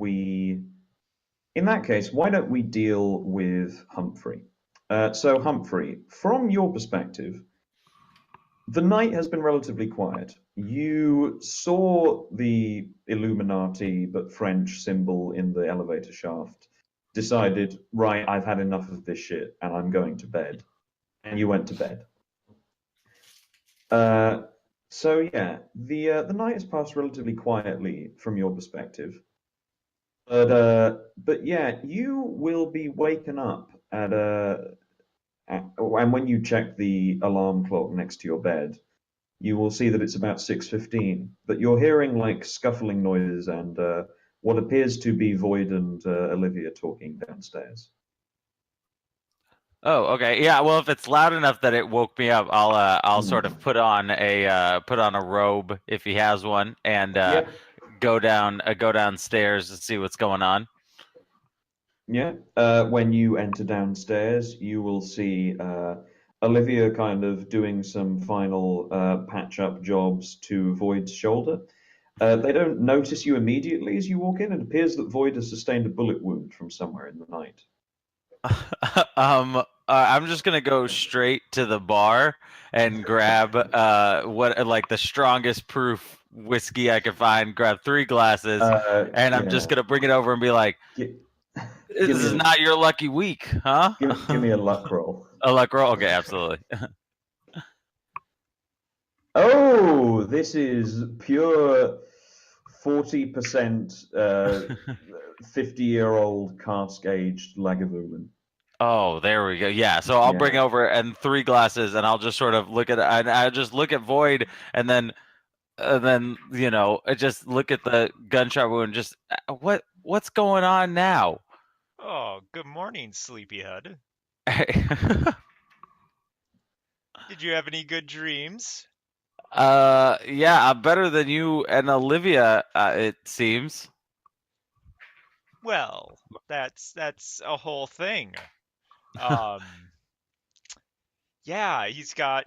in that case, why don't we deal with Humphrey? So, Humphrey, from your perspective, the night has been relatively quiet. You saw the Illuminati but French symbol in the elevator shaft, decided, right, I've had enough of this shit and I'm going to bed. And you went to bed. Uh, so yeah, the night has passed relatively quietly from your perspective. But yeah, you will be waken up and when you check the alarm clock next to your bed, you will see that it's about 6:15. But you're hearing like scuffling noises and what appears to be Void and Olivia talking downstairs. Oh, okay. Yeah, well, if it's loud enough that it woke me up, I'll sort of Hmm. put on a robe if he has one and Yep. go downstairs to see what's going on. Yeah. When you enter downstairs, you will see Olivia kind of doing some final patch-up jobs to Void's shoulder. They don't notice you immediately as you walk in. It appears that Void has sustained a bullet wound from somewhere in the night. I'm just gonna go straight to the bar and grab what like the strongest proof whiskey I can find. Grab 3 glasses, and I'm just Yeah. gonna bring it over and be like, Gi- "This give me is not your lucky week, huh?" give me a luck roll. A luck roll. Okay, absolutely. Oh, this is pure 40% 50-year-old cask-aged Lagavulin. Oh, there we go. Yeah, so I'll bring Yeah. over and 3 glasses, and I'll just sort of look at and I just look at Void, and then just look at the gunshot wound. Just what's going on now? Oh, good morning, sleepyhead. Did you have any good dreams? Yeah, I'm better than you and Olivia. It seems. Well, that's a whole thing. Um, yeah, he's got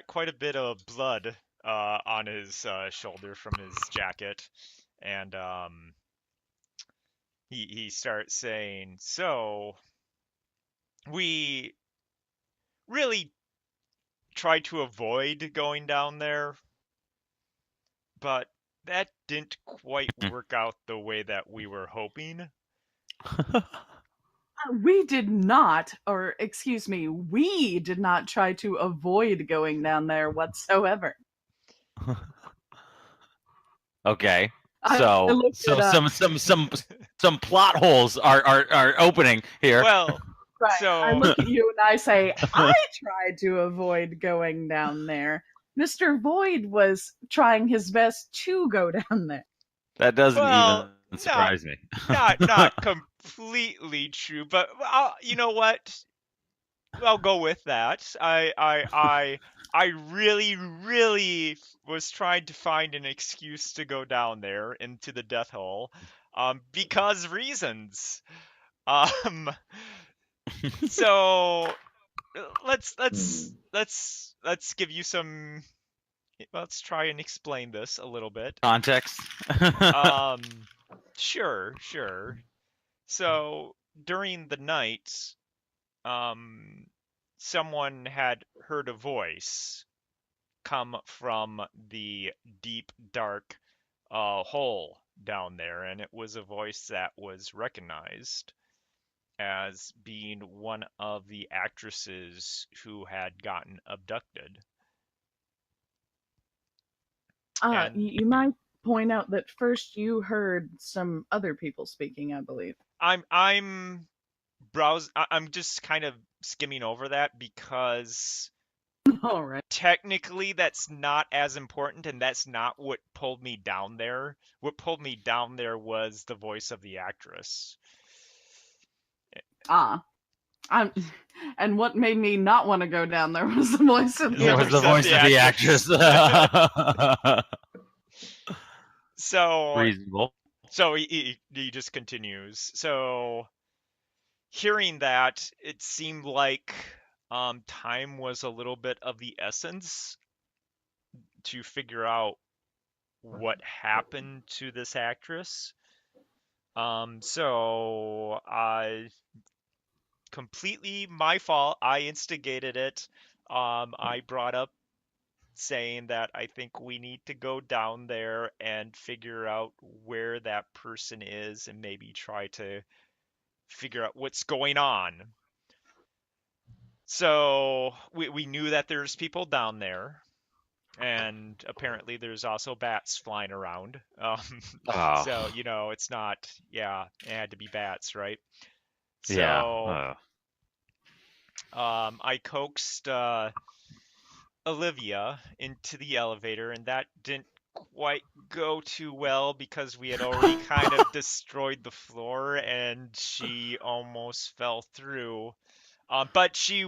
quite a bit of blood on his shoulder from his jacket, and he starts saying, "So we really tried to avoid going down there, but that didn't quite work out the way that we were hoping." We did not, or excuse me, we did not try to avoid going down there whatsoever. Okay. I So looked so it up. some plot holes are opening here. Well, Right. I so look at you and I say, I tried to avoid going down there. Mr. Void was trying his best to go down there. That doesn't even well, not surprise me. not completely true, but you know what? I'll go with that. I really was trying to find an excuse to go down there into the death hole, because reasons. Um, so let's let's Hmm. let's let's give you some. Let's try and explain this a little bit. Context. Um, sure. So during the night, um, someone had heard a voice come from the deep, dark hole down there, and it was a voice that was recognized as being one of the actresses who had gotten abducted. And You might point out that first you heard some other people speaking, I believe. I'm I'm just kind of skimming over that because All right. technically that's not as important and that's not what pulled me down there. What pulled me down there was the voice of the actress. Ah. I'm, and what made me not want to go down there was the voice of Is the the It was the voice of voice the of the actress. actress. so Reasonable. so he just continues. So hearing that, it seemed like time was a little bit of the essence to figure out what happened to this actress. So completely my fault. I instigated it. I brought up saying that I think we need to go down there and figure out where that person is and maybe try to figure out what's going on. So we knew that there's people down there, and apparently there's also bats flying around. Oh, So it's not, yeah, it had to be bats, right? yeah. So I coaxed Olivia into the elevator, and that didn't quite go too well because we had already kind of destroyed the floor, and she almost fell through. But she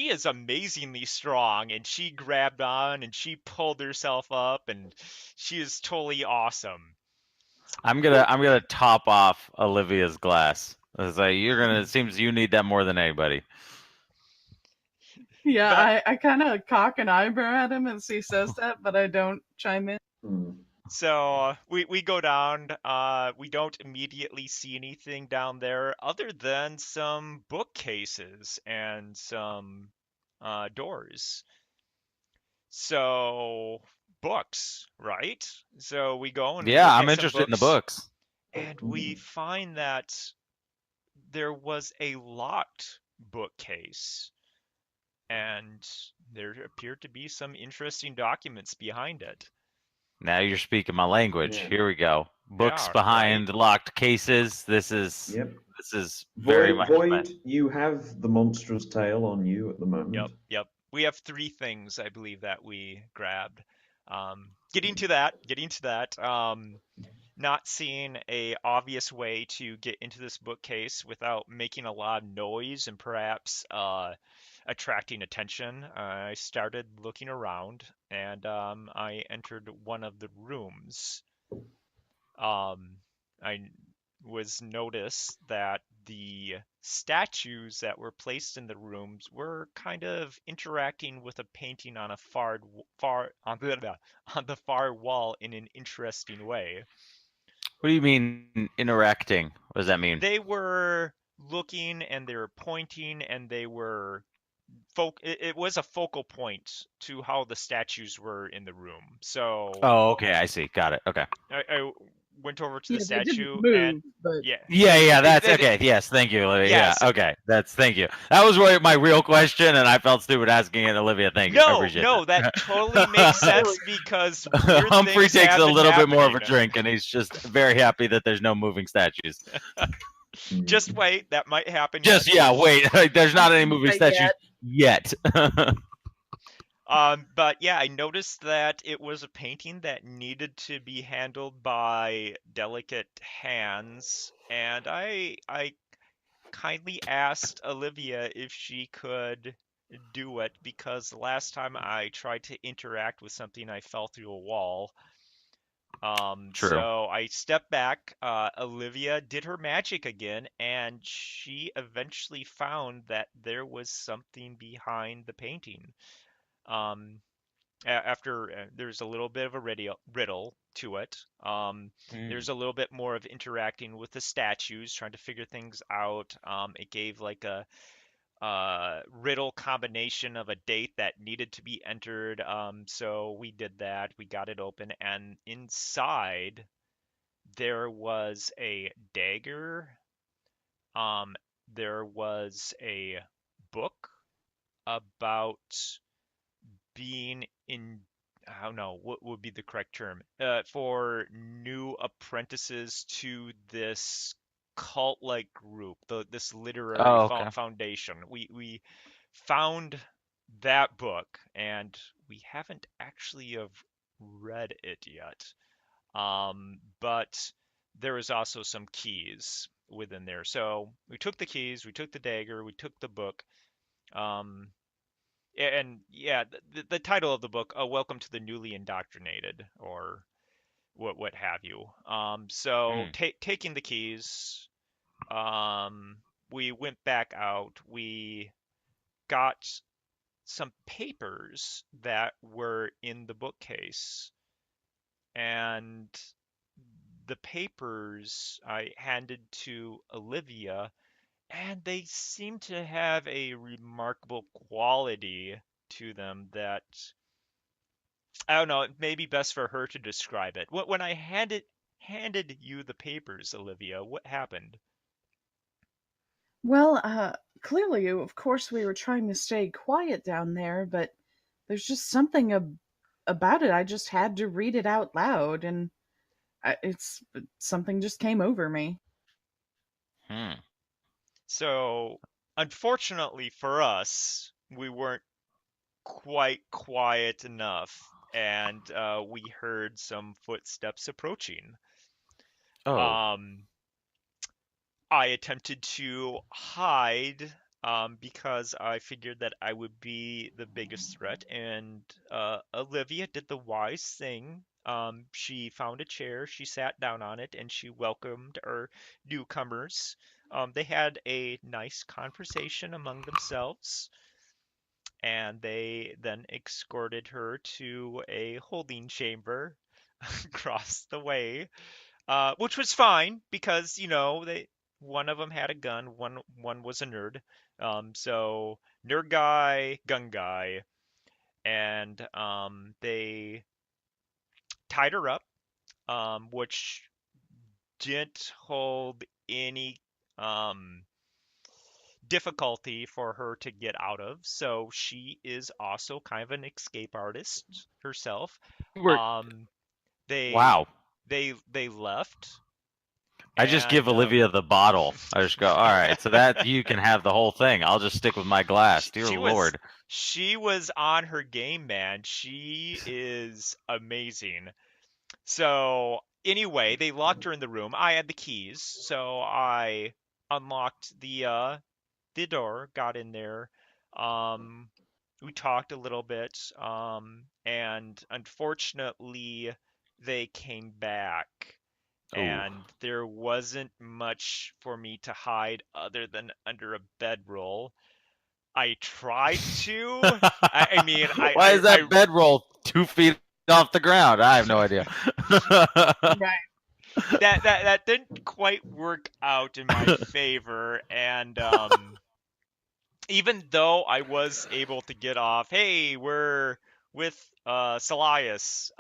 is amazingly strong, and she grabbed on and she pulled herself up, and she is totally awesome. I'm gonna top off Olivia's glass. It's like it seems you need that more than anybody. Yeah, But I kind of cock an eyebrow at him as he says that, but I don't chime in. Hmm. so we go down. We don't immediately see anything down there other than some bookcases and some doors. So books, right? So we go and we Yeah, look I'm at some interested in the books, books. and we Hmm. find that there was a locked bookcase, and there appeared to be some interesting documents behind it. Now you're speaking my language. Yeah. Here we go. Books Yeah, right? behind locked cases. Yep. This is very Void, much Void, you have the monstrous tail on you at the Yep, moment. yep. We have three things I believe that we grabbed. Getting to that. Not seeing a obvious way to get into this bookcase without making a lot of noise and perhaps attracting attention. I started looking around, and I entered one of the rooms. I was noticed that the statues that were placed in the rooms were kind of interacting with a painting on a far on the far wall in an interesting way. What do you mean interacting? What does that mean? They were looking and they were pointing and they were it was a focal point to how the statues were in the room. So Oh, okay, I see. Got it. Okay. I went over to the Yeah, they didn't statue and move, but yeah, Yeah, that's they, okay. Yes, thank you, Olivia. Yeah, yes. okay. Thank you. That was really my real question, and I felt stupid asking it, Olivia. Thank you. I No, appreciate no, that totally makes that. sense because weird Humphrey things takes have a been little bit more of happening. a drink, and he's just very happy that there's no moving statues. Just wait, that might happen yet. Just yeah, wait. There's not any moving But statues yet. But yeah, I noticed that it was a painting that needed to be handled by delicate hands, and I kindly asked Olivia if she could do it because the last time I tried to interact with something, I fell through a wall. True. So I stepped back. Olivia did her magic again, and she eventually found that there was something behind the painting. Um, After there's a little bit of a riddle to it. There's a little bit more of interacting with the statues, trying to figure things out. It gave like a riddle combination of a date that needed to be entered. So we did that. We got it open, and inside there was a dagger. Um, there was a book about being in, I don't know what would be the correct term, for new apprentices to this cult-like group, this literary Oh, okay. foundation. We found that book, and we haven't actually have read it yet. But there is also some keys within there. So we took the keys, we took the dagger, we took the book. Um, and yeah, the title of the book, "Welcome to the Newly Indoctrinated," or what have you. So Mm. taking the keys, um, we went back out. We got some papers that were in the bookcase, and the papers I handed to Olivia, and they seem to have a remarkable quality to them that I don't know. It may be best for her to describe it. When I handed you the papers, Olivia, what happened? Well, clearly, of course, we were trying to stay quiet down there, but there's just something about it. I just had to read it out loud, and it's something just came over me. Hmm. So, unfortunately for us, we weren't quite quiet enough, and we heard some footsteps approaching. Oh. Um, I attempted to hide because I figured that I would be the biggest threat, and Olivia did the wise thing. She found a chair, she sat down on it, and she welcomed our newcomers. They had a nice conversation among themselves, and they then escorted her to a holding chamber across the way, which was fine because they one of them had a gun, one was a nerd. So nerd guy, gun guy, and they tied her up, which didn't hold any um, difficulty for her to get out of. So she is also kind of an escape artist herself. We're Um, they Wow. they left, I just give and Olivia the bottle. I just go, all right, so that you can have the whole thing. I'll just stick with my glass. Dear she Lord. was on her game, man. She is amazing. So anyway, they locked her in the room. I had the keys, so I unlocked the door, got in there. Um, we talked a little bit, and unfortunately, they came back, Oh. and there wasn't much for me to hide other than under a bedroll. I tried to. I mean, Why is I that bedroll 2 feet off the ground? I have no idea. Right. that didn't quite work out in my favor, and even though I was able to get off, hey, we're with Salias,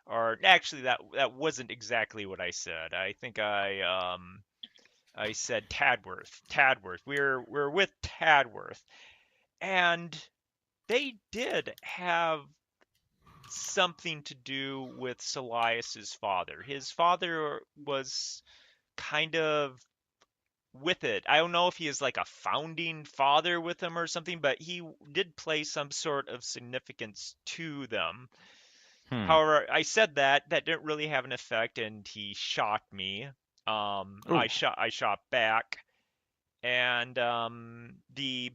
or actually that wasn't exactly what I said. I think I said Tadworth. Tadworth. We're with Tadworth. And they did have something to do with Salias's father. His father was kind of with it. I don't know if he is like a founding father with them or something, but he did play some sort of significance to them. Hmm. However, I said that didn't really have an effect, and he shot me. Ooh. I shot back, and the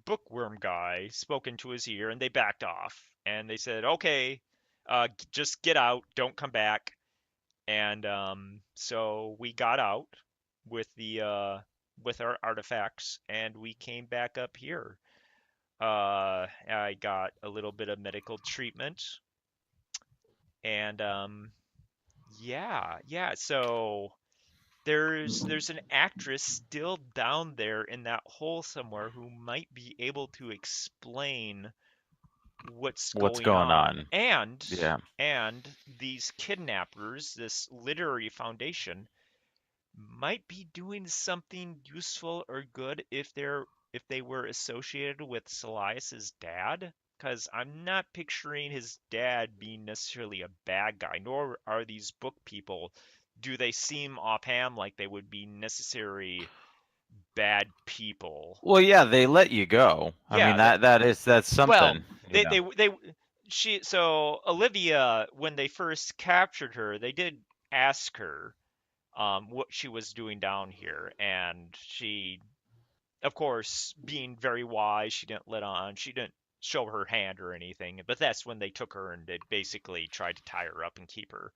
bookworm guy spoke into his ear, and they backed off, and they said, "Okay, just get out, don't come back." And so we got out with the with our artifacts, and we came back up here. I got a little bit of medical treatment, and yeah. So there's an actress still down there in that hole somewhere who might be able to explain what's What's going going on, on? and Yeah. these kidnappers, this literary foundation, might be doing something useful or good if they were associated with Salias's dad, because I'm not picturing his dad being necessarily a bad guy, nor are these book people. Do they seem offhand like they would be necessary bad people? Well, yeah, they let you go. I mean, Yeah, that that's well, something, you they know. they they she so Olivia, when they first captured her, they did ask her what she was doing down here, and she, of course, being very wise, she didn't let on. She didn't show her hand or anything. But that's when they took her and they basically tried to tie her up and keep her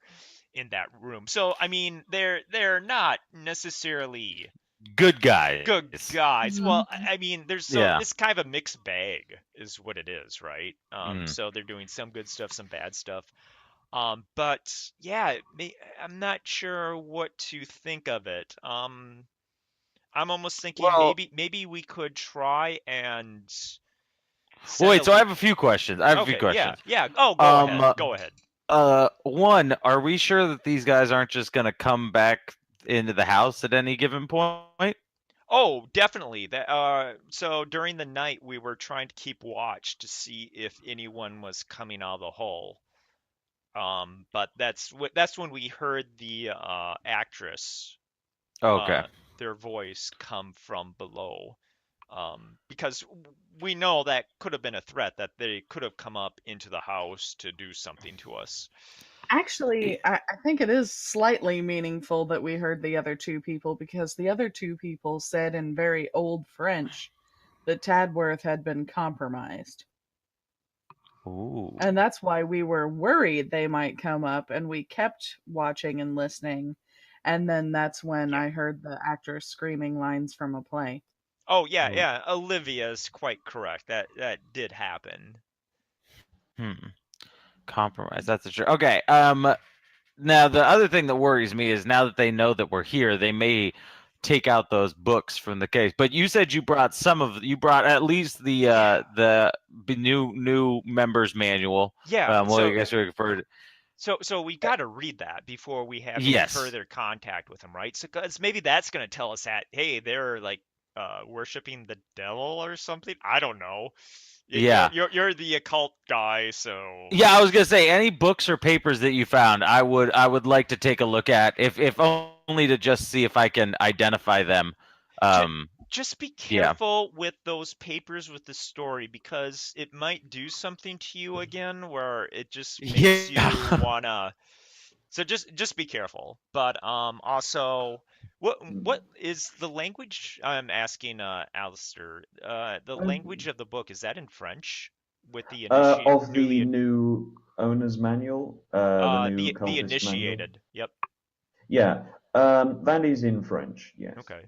in that room. So I mean, they're not necessarily Good good guys. guys. Well, Mhm. I mean, there's so Yeah. it's kind of a mixed bag, is what it is, right? Mm. So they're doing some good stuff, some bad stuff. But yeah, I'm not sure what to think of it. I'm almost thinking Well, maybe we could try and well, send wait. a So I le have a few questions. I have a few Okay, yeah, questions. yeah. Oh, go ahead. Um, Go ahead. One, are we sure that these guys aren't just gonna come back into the house at any given point? Oh, definitely. So during the night we were trying to keep watch to see if anyone was coming out of the hole. But that's when we heard the actress Okay. their voice come from below. Because we know that could have been a threat, that they could have come up into the house to do something to us. Actually, I think it is slightly meaningful that we heard the other two people because the other two people said in very old French that Tadworth had been compromised. Ooh. And that's why we were worried they might come up, and we kept watching and listening. And then that's when Yeah. I heard the actress screaming lines from a play. Oh yeah, Ooh. yeah. Olivia's quite correct. That did happen. Compromise. That's a sure. Okay. Now the other thing that worries me is now that they know that we're here, they may take out those books from the case. But you said you brought at least the new members manual. Yeah. Well, I guess we refer to. So we got to read that before we have any Yes. further contact with them, right? So 'cause maybe that's going to tell us that, hey, they're like worshiping the devil or something. I don't know. Yeah. You're the occult guy, so Yeah, I was gonna say any books or papers that you found, I would like to take a look at, if only to just see if I can identify them. just be Yeah. careful with those papers with the story because it might do something to you again where it just makes Yeah. you wanna. So just be careful. But also, what is the language? I'm asking Alistair. The language of the book, is that in French with the Of the newly new owner's manual, the new the cultist manual. initiated? Yep. Yeah, that is in French. Yes. Okay.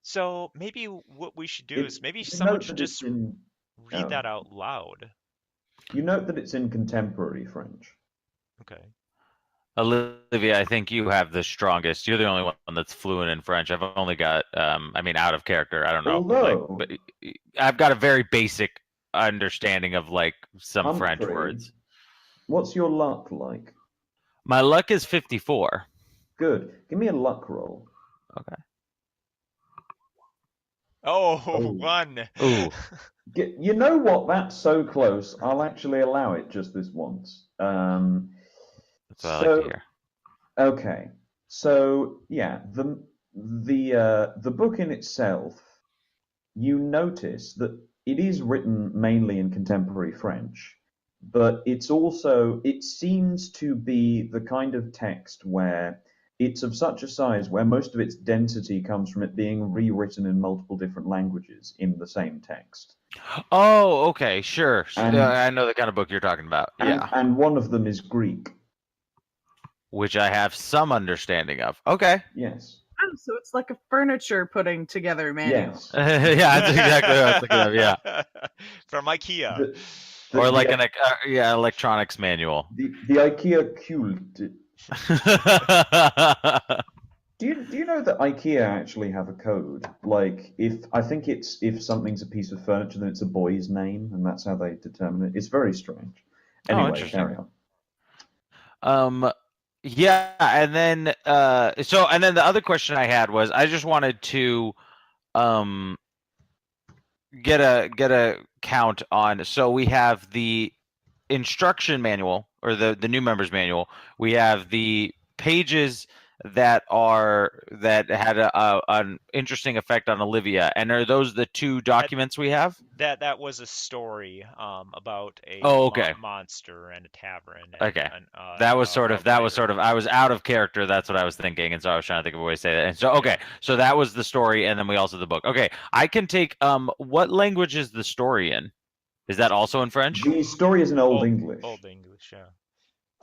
So maybe what we should do It, is maybe you someone note should that it's just in. read that Oh, out loud. you note that it's in contemporary French. Okay. Olivia, I think you have the strongest. You're the only one that's fluent in French. I've only got, I mean, out of character. I don't know, Although, but I've got a very basic understanding of like some French Humphrey, words. what's your luck like? My luck is 54. Good. Give me a luck roll. Okay. Oh, Oh. 1. Ooh. You know what? That's so close. I'll actually allow it just this once. That's what I like to hear. Okay. So yeah, the book in itself, you notice that it is written mainly in contemporary French, but it seems to be the kind of text where it's of such a size where most of its density comes from it being rewritten in multiple different languages in the same text. Oh, okay, sure. And- I know the kind of book you're talking about. Yeah. And one of them is Greek. Which I have some understanding of. Okay. Yes. Oh, so it's like a furniture putting together manual. Yes. Yeah, that's exactly what I was thinking of. Yeah. From IKEA. Or like the, an electronics manual. the IKEA Cult. Do you know that IKEA actually have a code? Like, if something's a piece of furniture, then it's a boy's name, and that's how they determine it. It's very strange. Anyway, interesting. carry on. Yeah, and then the other question I had was I just wanted to get a count on. So we have the instruction manual or the new members manual. We have the pages that had an interesting effect on Olivia, and are those the two documents we have? That was a story about a monster and a tavern. And, Okay. and, That was sort a of I was out of character. That's what I was thinking, and so I was trying to think of a way to say that. And so okay, so that was the story, and then we also have the book. Okay, I can take what language is the story in? Is that also in French? The story is in Old English. Old English, yeah.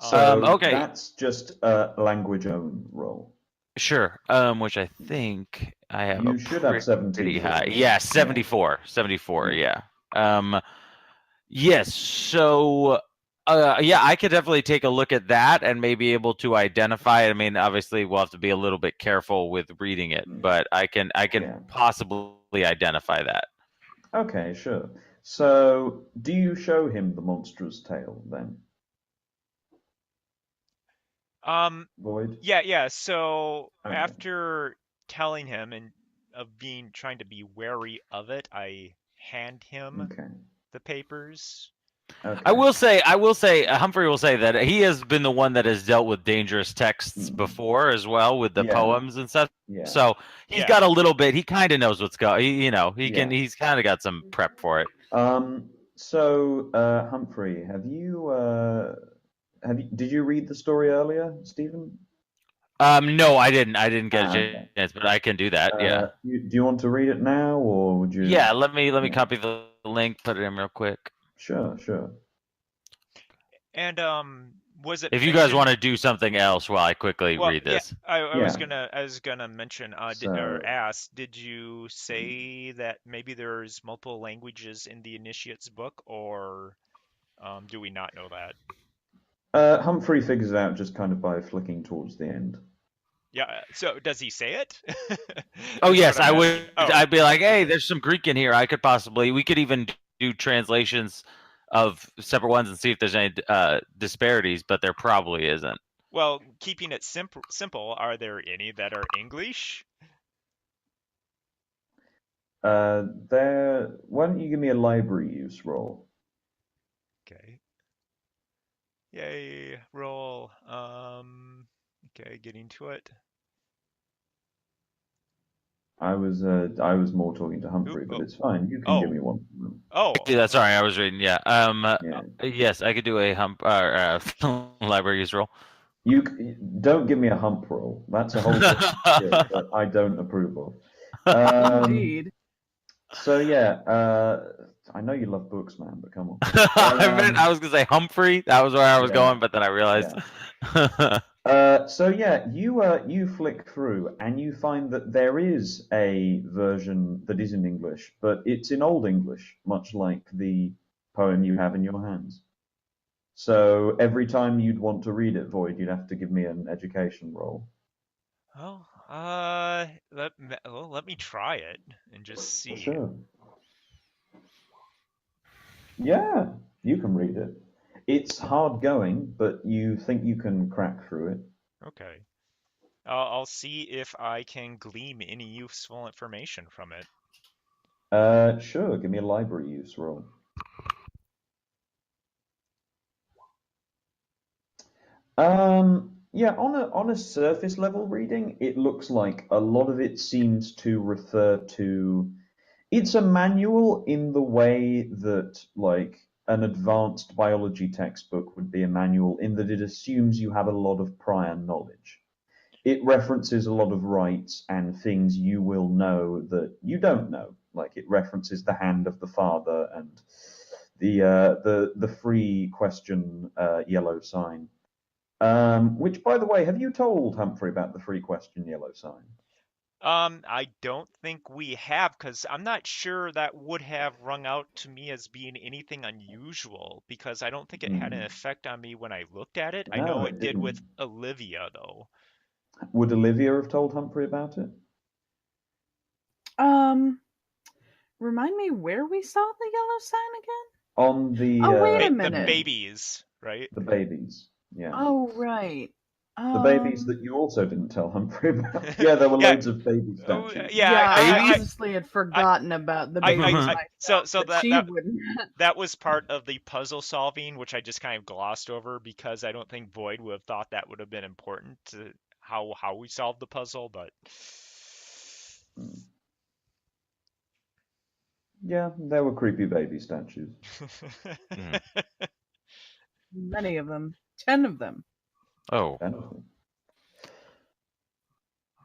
So okay. That's just a language own roll. Sure. Which I think I have. You should have 17. Pretty high. Yeah, 74. 74. Yeah. Yes. So Yeah, I could definitely take a look at that and maybe able to identify it. I mean, obviously, we'll have to be a little bit careful with reading it, but I can Yeah. possibly identify that. Okay, sure. So, do you show him the monstrous tale then, Um, Void? yeah. So Okay. after telling him and trying to be wary of it, I hand him Okay. the papers. Okay. I will say, Humphrey will say that he has been the one that has dealt with dangerous texts before as well, with the Yeah. poems and stuff. Yeah. So he's Yeah. got a little bit. He kind of knows what's going. Yeah. He's kind of got some prep for it. So, Humphrey, did you read the story earlier, Stephen? No, I didn't. I didn't get a Okay. chance, but I can do that. Yeah. Do you want to read it now, or would you? Yeah. Let me Yeah. copy the link. Put it in real quick. Sure. And was it If you guys mentioned- want to do something else while I quickly read this. Yeah, I was Yeah. gonna mention or So- ask, did you say that maybe there's multiple languages in the Initiate's book, or do we not know that? Humphrey figures it out just kind of by flicking towards the end. Yeah. So does he say it? Oh Is yes, what I'm I would. asking. Oh. I'd be like, hey, there's some Greek in here. We could even do translations of separate ones and see if there's any disparities, but there probably isn't. Well, keeping it simple, are there any that are English? Why don't you give me a library use roll? Okay. Yay, roll. Okay, getting to it. I was more talking to Humphrey, but it's fine. You can give me one. Oh. Yeah, that's sorry, I was reading. Yeah. Yeah. Yes, I could do a library use roll. You don't give me a hump roll. That's a whole different skill that I don't approve of. Indeed. So yeah, I know you love books, man, but come on. I was gonna say Humphrey. That was where I was Yeah. going, but then I realized. So yeah, you flick through and you find that there is a version that is in English, but it's in Old English, much like the poem you have in your hands. So every time you'd want to read it, Void, you'd have to give me an education roll. Well, let me try it and just see. Sure. Yeah, you can read it. It's hard going, but you think you can crack through it. Okay. I'll see if I can glean any useful information from it. Sure, give me a library use roll. Yeah, on a surface level reading, it looks like a lot of it seems to refer to. It's a manual in the way that, like, an advanced biology textbook would be a manual, in that it assumes you have a lot of prior knowledge. It references a lot of rights and things you will know that you don't know. Like, it references the hand of the father and the free question yellow sign. Which, by the way, have you told Humphrey about the free question yellow sign? I don't think we have, because I'm not sure that would have rung out to me as being anything unusual, because I don't think it had an effect on me when I looked at it. I No, know it it did with didn't. Olivia, though. Would Olivia have told Humphrey about it? Remind me where we saw the yellow sign again? On the wait a The minute. babies, right? the babies, yeah. Oh, right. The babies that you also didn't tell Humphrey about. Yeah, there were Yeah. loads of baby statues. I honestly had forgotten about the babies. So but she wouldn't. that was part of the puzzle solving, which I just kind of glossed over because I don't think Void would have thought that would have been important to how we solved the puzzle, but Yeah, there were creepy baby statues. Many of them. 10 of them. Oh.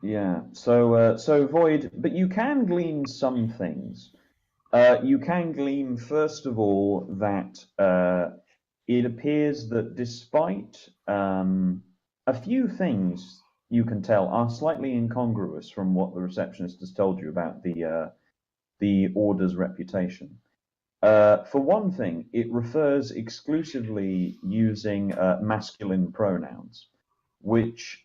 Yeah. So Void, but you can glean some things. You can glean, first of all, that it appears that despite a few things you can tell are slightly incongruous from what the receptionist has told you about the order's reputation. For one thing, it refers exclusively using masculine pronouns, which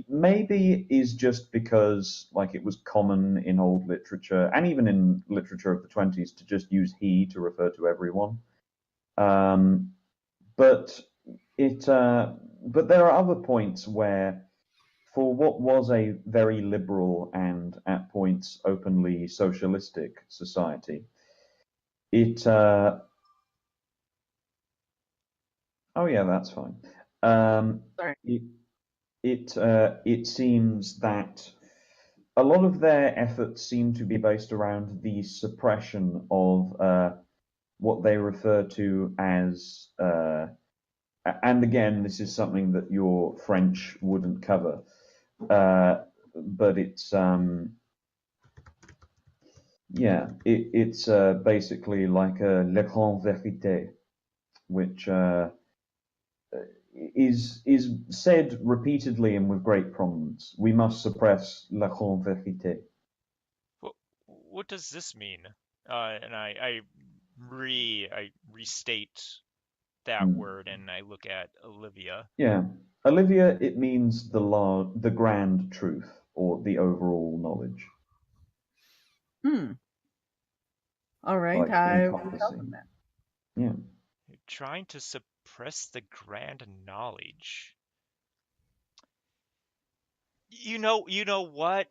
maybe is just because like it was common in old literature and even in literature of the 20s to just use he to refer to everyone. But but there are other points where, for what was a very liberal and at points openly socialistic society, it oh yeah, that's fine. Sorry. It seems that a lot of their efforts seem to be based around the suppression of what they refer to as, and again, this is something that your French wouldn't cover, but it's yeah, it's basically like a le grand vérité, which is said repeatedly and with great prominence. We must suppress la grande vérité. What does this mean? And I restate that word, and I look at Olivia. Yeah, Olivia. It means the grand truth, or the overall knowledge. All right, Like I will tell encompassing. them that. Yeah. You're trying to suppress the grand knowledge. You know what?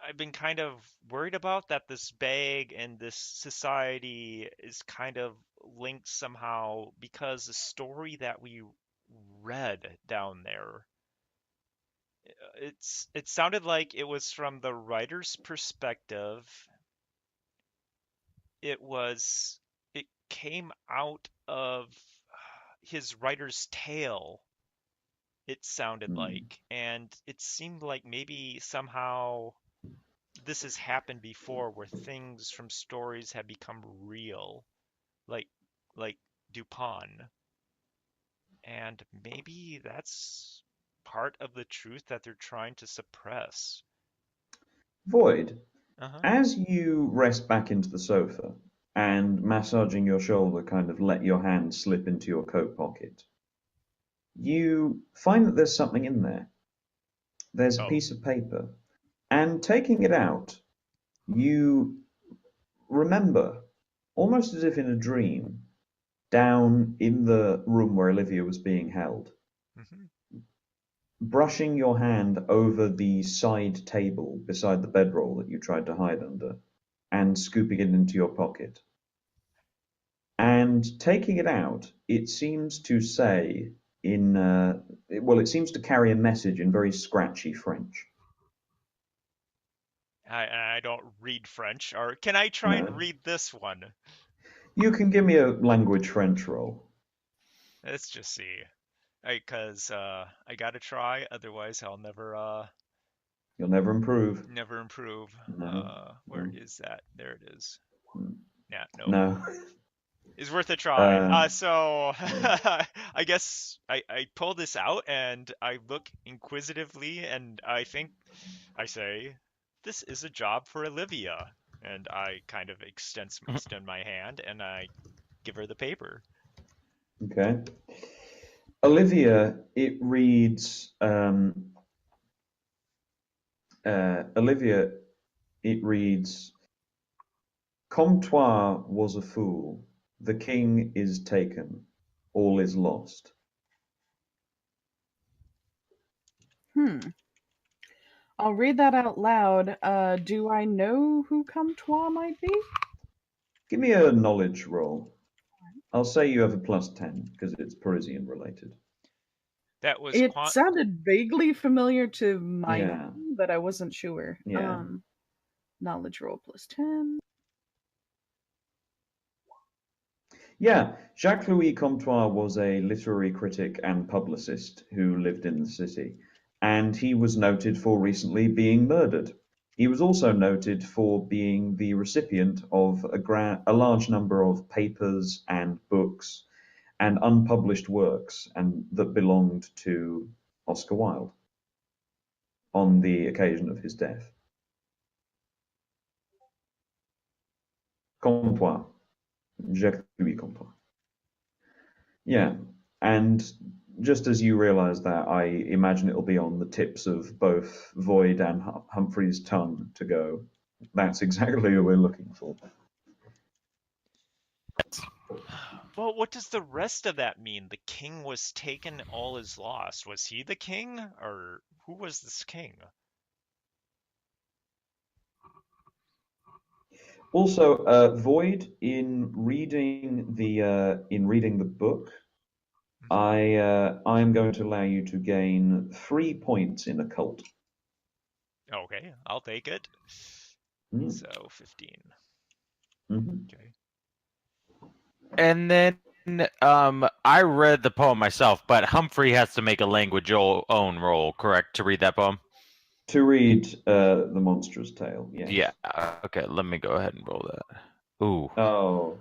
I've been kind of worried about that this bag and this society is kind of linked somehow because the story that we read down there, it sounded like it was from the writer's perspective. It came out of his writer's tale, it sounded like, and it seemed like maybe somehow this has happened before where things from stories have become real, like Dupin. And maybe that's part of the truth that they're trying to suppress. Void. Uh-huh. As you rest back into the sofa and massaging your shoulder kind of let your hand slip into your coat pocket, you find that there's something in there. There's a Oh. piece of paper. And taking it out, you remember, almost as if in a dream, down in the room where Olivia was being held, brushing your hand over the side table beside the bedroll that you tried to hide under, and scooping it into your pocket. And taking it out, it seems to say it seems to carry a message in very scratchy French. I don't read French, or can I try and No. read this one? You can give me a language French roll. Let's just see. Because I gotta try, otherwise I'll never You'll never improve. improve. No. Where is that? There it is. Nah, nope. No. It's worth a try. So I guess I pull this out and I look inquisitively and I think I say, this is a job for Olivia. And I kind of extend my hand and I give her the paper. Okay. Olivia, it reads. Olivia, it reads. Comtois was a fool. The king is taken. All is lost. I'll read that out loud. Do I know who Comtois might be? Give me a knowledge roll. I'll say you have a +10 because it's Parisian related. That was It sounded vaguely familiar to my Yeah. name, but I wasn't sure. Yeah. Knowledge roll +10. Yeah, Jacques-Louis Comtois was a literary critic and publicist who lived in the city, and he was noted for recently being murdered. He was also noted for being the recipient of a large number of papers and books and unpublished works and that belonged to Oscar Wilde on the occasion of his death. Comtois. Je suis content. Yeah, and just as you realize that, I imagine it'll be on the tips of both Void and Humphrey's tongue to go. That's exactly what we're looking for. Well, what does the rest of that mean? The king was taken, all is lost. Was he the king, or who was this king? Also, Void, in reading the book, I'm going to allow you to gain 3 points in occult. Okay, I'll take it. Mm. So 15. Mhm. Okay. And then I read the poem myself, but Humphrey has to make a language own roll, correct, to read that poem? To read the monstrous tale, yes. Yeah. Okay, let me go ahead and roll that. Ooh. Oh,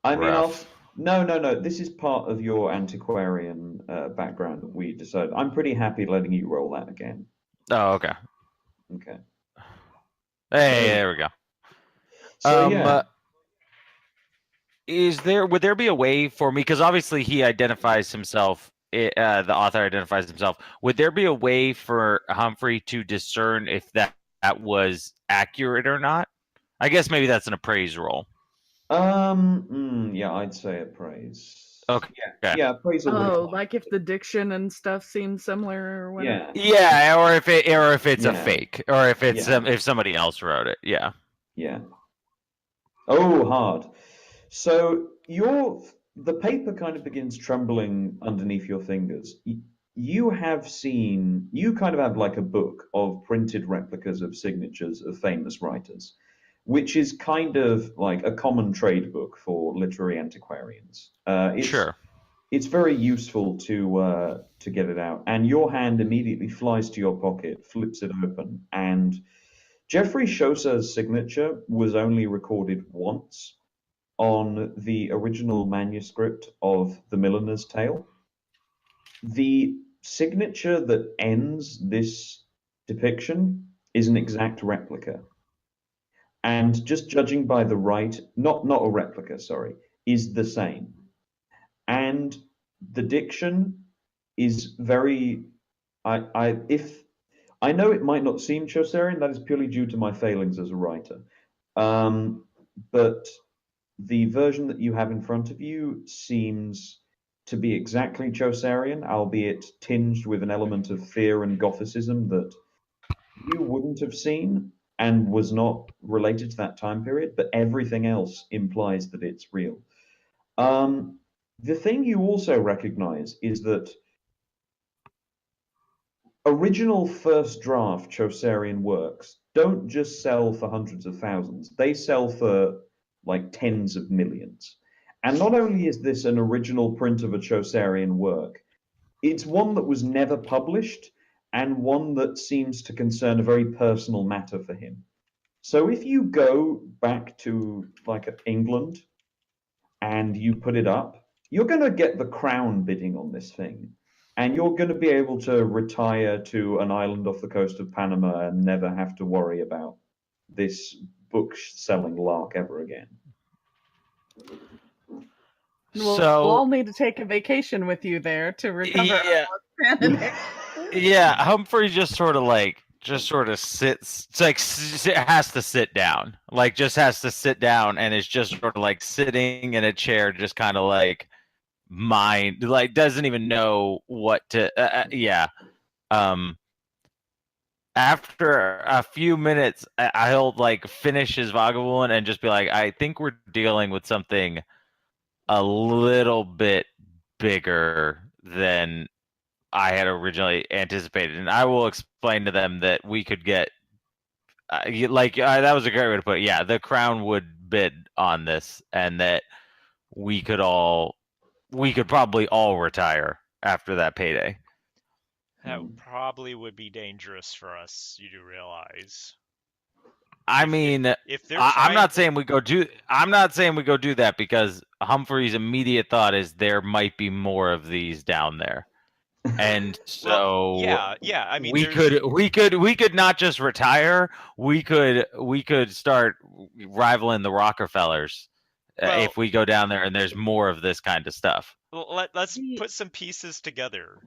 I mean, Rough. no. This is part of your antiquarian background that we decided. I'm pretty happy letting you roll that again. Oh, okay. Okay. Hey, So- there we go. So yeah, Would there be a way for me, because obviously he identifies himself, the author identifies himself, would there be a way for Humphrey to discern if that was accurate or not? I guess maybe that's an appraise roll. yeah, I'd say appraise. Okay. Yeah, appraisal would Oh, apply. like if the diction and stuff seems similar or whatever. Yeah, Yeah, or if it's a Yeah. fake, or if it's Yeah. if somebody else wrote it. Yeah. yeah. Oh, hard. So the paper kind of begins trembling underneath your fingers. You kind of have like a book of printed replicas of signatures of famous writers, which is kind of like a common trade book for literary antiquarians. Sure. It's very useful to get it out, and your hand immediately flies to your pocket, flips it open, and Geoffrey Chaucer's signature was only recorded once on the original manuscript of The Milliner's Tale. The signature that ends this depiction is an exact replica. And just judging by the right, not a replica, sorry, is the same. And the diction is very I know it might not seem Chaucerian, that is purely due to my failings as a writer. But the version that you have in front of you seems to be exactly Chaucerian, albeit tinged with an element of fear and Gothicism that you wouldn't have seen and was not related to that time period, but everything else implies that it's real. The thing you also recognize is that original first draft Chaucerian works don't just sell for hundreds of thousands, they sell for like tens of millions. And not only is this an original print of a Chaucerian work, it's one that was never published and one that seems to concern a very personal matter for him. So if you go back to like England and you put it up, you're going to get the crown bidding on this thing. And you're going to be able to retire to an island off the coast of Panama and never have to worry about this book selling lark ever again. We'll So all need to take a vacation with you there to recover yeah, our sanity. yeah. Humphrey just sort of sits. It's like has to sit down. Like just has to sit down and is just sort of like sitting in a chair, just kind of like doesn't even know what to. Yeah. After a few minutes, I'll like finish his vagabond and just be like, I think we're dealing with something a little bit bigger than I had originally anticipated, and I will explain to them that we could get that was a great way to put it. Yeah, the crown would bid on this, and that we could probably all retire after that payday. That probably would be dangerous for us, you do realize. I mean, If they're I'm not trying- saying we go do. I'm not saying we go do that because Humphrey's immediate thought is there might be more of these down there, and so Well, yeah. I mean, we could not just retire. We could start rivaling the Rockefellers Well- if we go down there and there's more of this kind of stuff. Well, let's The- put some pieces together,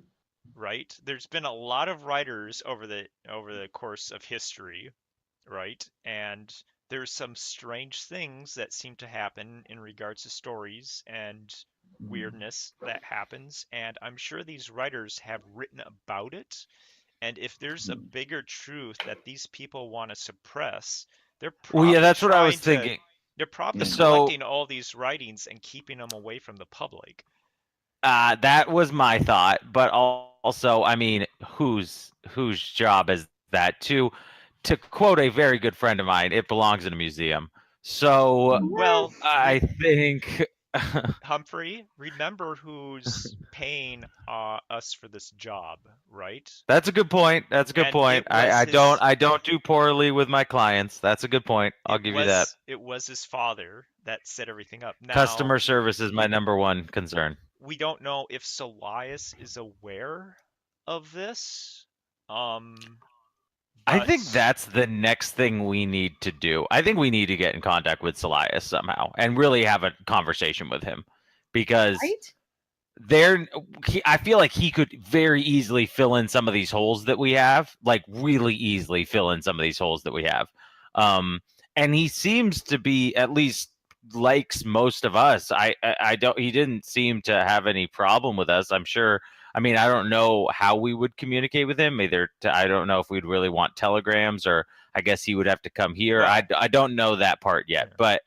right? There's been a lot of writers over the course of history, right? And there's some strange things that seem to happen in regards to stories and weirdness that happens, and I'm sure these writers have written about it. And if there's a bigger truth that these people want to suppress, they're Well, yeah, probably that's what I was trying to- thinking. They're probably So- collecting all these writings and keeping them away from the public. That was my thought, but also, I mean, whose job is that? To quote a very good friend of mine, it belongs in a museum. So Well, I think Humphrey, remember who's paying us for this job, right? that's a good point. That's a good And point. it was I don't do poorly with my clients. That's a good point. I'll give you that. It was his father that set everything up. Now, Customer service is my number one concern. we don't know if Solias is aware of this. I think but- that's the next thing we need to do. I think we need to get in contact with Solias somehow and really have a conversation with him, because Right? I feel like he could very easily fill in some of these holes that we have, like really easily fill in some of these holes that we have. And he seems to be, at least likes most of us. He didn't seem to have any problem with us. I'm sure. I mean, I don't know how we would communicate with him. I don't know if we'd really want telegrams, or I guess he would have to come here. Well- I don't know that part yet, Yeah. but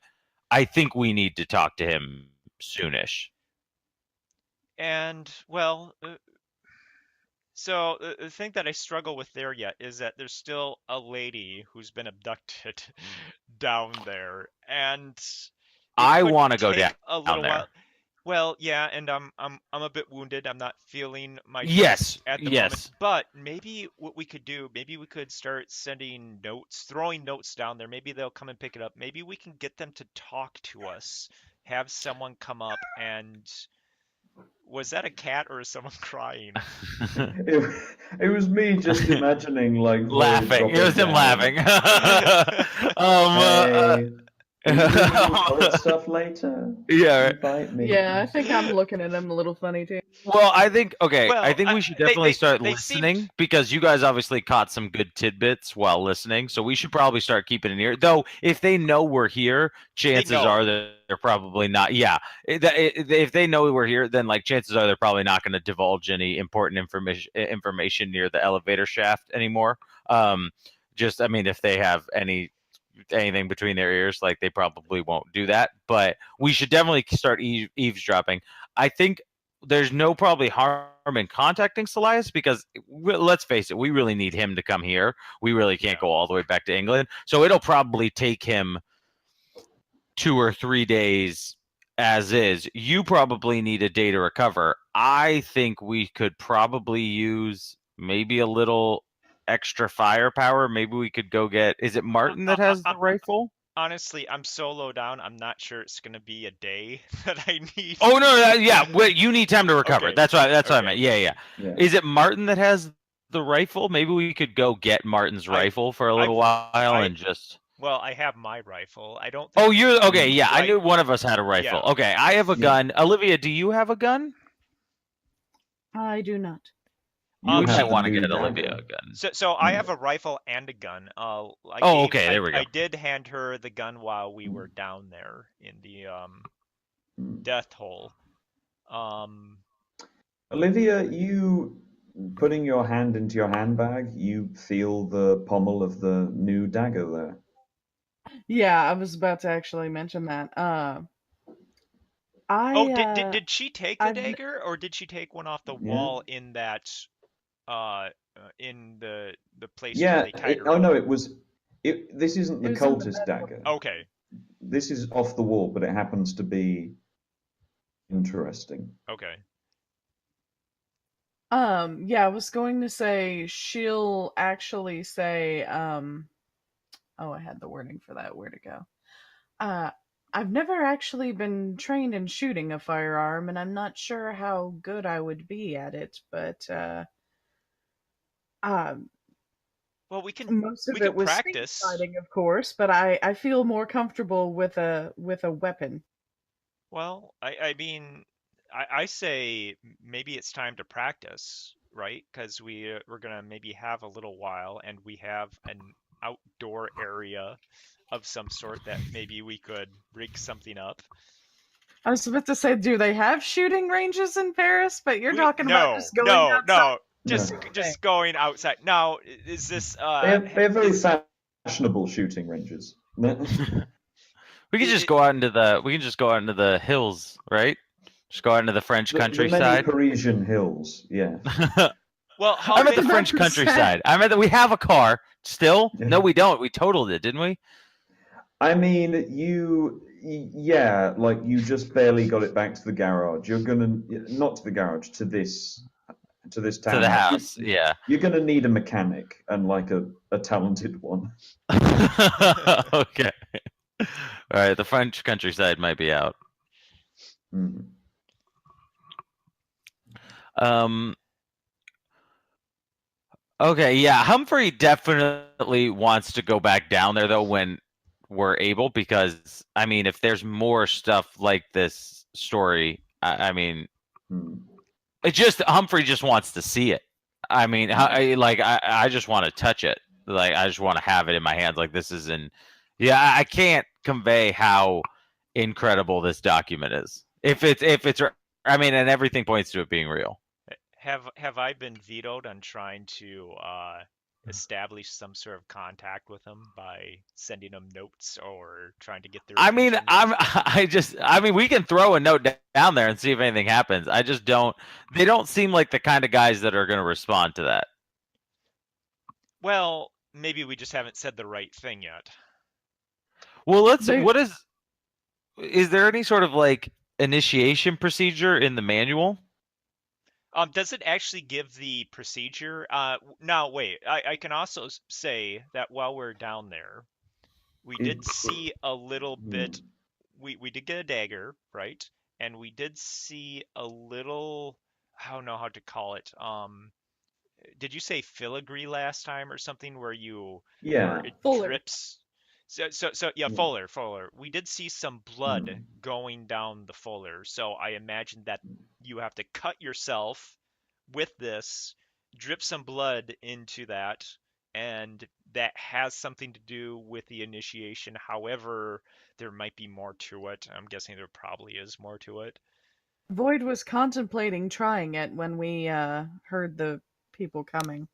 I think we need to talk to him soonish. And well, so the thing that I struggle with there yet is that there's still a lady who's been abducted down there, and it I could want to go take down a little there. while. Well, yeah, and I'm a bit wounded. I'm not feeling my Yes, best at the yes. moment. But maybe what we could do, maybe we could start sending notes, throwing notes down there. Maybe they'll come and pick it up. Maybe we can get them to talk to us. Have someone come up and. Was that a cat or is someone crying? It was me just imagining like Void Laughing. It dropping was him down. laughing. Hey, we can do Void stuff later. Yeah. Invite me. Yeah, I think I'm looking at him a little funny too. Well, I think okay. Well, I think we should they- definitely they- start they listening, seemed- because you guys obviously caught some good tidbits while listening. So we should probably start keeping an ear. Though, if they know we're here, chances know. are that they're probably not. Yeah, if they know we're here, then like chances are they're probably not going to divulge any important information near the elevator shaft anymore. Just, I mean, if they have anything between their ears, like they probably won't do that. But we should definitely start eavesdropping. I think there's no probably harm in contacting Solias, because let's face it, we really need him to come here. We really can't Yeah. go all the way back to England. So it'll probably take him 2 or 3 days as is. You probably need a day to recover. I think we could probably use maybe a little extra firepower. Maybe we could go get, is it Martin that has the rifle? Honestly, I'm so low down. I'm not sure it's gonna be a day that I need. Oh no, yeah. Wait, you need time to recover. Okay. That's what I Okay. meant. Yeah. Yeah. Is it Martin that has the rifle? Maybe we could go get Martin's rifle for a little while and just. Well, I have my rifle. I don't. Oh, Think, you're okay. Yeah, I Right. knew one of us had a rifle. Yeah. Okay, I have a Yeah. gun. Olivia, do you have a gun? I do not. You Um, might have want to the new get Olivia dagger. a gun. So I Yeah. have a rifle and a gun. Oh, okay, there we go. I did hand her the gun while we were down there in the Mm. death hole. Olivia, you putting your hand into your handbag, you feel the pommel of the new dagger there. Yeah, I was about to actually mention that. Oh, did she take the I've n- dagger, or did she take one off the Yeah. wall in that in the place Yeah. where they tied her Oh up? no, it was. This isn't the It was in the cultist bedroom. dagger. Okay. This is off the wall, but it happens to be interesting. Okay. Yeah, I was going to say she'll actually say, oh, I had the wording for that. Where'd it go? I've never actually been trained in shooting a firearm, and I'm not sure how good I would be at it, but Well, we can. most of We it could was practice. speed fighting, of course, but I feel more comfortable with a weapon. Well, I mean, I say maybe it's time to practice, right? Because we're gonna maybe have a little while, and we have an outdoor area of some sort that maybe we could rig something up. I was about to say, do they have shooting ranges in Paris? But you're We talking about no just going no outside. no No. just going outside. Now, is this They have very is fashionable shooting ranges. We could just go out into the hills, right? Just go out into the French The many countryside. Parisian hills, yeah. well, how I'm at the big? French 100%. countryside. I'm at the. We have a car still. Yeah. No, we don't. We totaled it, didn't we? I mean, yeah, like you just barely got it back to the garage. You're gonna not to the garage, to this To the townhouse. house. Yeah. You're gonna need a mechanic and like a talented one. Okay. All right. The French countryside might be out. Mm. Okay. Yeah. Humphrey definitely wants to go back down there though when we're able, because I mean, if there's more stuff like this story, I mean, Mm. it just Humphrey just wants to see it. I mean, I just want to touch it. Like I just want to have it in my hands. Like this is in. Yeah, I can't convey how incredible this document is. If it's, I mean, and everything points to it being real. Have I been vetoed on trying to establish some sort of contact with them by sending them notes or trying to get their I mean, attention? I mean, we can throw a note down there and see if anything happens. I just don't. They don't seem like the kind of guys that are going to respond to that. Well, maybe we just haven't said the right thing yet. Well, They- what is there any sort of like initiation procedure in the manual? Does it actually give the procedure? Now, wait. I can also say that while we're down there, we did see a little bit. We did get a dagger, right? And we did see a little. I don't know how to call it. Did you say filigree last time or something where Yeah. where it Fuller. drips? So yeah, Yeah. Fuller. We did see some blood going down the Fuller, so I imagine that you have to cut yourself with this, drip some blood into that, and that has something to do with the initiation. However, there might be more to it. I'm guessing there probably is more to it. Void was contemplating trying it when we heard the people coming.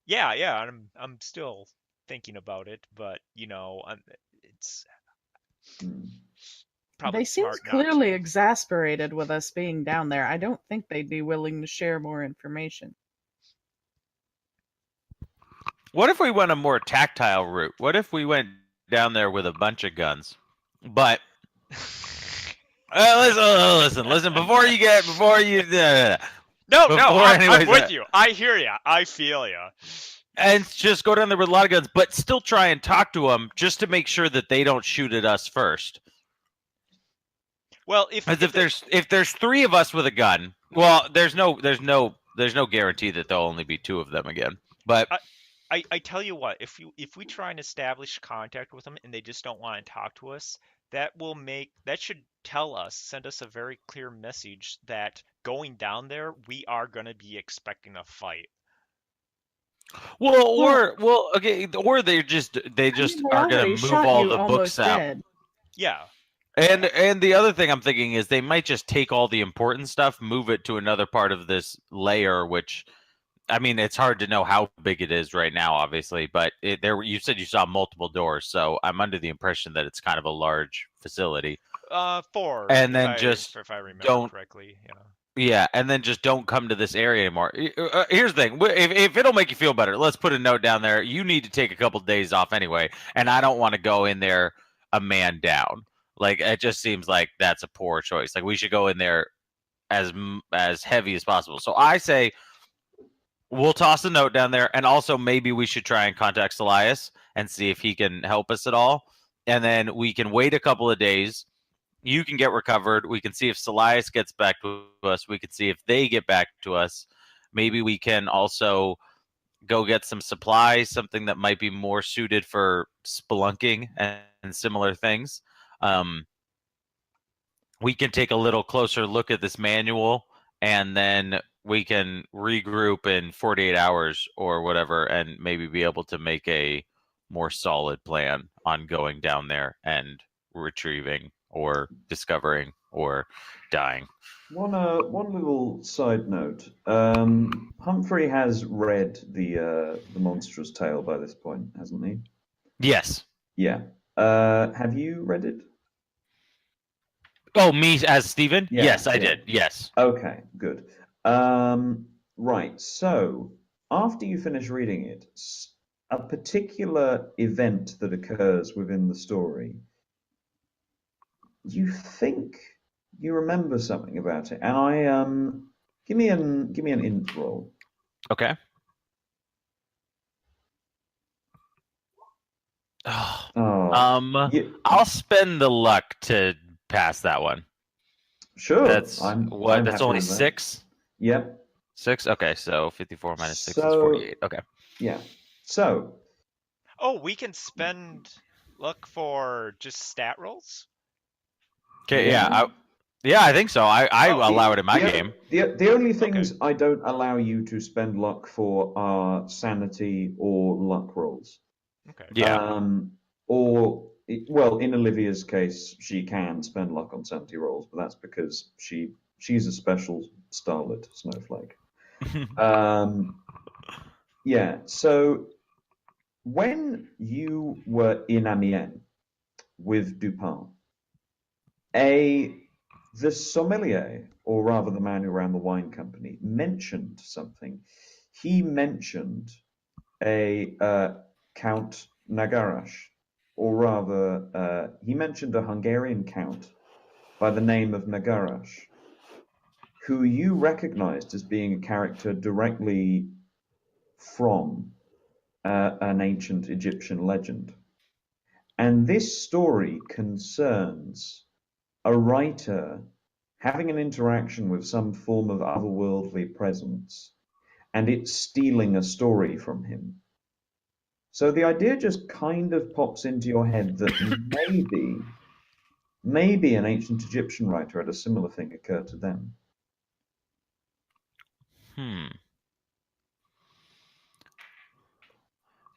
Yeah, yeah, I'm still thinking about it, but it's probably They seem smart not clearly to. exasperated with us being down there. I don't think they'd be willing to share more information. What if we went a more tactile route? What if we went down there with a bunch of guns? But listen. Before you. No, Before I'm anyways, with you. I hear ya. I feel ya. And just go down there with a lot of guns, but still try and talk to them just to make sure that they don't shoot at us first. Well, As if there's three of us with a gun, well, there's no guarantee that there'll only be two of them again. But I tell you what, if we try and establish contact with them and they just don't want to talk to us, that should send us a very clear message that going down there, we are going to be expecting a fight. okay, or they just They are going already to move shot all you the books almost out. dead. Yeah. And the other thing I'm thinking is they might just take all the important stuff, move it to another part of this layer, which, I mean, it's hard to know how big it is right now, obviously, but you said you saw multiple doors, so I'm under the impression that it's kind of a large facility. 4. And then if I remember don't correctly, yeah. Yeah, and then just don't come to this area anymore. Here's the thing: if it'll make you feel better, let's put a note down there. You need to take a couple days off anyway, and I don't want to go in there a man down. Like it just seems like that's a poor choice. Like we should go in there as heavy as possible. So I say we'll toss a note down there, and also maybe we should try and contact Elias and see if he can help us at all, and then we can wait a couple of days. You can get recovered. We can see if Elias gets back to us. We can see if they get back to us. Maybe we can also go get some supplies, something that might be more suited for spelunking and similar things. we can take a little closer look at this manual, and then we can regroup in 48 hours or whatever, and maybe be able to make a more solid plan on going down there and retrieving or discovering or dying. One little side note. Humphrey has read the monstrous tale by this point, hasn't he? Yes. Yeah. Have you read it? Oh, me as Stephen? Yeah, Yes, I yeah. did. Yes. Okay, good. Right. So after you finish reading it, a particular event that occurs within the story, you think you remember something about it, and give me an int roll. Okay. Oh, Oh, I'll spend the luck to pass that one. sure. That's I'm that's happy only with that. 6. Yep. 6. Okay, so 54 minus 6 is So 48. Okay. yeah. So Oh, we can spend luck for just stat rolls? Okay. yeah. Yeah, I think so. I Oh, allow it in my the, game. the only things I don't allow you to spend luck for are sanity or luck rolls. Okay. Yeah. Well, in Olivia's case, she can spend luck on sanity rolls, but that's because she's a special starlet snowflake. Yeah. So when you were in Amiens with Dupin, the sommelier, or rather the man who ran the wine company, mentioned something. He mentioned a Count Nagarash, or rather, he mentioned a Hungarian count by the name of Nagarash, who you recognized as being a character directly from an ancient Egyptian legend. And this story concerns a writer having an interaction with some form of otherworldly presence and it stealing a story from him. So the idea just kind of pops into your head that maybe an ancient Egyptian writer had a similar thing occur to them.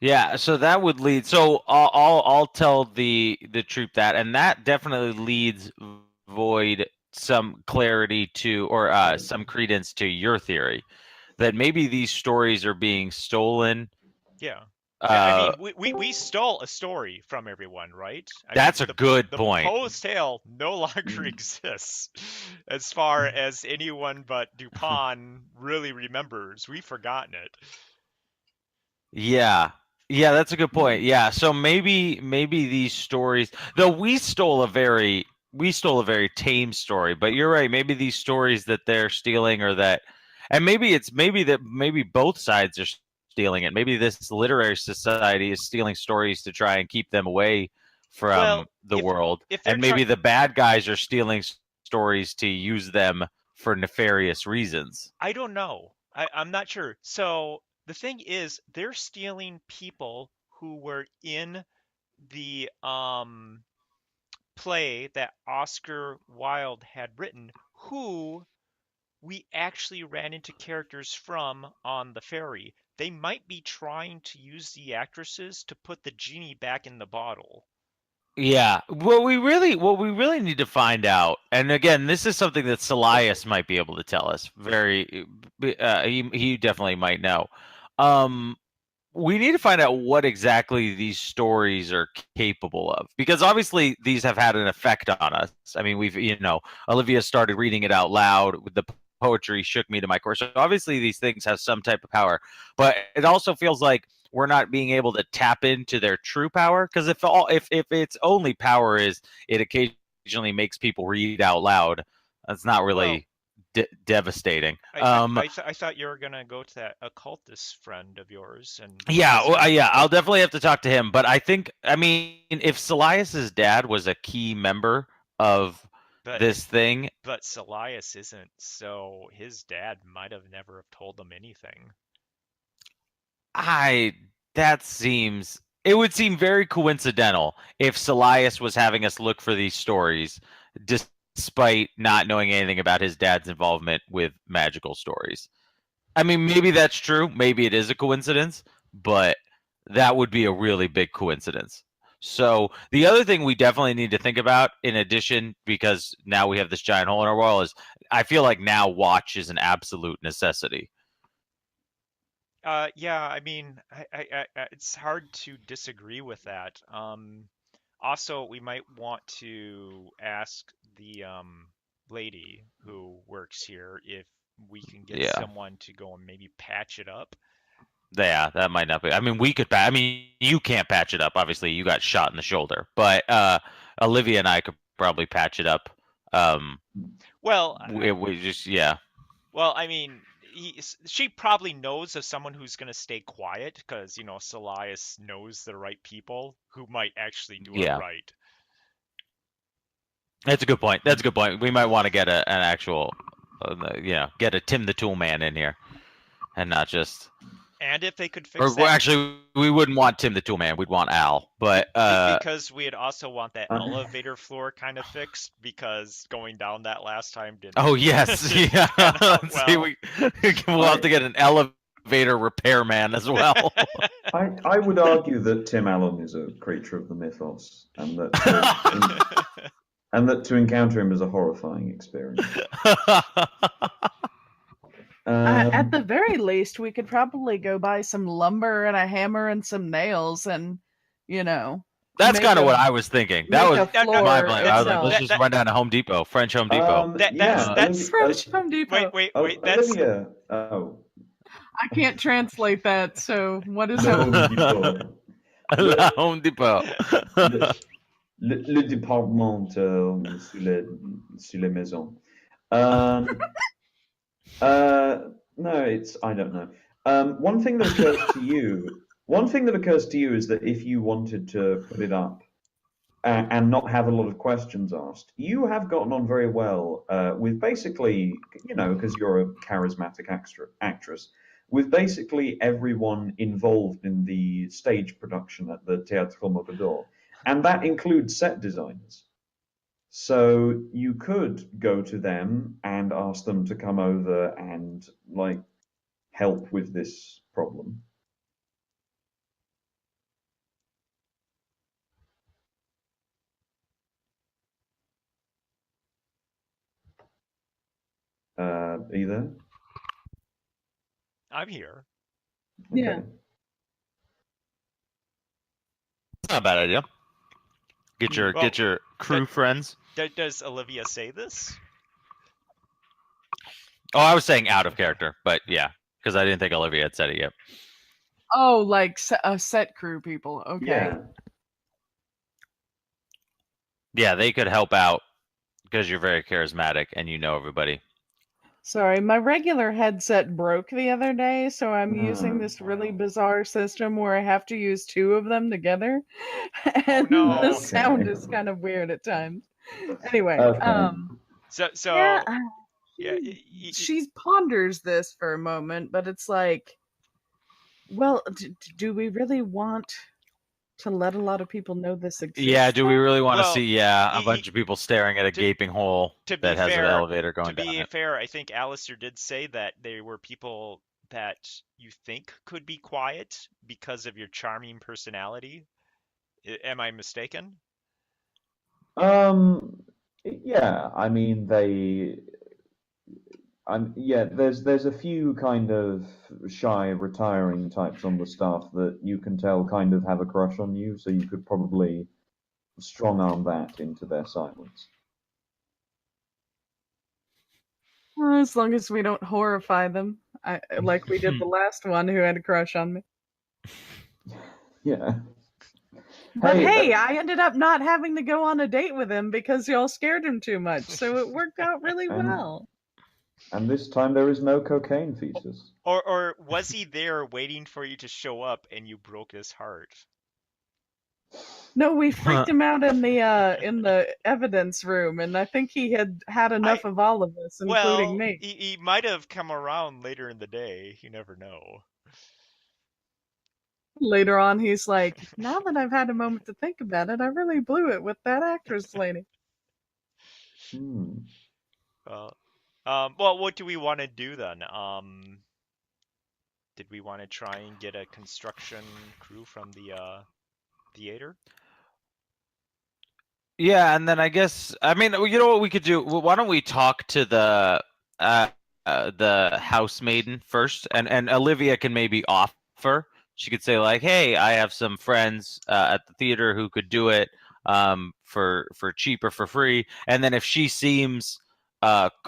Yeah, so that would lead. So I'll tell the troop that, and that definitely leads Void some clarity to, or some credence to your theory that maybe these stories are being stolen. Yeah. I mean, we stole a story from everyone, right? That's a good the point. proposed tale no longer exists, as far as anyone but Dupin really remembers. We've forgotten it. Yeah. Yeah, that's a good point. Yeah, so maybe these stories, though we stole a very tame story, but you're right, maybe these stories that they're stealing, or that, and maybe both sides are stealing it. Maybe this literary society is stealing stories to try and keep them away from the world. And maybe the bad guys are stealing stories to use them for nefarious reasons. I don't know. I'm not sure. So the thing is, they're stealing people who were in the play that Oscar Wilde had written, who we actually ran into characters from on the ferry. They might be trying to use the actresses to put the genie back in the bottle. Yeah, what we really need to find out, and again, this is something that Salias might be able to tell us. He definitely might know. We need to find out what exactly these stories are capable of, because obviously these have had an effect on us. I mean, Olivia started reading it out loud with the poetry, shook me to my core. So obviously these things have some type of power, but it also feels like we're not being able to tap into their true power, because if its only power is it occasionally makes people read out loud, that's not really devastating. I thought you were gonna go to that occultist friend of yours, and I'll definitely have to talk to him. But I mean, if Salias's dad was a key member of this thing, but Salias isn't, so his dad might have never have told him anything. It would seem very coincidental if Salias was having us look for these stories, despite not knowing anything about his dad's involvement with magical stories. I mean, maybe that's true. Maybe it is a coincidence, but that would be a really big coincidence. So the other thing we definitely need to think about, in addition, because now we have this giant hole in our wall, is I feel like now watch is an absolute necessity. Yeah, I mean, it's hard to disagree with that. Also, we might want to ask the lady who works here if we can get Yeah. someone to go and maybe patch it up. Yeah, that might not be. I mean, we could. I mean, you can't patch it up. Obviously, you got shot in the shoulder, but Olivia and I could probably patch it up. Well, We just well, I mean, she probably knows of someone who's going to stay quiet because, Salias knows the right people who might actually do it Yeah. right. That's a good point. That's a good point. We might want to get an actual, get a Tim the Tool Man in here, and not just. And if they could fix Or that, actually, we wouldn't want Tim the Tool Man. We'd want Al. But because we'd also want that elevator floor kind of fixed because going down that last time didn't. Oh yes, yeah. See, we'll have to get an elevator repairman as well. I would argue that Tim Allen is a creature of the mythos, and that and that to encounter him is a horrifying experience. At the very least, we could probably go buy some lumber and a hammer and some nails, and That's make kind of a- what I was thinking. make That was a floor my plan. I was like, itself. let's just run down to Home Depot, French Home Depot. That's French Home Depot. wait, that's Olivia. Oh, I can't translate that. So what is le Home? Home Depot. La Home Depot. Le département sur les maisons. No, I don't know. One thing that occurs to you is that if you wanted to put it up and not have a lot of questions asked, you have gotten on very well with basically, because you're a charismatic actress, with basically everyone involved in the stage production at the Théâtre Mogador, and that includes set designers. So you could go to them and ask them to come over and help with this problem. Either. I'm here. Yeah. Okay. It's not a bad idea. Get your crew friends. Does Olivia say this? Oh, I was saying out of character, but yeah, because I didn't think Olivia had said it yet. Oh, like set crew people. Okay. Yeah. Yeah, they could help out because you're very charismatic and you know everybody. Sorry, my regular headset broke the other day, so I'm using Oh, this really bizarre system where I have to use two of them together, and no. the sound Okay. is kind of weird at times. Anyway, Okay. So yeah, yeah, she ponders this for a moment, but it's like, well, do we really want to let a lot of people know this exists? Yeah, do we really want to Well, see a bunch of people staring at a gaping hole to be that has fair- an elevator going to down be it? fair, I think Alistair did say that they were people that you think could be quiet because of your charming personality. Am I mistaken? Yeah, I mean there's a few kind of shy, retiring types on the staff that you can tell kind of have a crush on you, so you could probably strong arm that into their silence. As long as we don't horrify them, like we did the last one who had a crush on me. Yeah. But Hey, hey, I ended up not having to go on a date with him because y'all scared him too much, so it worked out really And- well. And this time there is no cocaine fetus. Or was he there waiting for you to show up and you broke his heart? No, we freaked him out in the evidence room, and I think he had enough of all of us, including Well, me. he might have come around later in the day. You never know. Later on, he's like, "Now that I've had a moment to think about it, I really blew it with that actress lady." Hmm. Well, well, what do we want to do then? Did we want to try and get a construction crew from the theater? Yeah, and then I guess I mean you know what we could do? Why don't we talk to uh, the housemaiden first, and Olivia can maybe offer. She could say like, "Hey, I have some friends at the theater who could do it for cheap or for free." And then if she seems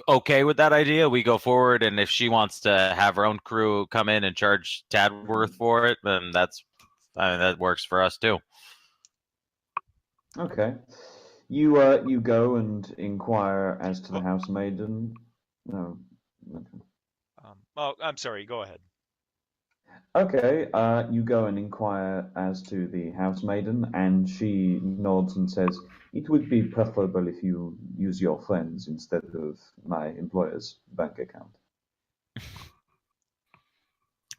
okay with that idea, we go forward. And if she wants to have her own crew come in and charge Tadworth for it, then that works for us too. Okay. You go and inquire as to the Well, housemaiden. No. oh, I'm sorry. Go ahead. Okay. You go and inquire as to the housemaiden, and she nods and says, "It would be preferable if you use your friends instead of my employer's bank account."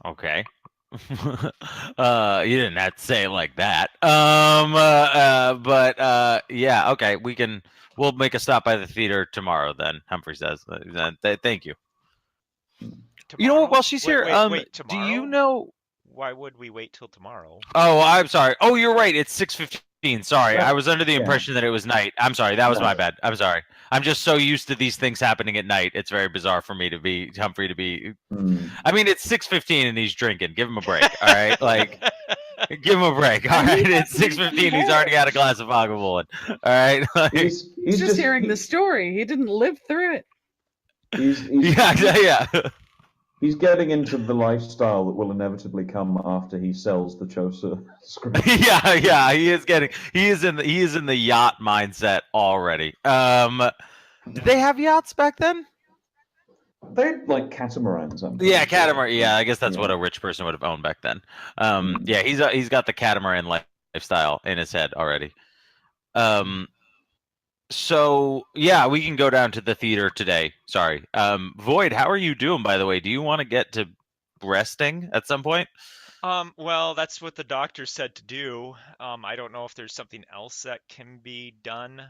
Okay. You didn't have to say it like that. But yeah, okay. We'll make a stop by the theater tomorrow. Then Humphrey says. Thank you. You know what? Tomorrow? While she's Wait, here, wait, wait. do you Tomorrow? know? Why would we wait till tomorrow? Oh, I'm sorry. Oh, you're right. It's 6:15. Sorry, I was under the Yeah. impression that it was night. I'm sorry. That was my No. bad. I'm sorry. I'm just so used to these things happening at night. It's very bizarre for me to be Humphrey to be. Hmm. I mean, it's 6:15 and he's drinking. Give him a break. All right, like. Give him a break. All right, it's 6:15. He's already got a glass of Agavulin. All right. Like, He's just hearing the story. He didn't live through it. yeah. He's getting into the lifestyle that will inevitably come after he sells the Chaucer script. Yeah. He is in the yacht mindset already. Did they have yachts back then? They're like catamarans. Yeah, catamaran. Yeah, I guess that's Yeah. what a rich person would have owned back then. Yeah, he's got the catamaran lifestyle in his head already. So yeah, we can go down to the theater today. Sorry. Void, how are you doing, by the way? Do you want to get to resting at some point? Well, that's what the doctor said to do. I don't know if there's something else that can be done.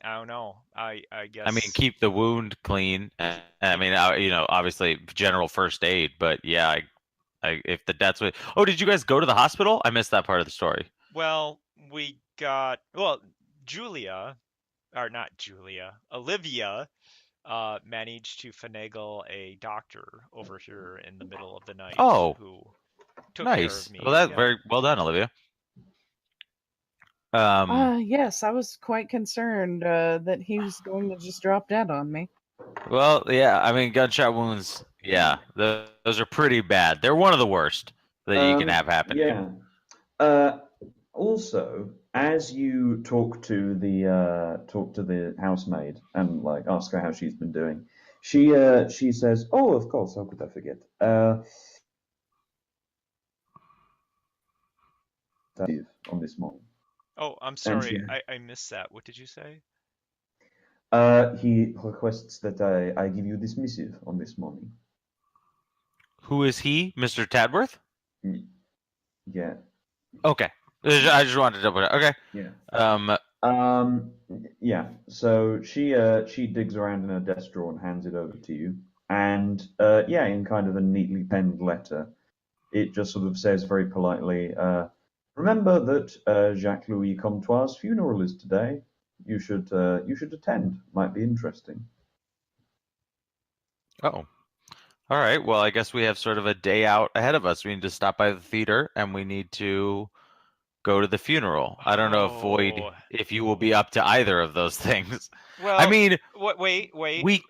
I don't know. I guess. I mean, keep the wound clean. I mean, obviously general first aid, but yeah, if that's what. Oh, did you guys go to the hospital? I missed that part of the story. Well, Julia, or not Julia, Olivia, managed to finagle a doctor over here in the middle of the night Oh, who took care nice. of me. Well, that's Yeah. very well done, Olivia. Yes, I was quite concerned that he was going to just drop dead on me. Well, yeah. I mean, gunshot wounds. Yeah, those are pretty bad. They're one of the worst that you can have happen. Yeah. Also, as you talk to the housemaid and like ask her how she's been doing, she says, "Oh, of course. How could I forget? On this morning." Oh, I'm sorry. I missed that. What did you say? He requests that I give you this missive on this morning. Who is he, Mr. Tadworth? Yeah. Okay. I just wanted to double check. Okay. Yeah. Yeah. So she digs around in her desk drawer and hands it over to you, and yeah, in kind of a neatly penned letter, it just sort of says very politely, "Remember that Jacques Louis Comtois' funeral is today. You should attend. Might be interesting." Oh. All right. Well, I guess we have sort of a day out ahead of us. We need to stop by the theater and we need to go to the funeral. I don't know if Void, Oh. if you will be up to either of those things. Well, I mean, wait.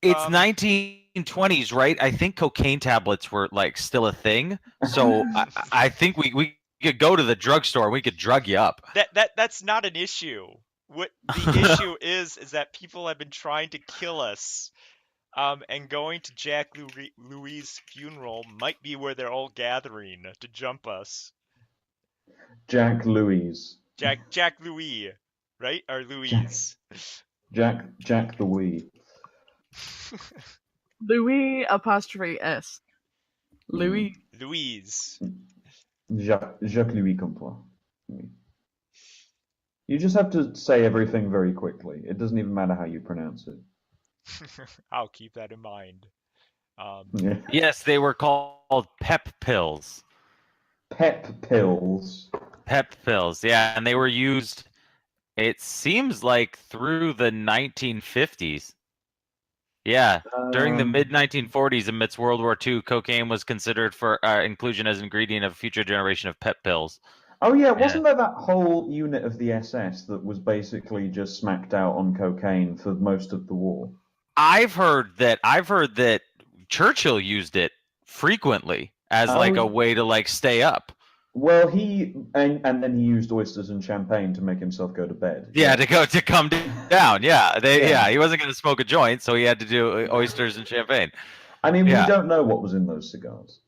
it's 1920s, right? I think cocaine tablets were like still a thing. So I think we could go to the drugstore. We could drug you up. That's not an issue. What the issue is that people have been trying to kill us. And going to Jack Louis' funeral might be where they're all gathering to jump us. Jack Louis. Jack Louis, right? Or Louise. Jack the Wee. Louis apostrophe S. Louis. Louise. Jacques Louis Comtois. You just have to say everything very quickly. It doesn't even matter how you pronounce it. I'll keep that in mind. Yeah. Yes, they were called pep pills. Pep pills. Pep pills, yeah, and they were used. It seems like through the 1950s. Yeah, during the mid 1940s, amidst World War II, cocaine was considered for inclusion as an ingredient of a future generation of pep pills. Oh yeah, wasn't there that whole unit of the SS that was basically just smacked out on cocaine for most of the war? I've heard that Churchill used it frequently as like a way to like stay up. Well, and then he used oysters and champagne to make himself go to bed. Yeah, to come down. Yeah, Yeah. he wasn't going to smoke a joint, so he had to do oysters and champagne. I mean, Yeah. we don't know what was in those cigars.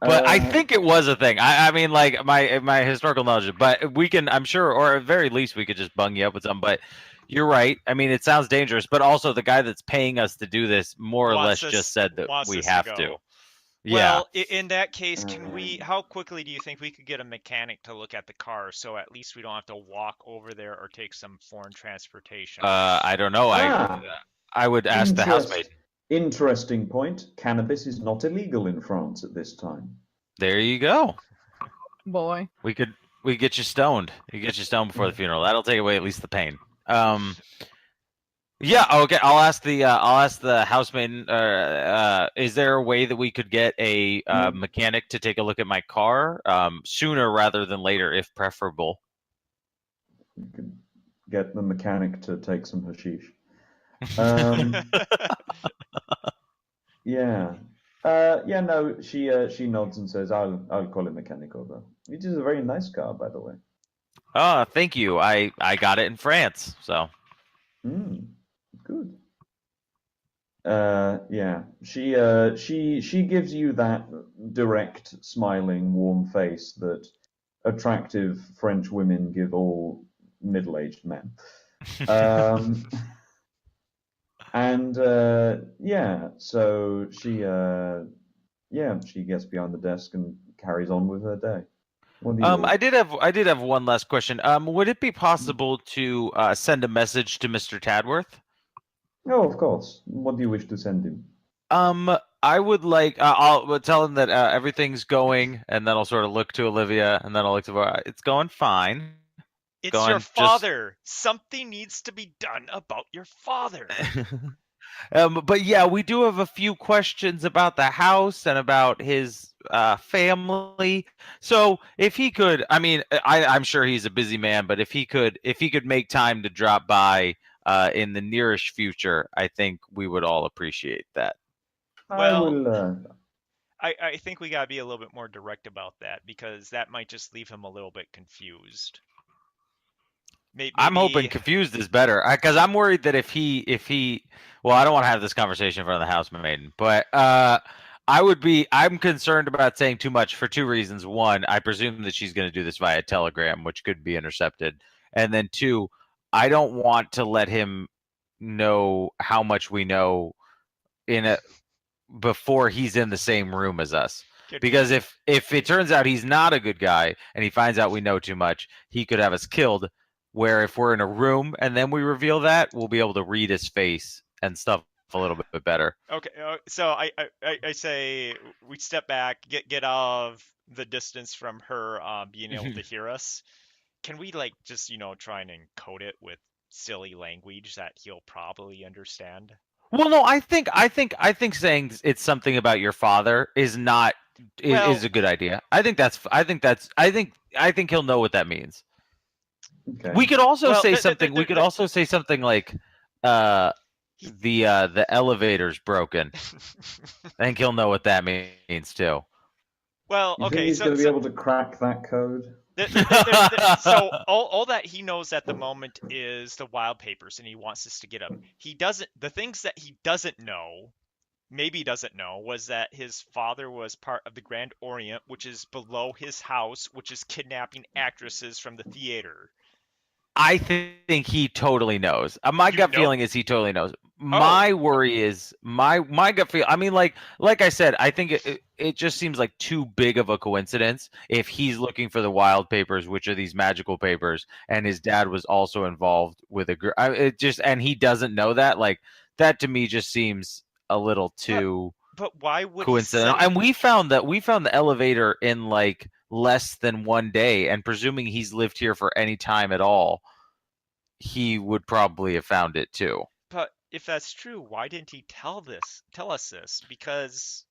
But I think it was a thing. I mean, like my historical knowledge, but we can, I'm sure, or at very least, we could just bung you up with some. But you're right. I mean, it sounds dangerous, but also the guy that's paying us to do this more or less just said that we have to. Well, in that case, how quickly do you think we could get a mechanic to look at the car so at least we don't have to walk over there or take some foreign transportation? I don't know. I would ask the housemaid. Interesting point. Cannabis is not illegal in France at this time. There you go. Boy. We get you stoned. You get you stoned before the funeral. That'll take away at least the pain. Yeah. Okay. I'll ask the housemaid. Is there a way that we could get a mechanic to take a look at my car sooner rather than later, if preferable? You could get the mechanic to take some hashish. Yeah. Yeah. No. She nods and says, "I'll call a mechanic over." It is a very nice car, by the way. Oh, thank you. I got it in France, so. Good. Yeah. She gives you that direct, smiling, warm face that attractive French women give all middle-aged men. And yeah, so she gets behind the desk and carries on with her day. I did have one last question. Would it be possible to send a message to Mr. Tadworth? Oh, of course. What do you wish to send him? I would like. I'll tell him that everything's going, and then I'll sort of look to Olivia, and then I'll look to. It's going fine. It's your father. Something needs to be done about your father. But yeah, we do have a few questions about the house and about his family. So if he could, I mean, I'm sure he's a busy man, but if he could make time to drop by in the nearest future, I think we would all appreciate that. Well, I think we gotta be a little bit more direct about that because that might just leave him a little bit confused. Maybe... I'm hoping confused is better because I'm worried that if he well, I don't want to have this conversation in front of the housemaid, but I'm concerned about saying too much for two reasons. One, I presume that she's going to do this via telegram, which could be intercepted. And then two, I don't want to let him know how much we know before he's in the same room as us. Because if it turns out he's not a good guy and he finds out we know too much, he could have us killed. Where if we're in a room and then we reveal that, we'll be able to read his face and stuff a little bit better. Okay, so I say we step back, get out of the distance from her being able to hear us. Can we like just try and encode it with silly language that he'll probably understand? Well, no, I think saying it's something about your father is a good idea. I think he'll know what that means. Okay. We could also say something. We could also say something like, the elevator's broken. I think he'll know what that means too. Well, you okay, think he's going to be able to crack that code? So all that he knows at the moment is the wild papers, and he wants us to get them. The things that he doesn't know, maybe doesn't know, was that his father was part of the Grand Orient, which is below his house, which is kidnapping actresses from the theater. I think he totally knows. My gut feeling is he totally knows. my worry is my gut feel. I mean, like I said, I think it just seems like too big of a coincidence if he's looking for the wild papers, which are these magical papers, and his dad was also involved with it just, and he doesn't know that. Like that to me just seems a little too But why would he coincidental. say? And we found the elevator in like less than 1 day, and presuming he's lived here for any time at all, he would probably have found it too. But if that's true, why didn't he tell us this? Because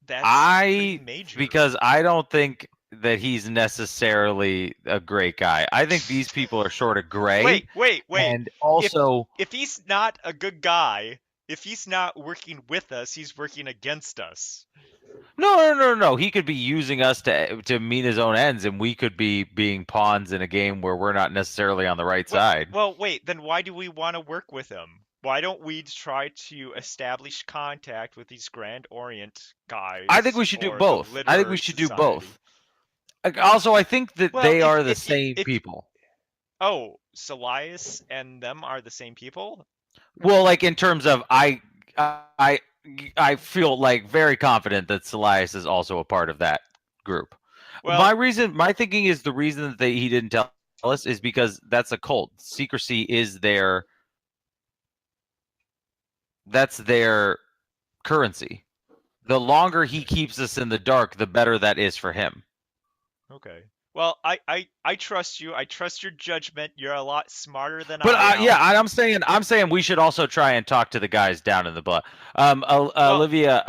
that's pretty major. Because I don't think that he's necessarily a great guy. I think these people are sort of gray. Wait. And also, if he's not a good guy, if he's not working with us, he's working against us. no. He could be using us to meet his own ends, and we could be being pawns in a game where we're not necessarily on the right side. Well, wait. Then why do we want to work with him? Why don't we try to establish contact with these Grand Orient guys? I think we should do or the both. I think we Literate should do Society? both. Also, I think that Well, they if- are the if- same if- people. Oh, Silius and them are the same people? Well, like in terms of I feel like very confident that Silius is also a part of that group. Well, My thinking is the reason that he didn't tell us is because that's a cult. Secrecy is that's their currency. The longer he keeps us in the dark, the better that is for him. okay. Well, I trust you. I trust your judgment. You're a lot smarter than But I am. yeah, I'm saying we should also try and talk to the guys down in the blood. Olivia,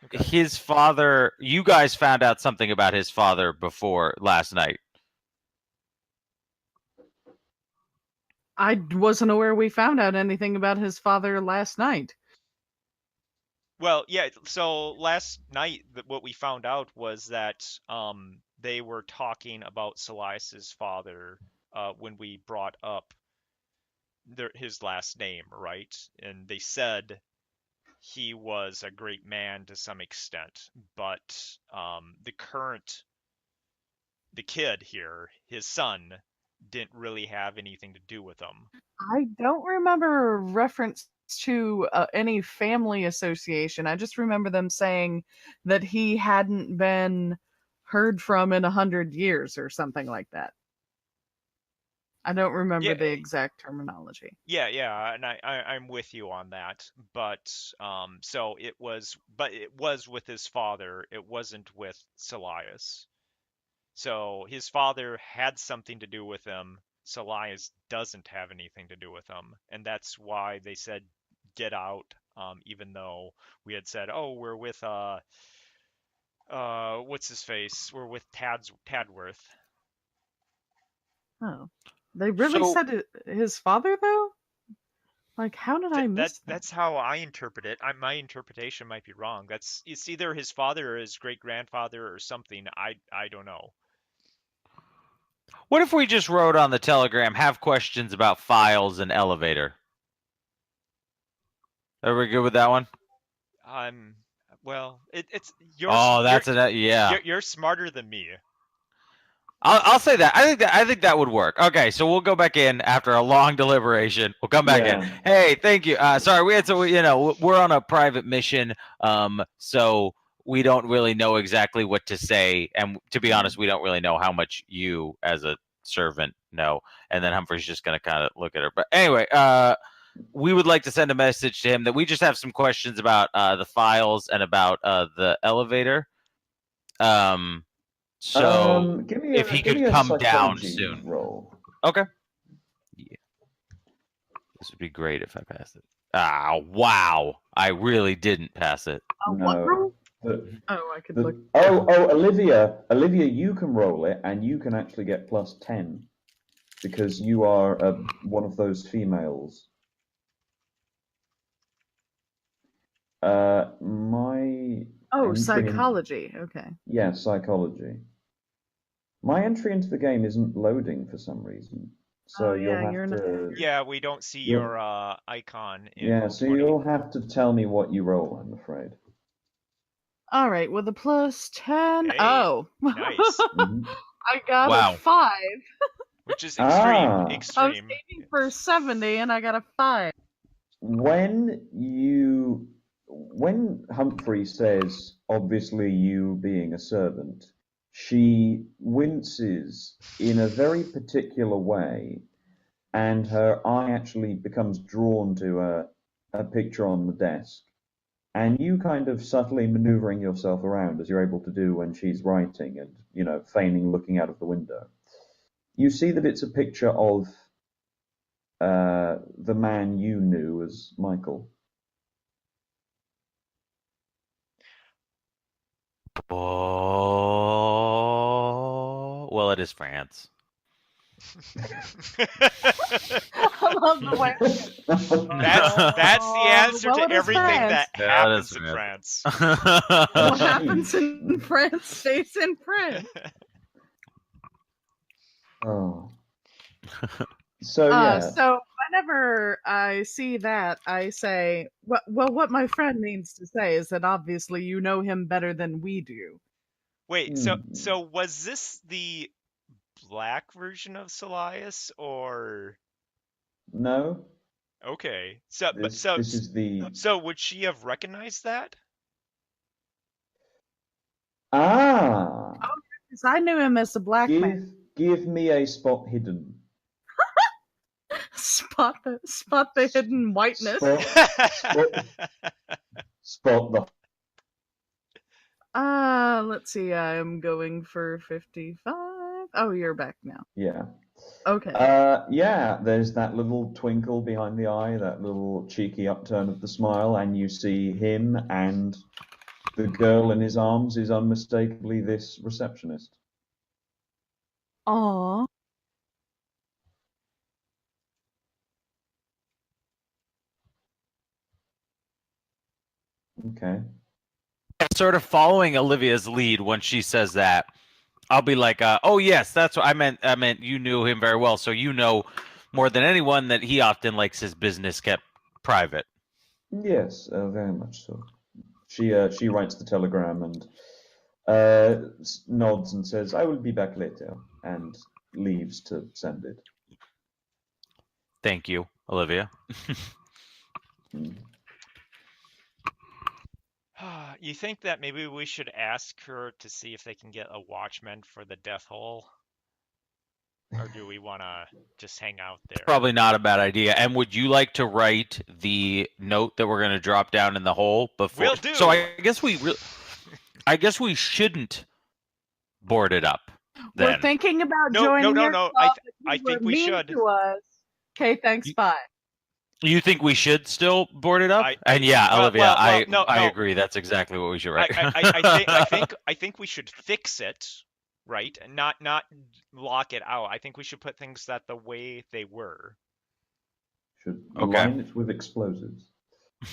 Okay. his father. You guys found out something about his father before last night. I wasn't aware we found out anything about his father last night. Well, yeah. So last night, what we found out was that they were talking about Silius's father when we brought up his last name, right? And they said he was a great man to some extent, but the kid here, his son, didn't really have anything to do with him. I don't remember a reference to any family association. I just remember them saying that he hadn't been heard from in 100 years or something like that. I don't remember Yeah. the exact terminology. Yeah, and I'm with you on that. But so it was with his father. It wasn't with Silius. So his father had something to do with him. Silius doesn't have anything to do with him, and that's why they said get out. Even though we had said, oh, we're with what's his face? We're with Tadworth. Oh, they really So- said his father though? Like, how did I miss that? That's how I interpret it. My interpretation might be wrong. It's either his father or his great grandfather or something. I don't know. What if we just wrote on the Telegram, have questions about files and elevator? Are we good with that one? Well, it's you're. Oh, that's you're, yeah. You're smarter than me. I'll say that. I think that would work. Okay, so we'll go back in after a long deliberation. We'll come back in. Yeah. Hey, thank you. Sorry, we're on a private mission. So we don't really know exactly what to say, and to be honest, we don't really know how much you as a servant know. And then Humphrey's just gonna kind of look at her. But anyway, we would like to send a message to him that we just have some questions about the files and about the elevator. So give me if he give could me a come down psychology soon. Roll. Okay. Yeah. This would be great if I passed it. Ah, wow. I really didn't pass it. What No. roll? The- Oh, I could the- look. Olivia, you can roll it, and you can actually get plus 10 because you are one of those females. My Oh, entry in- psychology. Okay. Yeah, psychology. My entry into the game isn't loading for some reason, so Oh, you'll yeah, have you're not- to. Yeah, we don't see Yeah. your icon. In Yeah, so Roll20. you'll have to tell me what you roll. I'm afraid. All right, with a plus 10. Hey, Oh. Nice. Mhm. I got Wow. a 5. Which is extreme. Ah. I was Extreme. aiming for 70 and I got a 5. when Humphrey says, obviously you being a servant, she winces in a very particular way, and her eye actually becomes drawn to a picture on the desk. And you kind of subtly maneuvering yourself around as you're able to do when she's writing and, feigning looking out of the window. You see that it's a picture of the man you knew as Michael. Oh, well, it is France. I love the way. That's the answer Well, to it is everything France. that happens in France. What happens in France stays in France. Oh. So yeah. So whenever I see that, I say, well, what my friend means to say is that obviously you know him better than we do. Wait, so was this the black version of Solias, or No. okay? So This is the so would she have recognized that? Because I knew him as a black man. Give me a spot hidden. Spot the hidden whiteness. Spot the. Let's see. I'm going for 55. Oh, you're back now. Yeah. Okay. Yeah, there's that little twinkle behind the eye, that little cheeky upturn of the smile, and you see him, and the girl in his arms is unmistakably this receptionist. Aww. Okay. Sort of following Olivia's lead when she says that. I'll be like, oh yes, that's what I meant. I meant you knew him very well, so you know more than anyone that he often likes his business kept private. Yes, very much so. She writes the telegram and nods and says, "I will be back later," and leaves to send it. Thank you, Olivia. You think that maybe we should ask her to see if they can get a watchman for the death hole? Or do we want to just hang out there? Probably not a bad idea. And would you like to write the note that we're going to drop down in the hole before? Will do. So I guess we shouldn't board it up. Then. We're thinking about No. joining your I club, I you think were we mean should. to us. Okay, thanks. Bye. You think we should still board it up? Well, Olivia, no. I agree. That's exactly what we should write. I think we should fix it, right? And not lock it out. I think we should put things that the way they were. Should line it with explosives.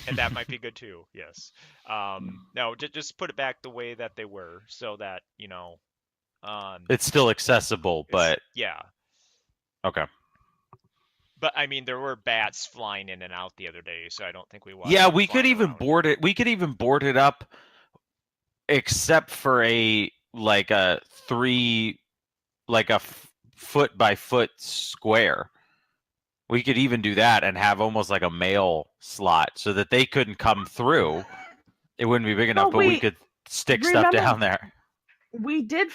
And that might be good too. Yes. No, just put it back the way that they were, so that it's still accessible, but yeah. Okay. But I mean, there were bats flying in and out the other day, so I don't think we want. Yeah, we could even board it. We could even board it up, except for a foot by foot square. We could even do that and have almost like a mail slot so that they couldn't come through. It wouldn't be big enough, but we could stick stuff down there. We did.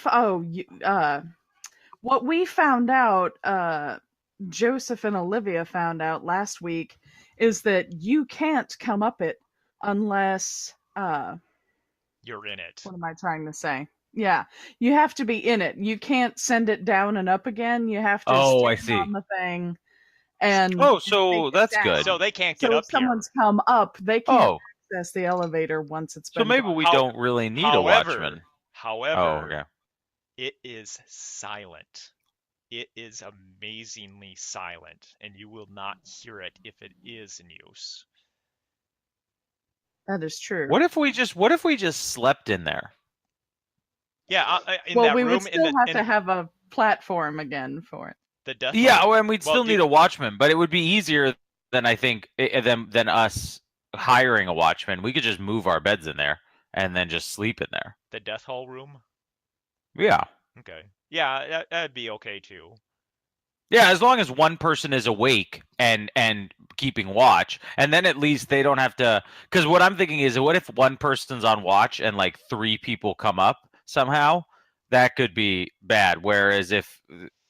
What we found out. Joseph and Olivia found out last week is that you can't come up it unless you're in it. What am I trying to say? Yeah, you have to be in it. You can't send it down and up again. You have to stand on the thing. And so that's good. So they can't get up. If someone's come up, they can't access the elevator once it's been. So maybe we don't really need a watchman. However, it is silent. It is amazingly silent, and you will not hear it if it is in use. That is true. What if we just slept in there? Yeah, we would still have to have a platform again for it. The death. Yeah, and we'd still need a watchman, but it would be easier than I think than us hiring a watchman. We could just move our beds in there and then just sleep in there. The death hall room. Yeah. Okay. Yeah, that'd be okay too. Yeah, as long as one person is awake and keeping watch, and then at least they don't have to. Because what I'm thinking is, what if one person's on watch and like 3 people come up somehow? That could be bad. Whereas if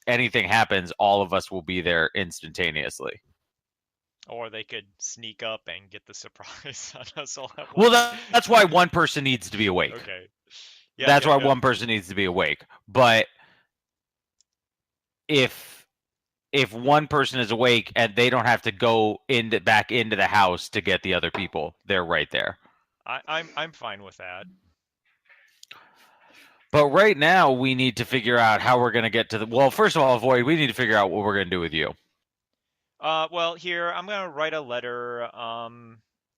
anything happens, all of us will be there instantaneously. Or they could sneak up and get the surprise on us all at Well, once. that's why one person needs to be awake. Okay. Yeah, That's yeah, why yeah. one person needs to be awake. But if one person is awake and they don't have to go back into the house to get the other people, they're right there. I'm fine with that. But right now we need to figure out how we're going to get to the. Well, first of all, Void, we need to figure out what we're going to do with you. Well, here I'm gonna write a letter.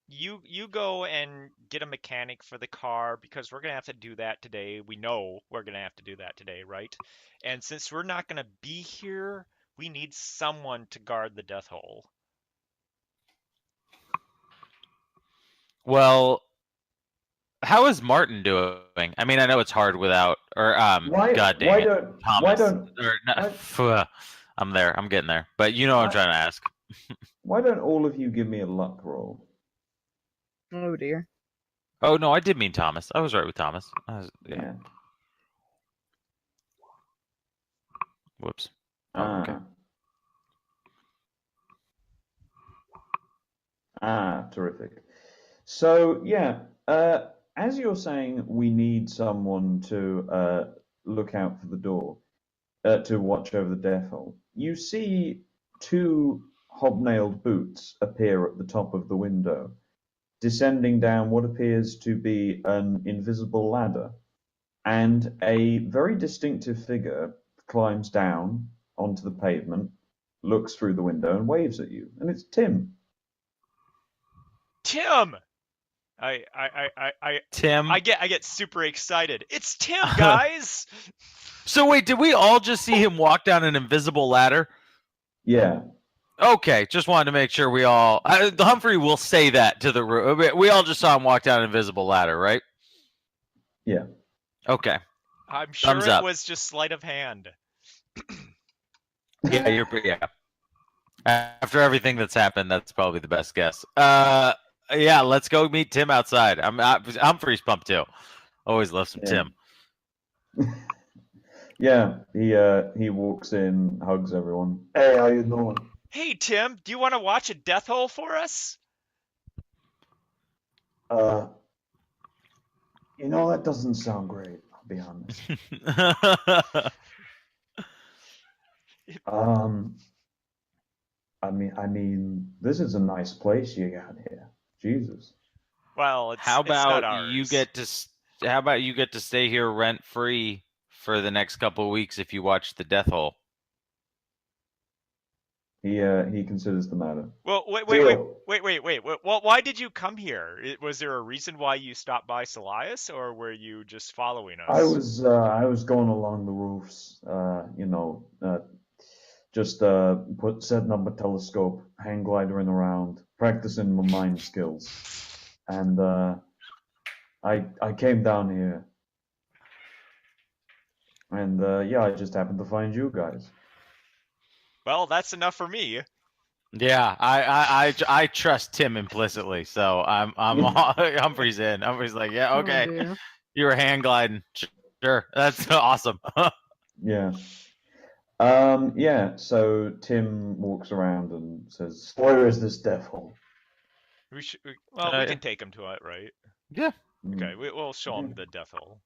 You go and get a mechanic for the car because we're gonna have to do that today. We know we're gonna have to do that today, right? And since we're not gonna be here, we need someone to guard the death hole. Well, how is Martin doing? I mean, I know it's hard without God dang why it, don't Thomas. why don't Or, not, I'm there. I'm getting there. But you know what I'm trying to ask. why don't all of you give me a luck roll? Oh dear. Oh no, I did mean Thomas. I was right with Thomas. Yeah. Whoops. Oh, okay. Terrific. So yeah, as you're saying, we need someone to look out for the door, to watch over the death hole. You see 2 hobnailed boots appear at the top of the window, descending down what appears to be an invisible ladder, and a very distinctive figure climbs down onto the pavement, looks through the window, and waves at you. And it's Tim. Tim! Tim. I get super excited. It's Tim, guys! So wait, did we all just see him walk down an invisible ladder? Yeah. Okay, just wanted to make sure we all. Humphrey will say that to the room. We all just saw him walk down an invisible ladder, right? Yeah. Okay. I'm sure Thumbs it up. was just sleight of hand. Yeah, yeah. After everything that's happened, that's probably the best guess. Yeah, let's go meet Tim outside. Humphrey's pumped too. Always love some Tim. Yeah, he walks in, hugs everyone. Hey, how you doing? Hey, Tim, do you want to watch a death hole for us? That doesn't sound great, I'll be honest. I mean, this is a nice place you got here. Jesus. Well, How it's not about ours. you get to stay here rent free for the next couple of weeks if you watch the death hole? He considers the matter. Well, wait. Well, why did you come here? Was there a reason wwhy you stopped by Salias, or were you just following us? I was going along the roofs, just setting up a telescope, hang glidering around, practicing my mind skills, and I came down here, and I just happened to find you guys. Well, that's enough for me. Yeah, I trust Tim implicitly, so I'm Humphrey's in. Humphrey's like, yeah, okay, you were hand gliding, sure, that's awesome. Yeah. So Tim walks around and says, "Where is this death hole?" We can take him to it, right? Yeah. Okay, we'll show him the death hole.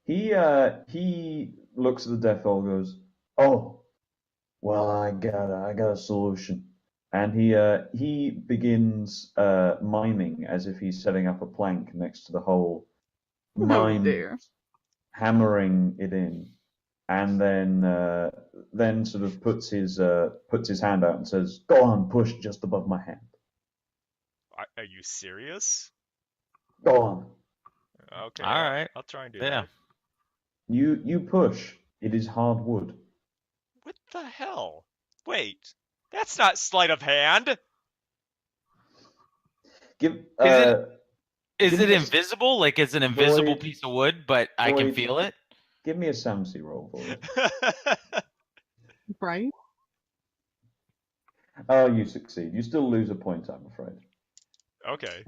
He looks at the death hole, goes, "Oh, well, I got a solution," and he begins miming as if he's setting up a plank next to the hole, hammering it in. And then sort of puts his hand out and says, "Go on, push just above my hand." Are you serious? Go on. Okay. All right. I'll try and do that. You push. It is hard wood. What the hell? Wait, that's not sleight of hand. Is it invisible? Like it's an invisible piece of wood, but I can feel it? Give me a Samsey roll for it. Right? Oh, you succeed. You still lose a point, I'm afraid. Okay.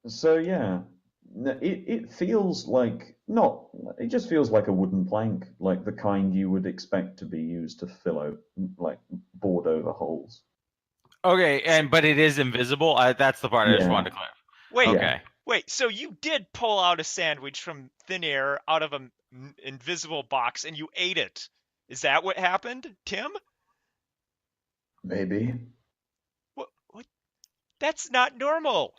So yeah, it feels like not. It just feels like a wooden plank, like the kind you would expect to be used to fill out, like board over holes. Okay, but it is invisible. That's the part I just Yeah. wanted to clarify. Wait, Okay. wait. So you did pull out a sandwich from thin air out of an invisible box and you ate it. Is that what happened, Tim? Maybe. What? That's not normal.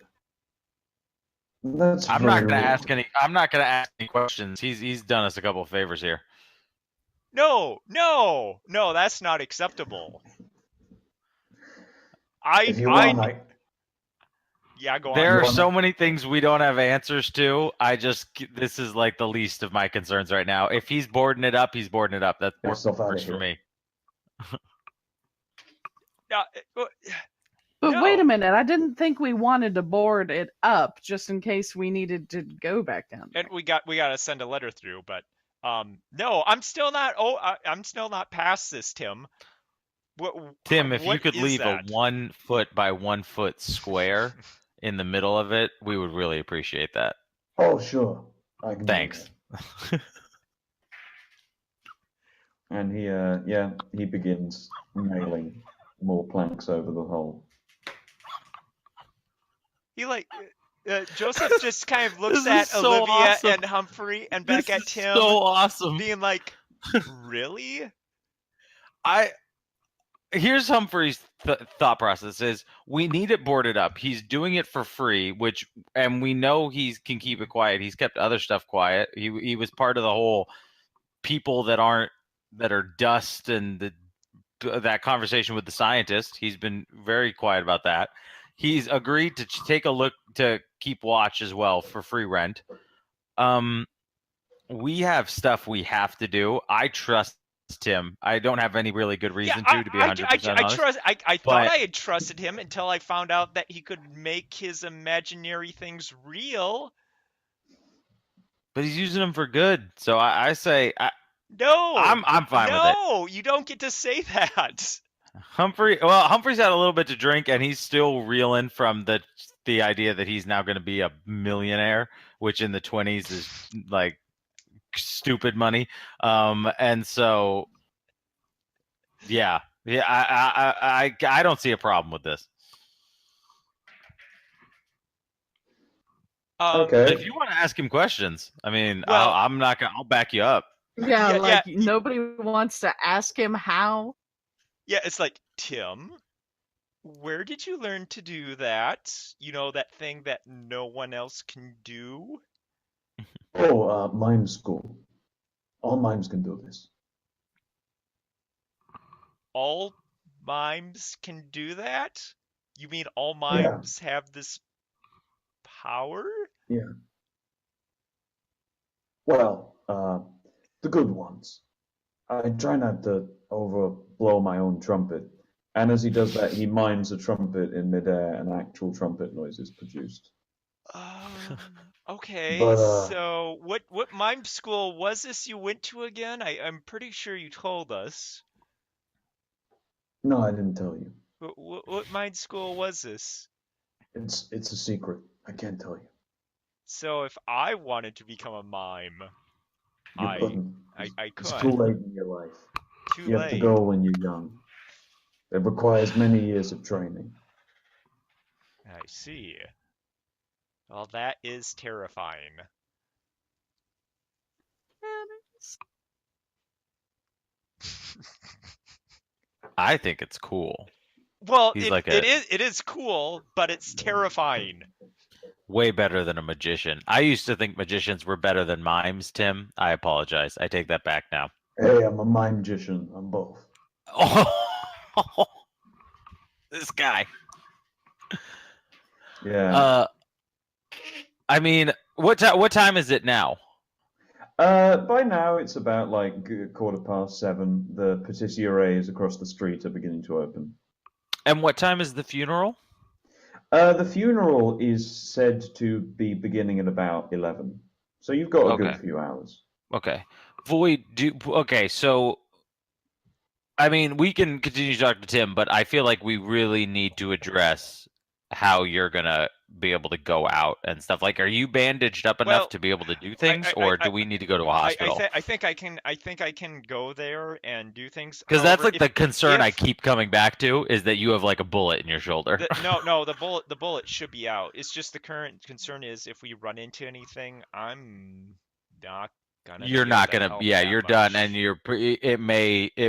That's I'm not very gonna weird. ask any. I'm not gonna ask any questions. He's done us a couple of favors here. No, that's not acceptable. If you want, Yeah, go on. There are wanna- so many things we don't have answers to. This is like the least of my concerns right now. If he's boarding it up, he's boarding it up. That Get yourself outta works for here. me. But wait No. a minute, I didn't think we wanted to board it up just in case we needed to go back down there. And we got to send a letter through, but no, I'm still not. I'm still not past this, Tim. Tim, if you what could is leave that? a 1 foot by 1 foot square in the middle of it, we would really appreciate that. Oh, sure. I can do Thanks. that. And he begins nailing more planks over the hole. He Joseph just kind of looks This at is so Olivia awesome. and Humphrey and back This at is Tim, so awesome. being like, "Really?" Here's Humphrey's thought process: is we need it boarded up. He's doing it for free, and we know he can keep it quiet. He's kept other stuff quiet. He was part of the whole people that are dust and that conversation with the scientist. He's been very quiet about that. He's agreed to take a look to keep watch as well for free rent. We have stuff we have to do. I trust Tim. I don't have any really good reason to be 100% honest. I thought I had trusted him until I found out that he could make his imaginary things real. But he's using them for good. So I say No, I'm fine with it. No, you don't get to say that. Humphrey's had a little bit to drink, and he's still reeling from the idea that he's now going to be a millionaire, which in the 20s is like stupid money. And so, yeah, I don't see a problem with this. Okay. But if you want to ask him questions, I mean, Well- I'm not gonna. I'll back you up. Yeah, Yeah, like yeah. nobody wants to ask him how. Yeah, it's like, Tim, where did you learn to do that? You know, that thing that no one else can do? Oh, mime school. All mimes can do this. All mimes can do that? You mean all Yeah. mimes have this power? Well, the good ones. I try not to overblow my own trumpet. And as he does that, he mimes a trumpet in midair, and actual trumpet noise is produced. Okay, But, so what mime school was this you went to again? I'm pretty sure you told us. No, I didn't tell you. What mime school was this? It's a secret. I can't tell you. So if I wanted to become a mime, You I couldn't. I It's could. too late in your life. Too You have to late. go when you're young. It requires many years of training. I see. Well, that is terrifying. I think it's cool. Well, He's it, like it is cool, but it's terrifying. Way better than a magician. I used to think magicians were better than mimes, Tim. I apologize. I take that back now. Hey, I'm a mime magician. I'm both. Oh, this guy. Yeah. I mean, what time is it now? By now it's about like 7:15. The patisseries across the street are beginning to open. And what time is the funeral? The funeral is said to be beginning at about 11. So you've got a Okay. good few hours. Okay. Void. Okay. So, I mean, we can continue to talk to Tim, but I feel like we really need to address how you're gonna be able to go out and stuff. Like, are you bandaged up enough Well, to be able to do I things, I or I do we need to go to a hospital? I think I can go there and do things. Because that's However, like the concern I if keep coming back to is that you have like a bullet in your shoulder. no, the bullet should be out. It's just the current concern is if we run into anything, I'm not gonna You're be able not to gonna, help yeah, that you're done, much. and it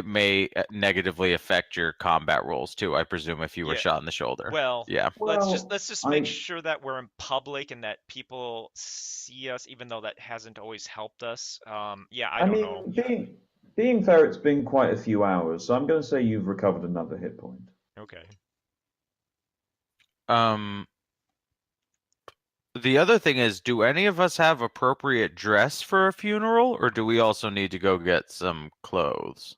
may negatively affect your combat rolls too. I presume if you were Yeah. shot in the shoulder. Well, Yeah. Well, let's just make I sure that we're in public and that people see us, even though that hasn't always helped us. Yeah, I I don't mean, know. being fair, it's been quite a few hours, so I'm going to say you've recovered another hit point. Okay. Um. The other thing is, do any of us have appropriate dress for a funeral, or do we also need to go get some clothes?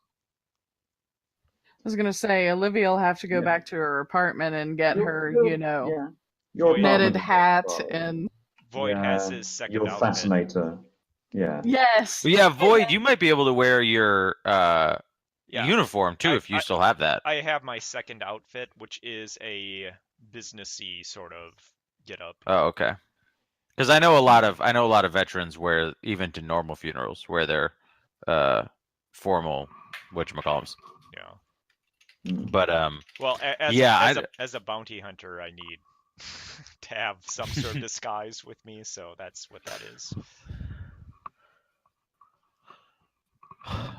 I was gonna say Olivia will have to go Yeah. back to her apartment and get her, Yeah. Your Void- knitted apartment is hat far away. and Void has Yeah, his second your outfit. fascinator. Yeah. yes. Yeah, Void, you might be able to wear your Yeah, uniform too if you still have that. I have my second outfit, which is a businessy sort of get up. Oh, okay. Because I know a lot of veterans wear, even to normal funerals, wear their formal whatchamacallums. Yeah. Mm. But Well, as yeah, as a bounty hunter, I need to have some sort of disguise with me, so that's what that is.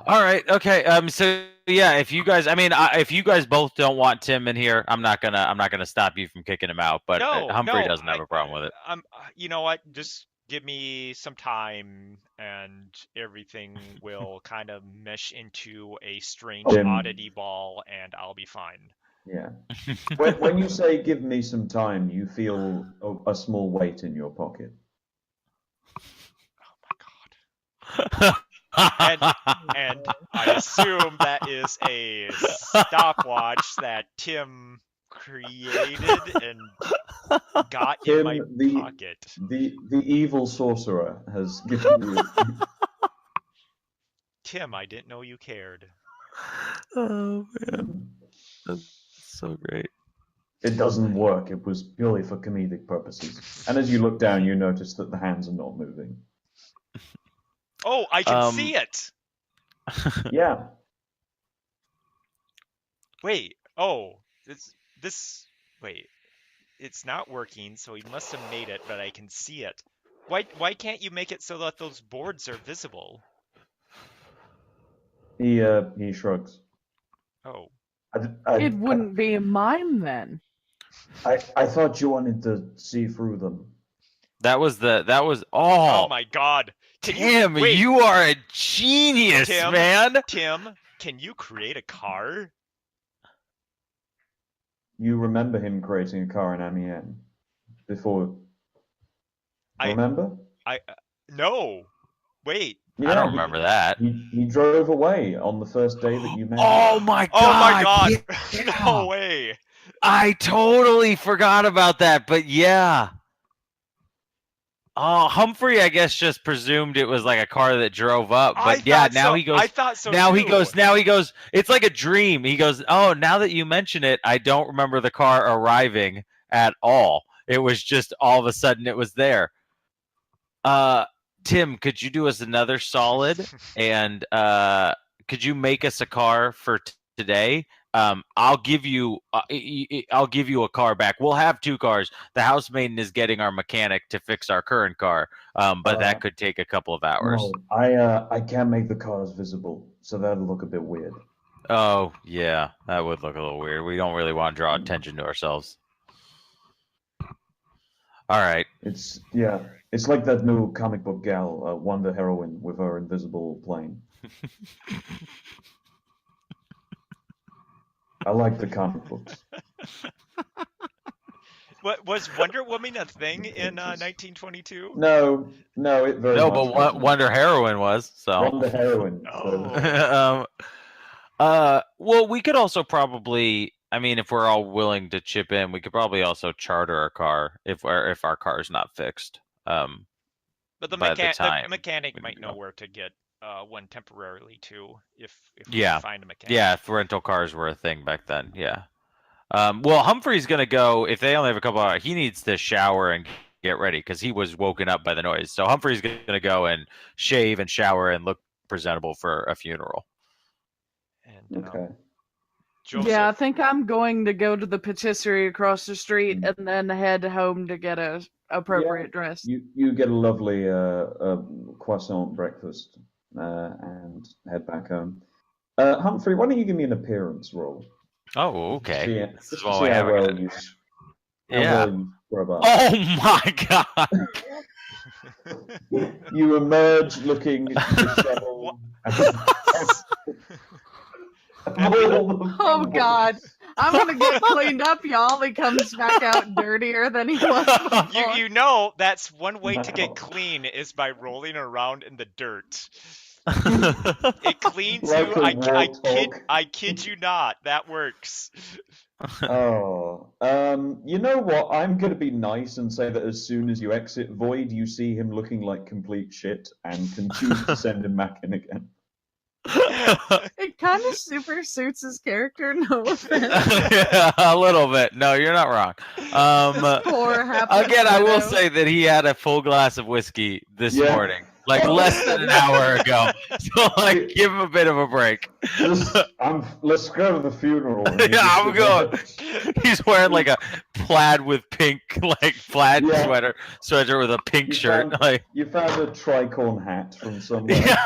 all right, okay. So yeah, if you guys, I mean, if you guys both don't want Tim in here, I'm not gonna stop you from kicking him out. But No, Humphrey no, doesn't have a problem with it. you know what? Just give me some time, and everything will kind of mesh into a strange Tim. oddity ball, and I'll be fine. Yeah. When you say give me some time, you feel a small weight in your pocket. Oh my god. And I assume that is a stopwatch that Tim created and got in my Tim, pocket. the evil sorcerer has given you. Tim, I didn't know you cared. Oh man, that's so great. It doesn't work. It was purely for comedic purposes. And as you look down, you notice that the hands are not moving. Oh, I can see it. Yeah. Wait. Oh, wait. It's not working, so he must have made it, but I can see it. Why can't you make it so that those boards are visible? He shrugs. Oh. It wouldn't be a mime then. I thought you wanted to see through them. That was Oh my god. Tim, wait, you are a genius, Tim, man. Tim, can you create a car? You remember him creating a car in Amiens before? Remember? No. Wait. Yeah, I don't remember that. He drove away on the first day that you met Oh him. my god! Oh my god. yeah. No way. I totally forgot about that, but yeah. Oh, Humphrey, I guess, just presumed it was like a car that drove up. But yeah, now he goes. I thought so now too. he goes. It's like a dream. He goes, oh, now that you mention it, I don't remember the car arriving at all. It was just all of a sudden it was there. Tim, could you do us another solid? And could you make us a car for today? I'll give you a car back. We'll have two cars. The house maiden is getting our mechanic to fix our current car, but that could take a couple of hours. No, I can't make the cars visible, so that'll look a bit weird. Oh yeah, that would look a little weird. We don't really want to draw attention to ourselves. All right. It's like that new comic book gal, Wonder Heroine, with her invisible plane. I like the comic books. What was Wonder Woman a thing in 1922? No, it very much but wasn't. Wonder Heroine was so. Wonder Heroine. Well, we could also probably. I mean, if we're all willing to chip in, we could probably also charter a car if our car is not fixed. But the by the time. mechanic we might need to know go. where to get one temporarily too, if Yeah. we find a mechanic. Yeah, if rental cars were a thing back then, yeah. Well, Humphrey's gonna go if they only have a couple hours. He needs to shower and get ready because he was woken up by the noise. So Humphrey's gonna go and shave and shower and look presentable for a funeral. And Okay. Joseph, Yeah, I think I'm going to go to the patisserie across the street Mm. and then head home to get a appropriate dress. You get a lovely croissant breakfast and head back home. Humphrey, why don't you give me an appearance roll? Oh, okay. See, This just is to what see we how have well again. you, Yeah. scrub up. Oh my god. You emerge looking disheveled. Oh God, I'm gonna get cleaned up, y'all. He comes back out dirtier than he was before. you know that's one way to No. get clean is by rolling around in the dirt. Oh It cleans Like you. a I warthog. kid you not. That works. Oh, you know what? I'm going to be nice and say that as soon as you exit Void, you see him looking like complete shit and can choose to send him back in again. It kind of super suits his character. No offense. Yeah, a little bit. No, you're not wrong. This poor happy Again, I will widow. say that he had a full glass of whiskey this Yeah. morning, like less than an hour ago. So, like, give him a bit of a break. Let's go to the funeral. and you Yeah, just I'm going. emerge. He's wearing like a plaid with pink, like plaid Yeah. sweater with a pink You shirt. found- Like, You found a tricorn hat from somewhere. yeah.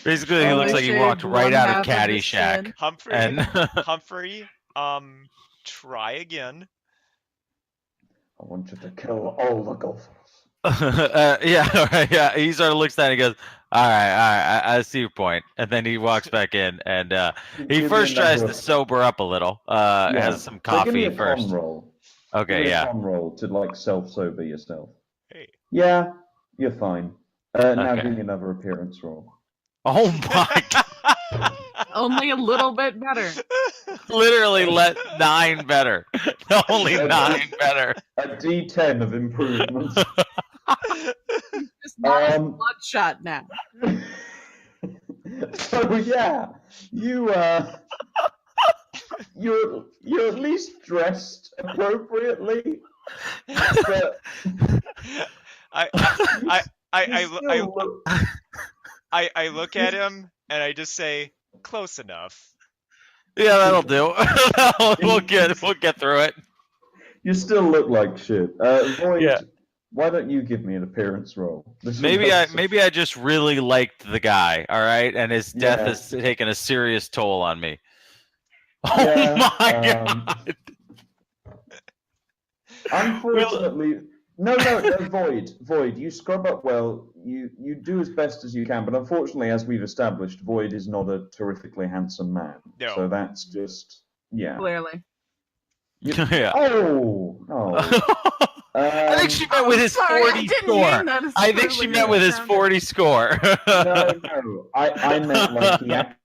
Basically, he Oh, looks they like he shaved walked right one out of half of his Caddyshack. chin. Humphrey, And Humphrey, try again. I want you to kill all the golfers. yeah, right, yeah. He sort of looks at it and goes, "All right, I see your point." And then he walks back in, and he Give me first tries another- to sober up a little. Has some So give me coffee a first. con roll. Give Okay, me a yeah. con roll to like self-sober yourself. Hey. Yeah, you're fine. Now Okay. give me another appearance roll. Oh my god! Only a little bit better. Literally, let 9 better. Only 9 better. A D10 of improvement. Just not a Um, bloodshot now. So yeah, you're at least dressed appropriately. But I you look at him and I just say, close enough. Yeah, that'll do. we'll get through it. You still look like shit. Void, Yeah. why don't you give me an appearance roll? This Maybe was- I just really liked the guy, all right, and his death Yeah. has taken a serious toll on me. Oh Yeah, my god! Unfortunately, no, Void. You scrub up well. You do as best as you can, but unfortunately, as we've established, Void is not a terrifically handsome man. No. So that's just Clearly. Yeah. Oh. I think she meant with his Sorry, 40 I didn't score. mean that as I think she crudely meant as with it his sounded. 40 score. No. I meant like he acted.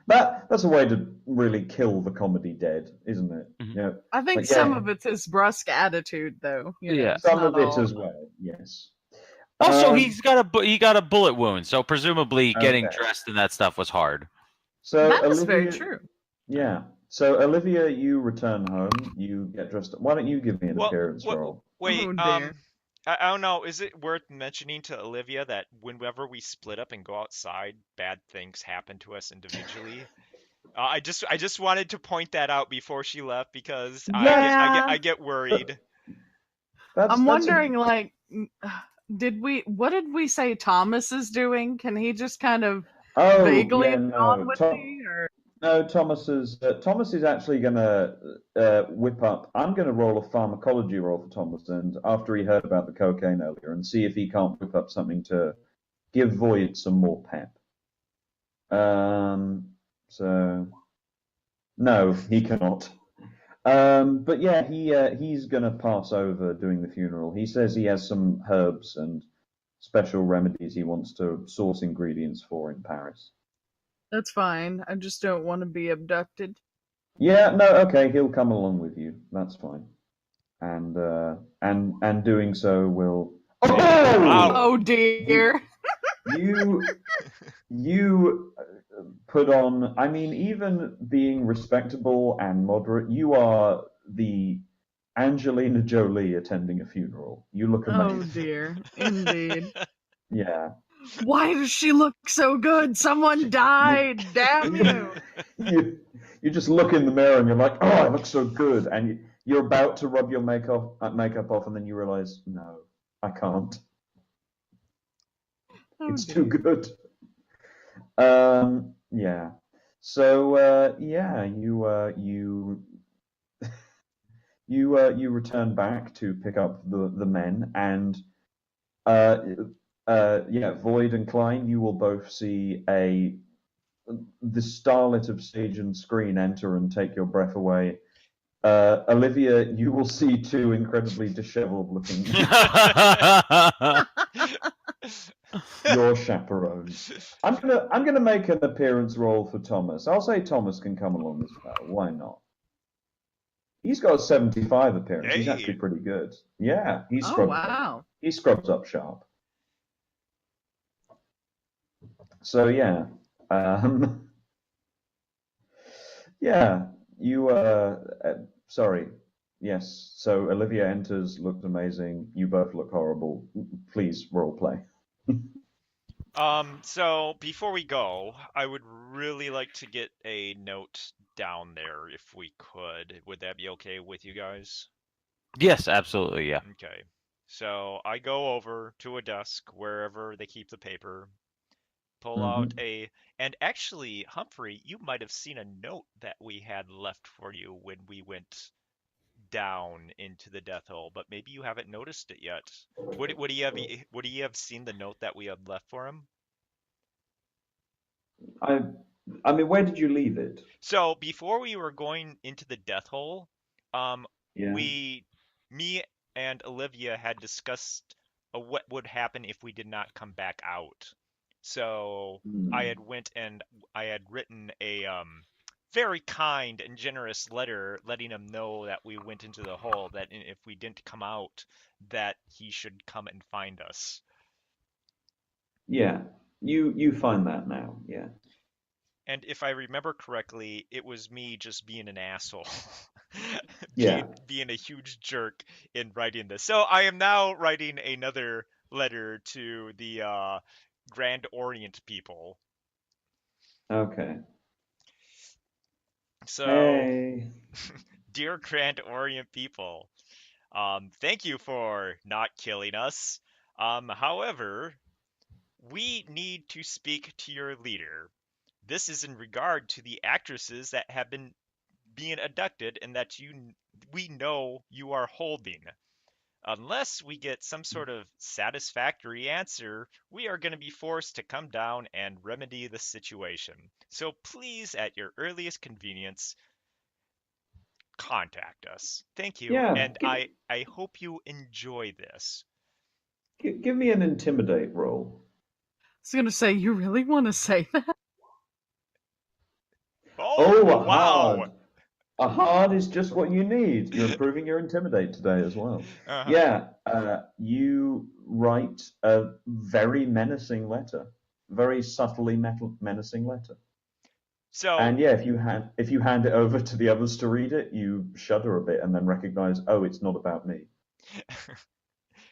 But that's a way to really kill the comedy dead, isn't it? Mhm. You know, I think But some yeah. of it's his brusque attitude, though. You know, Yeah. it's some not of it all- as well. Yes. Also, Um, he got a bullet wound, so presumably getting Okay. dressed in that stuff was hard. So That is very Olivia- true. Yeah. So Olivia, you return home. You get dressed. Why don't you give me an Well, appearance what- roll? Wait, Oh, dear. I don't know. Is it worth mentioning to Olivia that whenever we split up and go outside, bad things happen to us individually? I just wanted to point that out before she left because Yeah. I get worried. I'm That's wondering, like, what did we say Thomas is doing? Can he just kind of Oh, vaguely yeah, have gone no. with me? Or No, Thomas is actually going to whip up. I'm going to roll a pharmacology roll for Thomas, and after he heard about the cocaine earlier, and see if he can't whip up something to give Void some more pep. So no, he cannot. But yeah, he's going to pass over doing the funeral. He says he has some herbs and special remedies he wants to source ingredients for in Paris. that's fine. I just don't want to be abducted. Yeah, no, okay, he'll come along with you. That's fine. And doing so will. Oh! Wow. Oh dear. You put on. I mean, even being respectable and moderate, you are the Angelina Jolie attending a funeral. You look Oh amazing. dear. Indeed. Yeah. Why does she look so good? Someone died. Damn you. You just look in the mirror and you're like, oh, I look so good, and you're about to rub your makeup off, and then you realize, no, I can't. Oh, It's dear. too good. Yeah. So yeah, you return back to pick up the men, and yeah, Void and Klein, you will both see the starlet of stage and screen enter and take your breath away. Olivia, you will see two incredibly disheveled looking your chaperones. I'm gonna make an appearance roll for Thomas. I'll say Thomas can come along as well. Why not? He's got a 75 appearance. He's actually Hey. pretty good. Yeah, Oh wow. he scrubs up sharp. So yeah, yeah. You sorry. Yes. So Olivia enters, looked amazing. You both look horrible. Please role play. So before we go, I would really like to get a note down there if we could. Would that be okay with you guys? Yes, absolutely. Yeah. Okay. So I go over to a desk wherever they keep the paper, pull out and actually, Humphrey, you might have seen a note that we had left for you when we went down into the death hole, but maybe you haven't noticed it yet. Would he have seen the note that we had left for him? I I mean, where did you leave it? So before we were going into the death hole, um, Yeah. me and Olivia had discussed what would happen if we did not come back out. So I had went and I had written a very kind and generous letter letting him know that we went into the hole, that if we didn't come out, that he should come and find us. Yeah. You find that now. Yeah. And if I remember correctly, it was me just being an asshole. Yeah. Being a huge jerk in writing this. So I am now writing another letter to the Grand Orient people. Okay. So, Hey. dear Grand Orient people, thank you for not killing us. However, we need to speak to your leader. This is in regard to the actresses that have been being abducted and that we know you are holding. Unless we get some sort of satisfactory answer, we are going to be forced to come down and remedy the situation. So please, at your earliest convenience, contact us. Thank you, Yeah. and I hope you enjoy this. Give me an intimidate roll. I was gonna say, you really want to say that? Oh, a wow! hard. A hard is just what you need. You're improving your intimidate today as well. Uh-huh. Yeah. You write a very menacing letter, very subtly menacing letter. So And yeah, if you hand it over to the others to read it, you shudder a bit and then recognize, oh, it's not about me.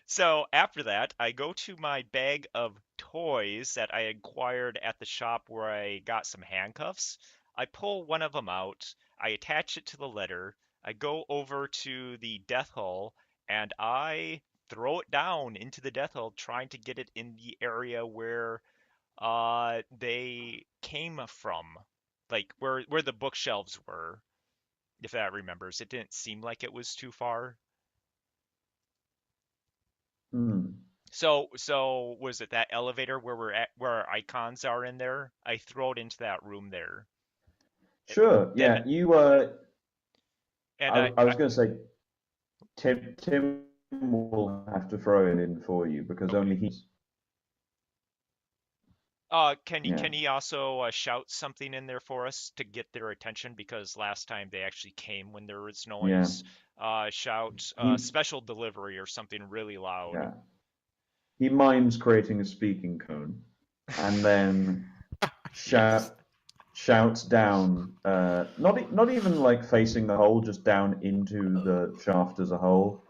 So after that, I go to my bag of toys that I acquired at the shop where I got some handcuffs. I pull one of them out, I attach it to the letter, I go over to the death hole, and I throw it down into the death hole, trying to get it in the area where they came from, like where the bookshelves were, if that remembers. It didn't seem like it was too far. Hmm. So was it that elevator where we're at, where our icons are in there? I throw it into that room there. Sure. Then Yeah. You. and I was going to say, Tim will have to throw it in for you because only he's. Can Yeah. he also shout something in there for us to get their attention? Because last time they actually came when there was Yeah. noise. Shout He, special delivery or something really loud. yeah. He mimes creating a speaking cone, and then Yes. shouts down, not even like facing the hole, just down into the shaft as a whole.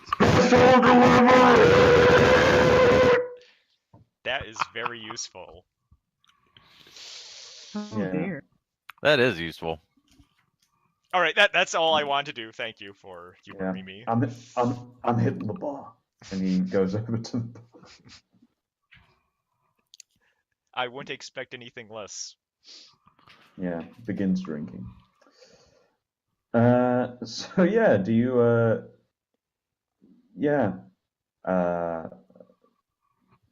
Special delivery! That is very useful. Oh Yeah. dear. That is useful. All right, that's all I want to do. Thank you for Yeah. humoring me. I'm hitting the bar, and he goes over to the bar. I wouldn't expect anything less. Yeah, begins drinking. So yeah, do you yeah,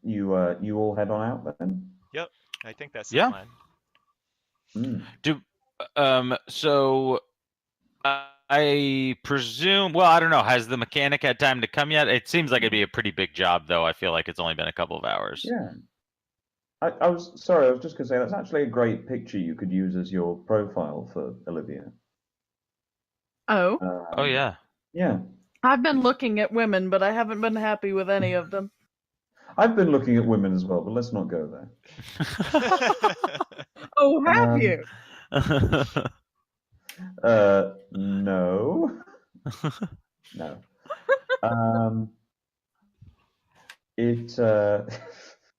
you all head on out then? Yep, I think that's the Yeah. plan. So I presume. Well, I don't know. Has the mechanic had time to come yet? It seems like it'd be a pretty big job, though. I feel like it's only been a couple of hours. Yeah. I was sorry, I was just gonna say that's actually a great picture you could use as your profile for Olivia. Oh, Oh yeah. Yeah. I've been looking at women, but I haven't been happy with any of them. I've been looking at women as well, but let's not go there. Oh, have you? No. No.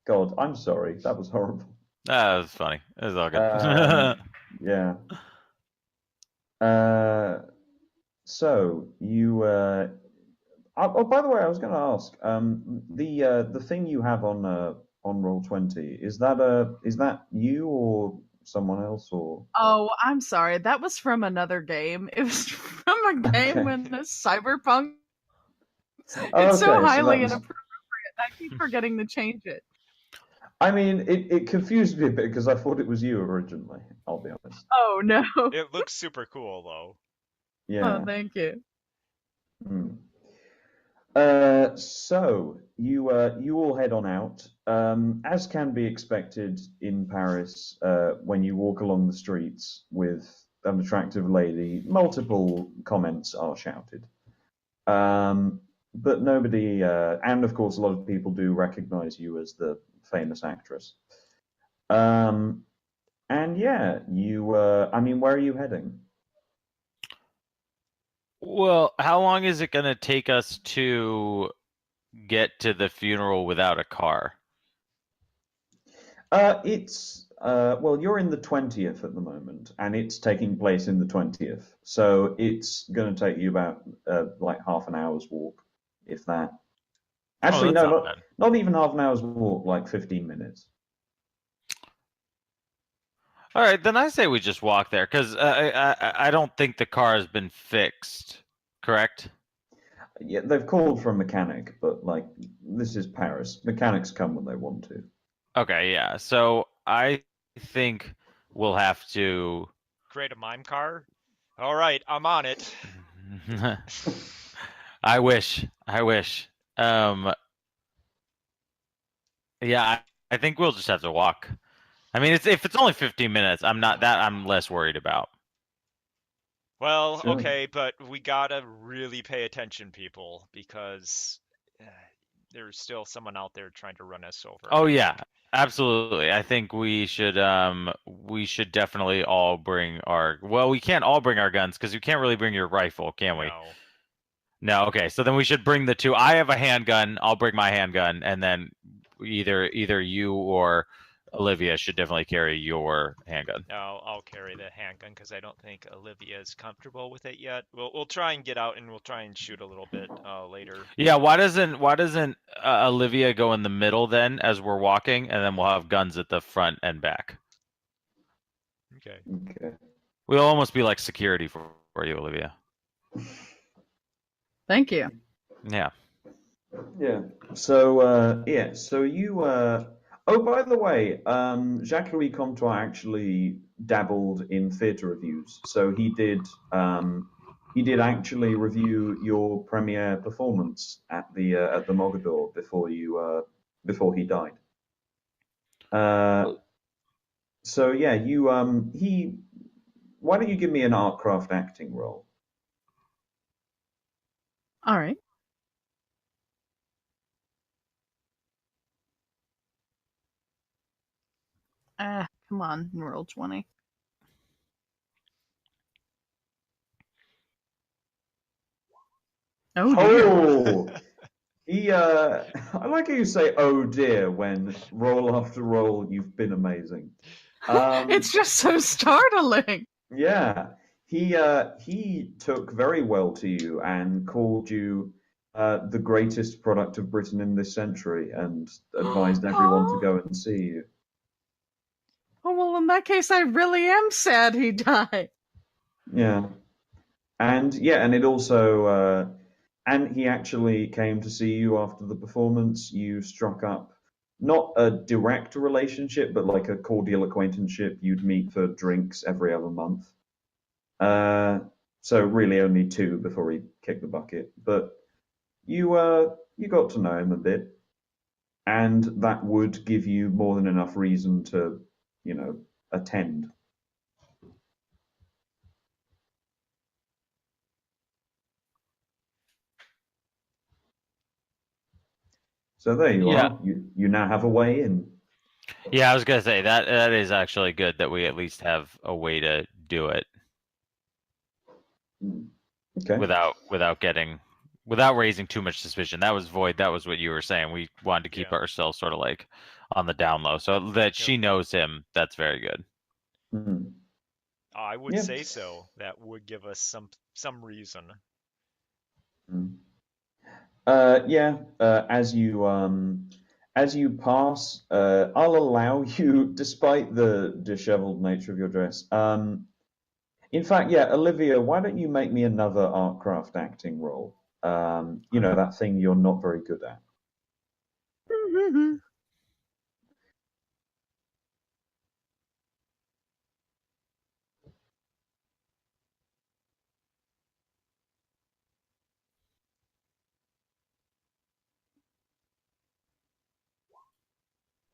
God, I'm sorry. That was horrible. That was funny. It was all good. Yeah. So you. Oh, by the way, I was going to ask. The thing you have on Roll20, is that you or someone else or? Oh, I'm sorry. That was from another game. It was from a game Okay. when the Cyberpunk. Oh, It's so okay, so highly that was- inappropriate. I keep forgetting to change it. I mean, it confused me a bit because I thought it was you originally. I'll be honest. Oh no. It looks super cool though. Yeah. Oh, thank you. Hmm. So you all head on out. As can be expected in Paris, when you walk along the streets with an attractive lady, multiple comments are shouted. But nobody, and of course, a lot of people do recognize you as the famous actress. And yeah, I mean, where are you heading? Well, how long is it going to take us to get to the funeral without a car? Well, you're in the 20th at the moment, and it's taking place in the 20th. So it's going to take you about like half an hour's walk, if that. Actually, that's no, not bad. not even half an hour's walk, like 15 minutes. All right, then I say we just walk there because I don't think the car has been fixed. Correct? Yeah, they've called for a mechanic, but like this is Paris. Mechanics come when they want to. Okay, yeah. So I think we'll have to. Create a mime car. All right, I'm on it. I wish. Yeah, I think we'll just have to walk. I mean, if it's only 15 minutes, I'm less worried about. Well, Sure. okay, but we gotta really pay attention, people, because there's still someone out there trying to run us over. Oh yeah, absolutely. I think we should definitely all bring our. Well, we can't all bring our guns because you can't really bring your rifle, can we? No. No. Okay, so then we should bring the two. I have a handgun. I'll bring my handgun, and then either you or Olivia should definitely carry your handgun. No, I'll carry the handgun because I don't think Olivia is comfortable with it yet. We'll try and get out and we'll try and shoot a little bit later. Yeah. Why doesn't Olivia go in the middle then as we're walking, and then we'll have guns at the front and back. Okay. Okay. We'll almost be like security for you, Olivia. Thank you. Yeah. Yeah. So yeah. So you. Oh, by the way, Jacques-Louis Comtois actually dabbled in theatre reviews. So he did. He did actually review your premiere performance at the Mogador before he died. So yeah, you he. Why don't you give me an artcraft acting roll? All right. Come on, roll 20. Oh dear. Oh, he. I like how you say "oh dear" when roll after roll you've been amazing. It's just so startling. Yeah, he took very well to you and called you the greatest product of Britain in this century, and advised everyone to Oh, go and see you. well, in that case, I really am sad he died. Yeah, and it also and he actually came to see you after the performance. You struck up not a direct relationship, but like a cordial acquaintanceship. You'd meet for drinks every other month. Uh, so really only two before he kicked the bucket. But you got to know him a bit, and that would give you more than enough reason to, attend. So there you Yeah. are. You now have a way in. Yeah, I was gonna say that is actually good that we at least have a way to do it Okay. without raising too much suspicion. That was Void. That was what you were saying. We wanted to keep Yeah. ourselves sort of like on the down low, so that she Yep. knows him. That's very good. Mhm. I would Yeah. say so. That would give us some reason. Mm. Yeah. As you pass, I'll allow you, despite the disheveled nature of your dress. In fact, yeah, Olivia, why don't you make me another artcraft acting role? That thing you're not very good at.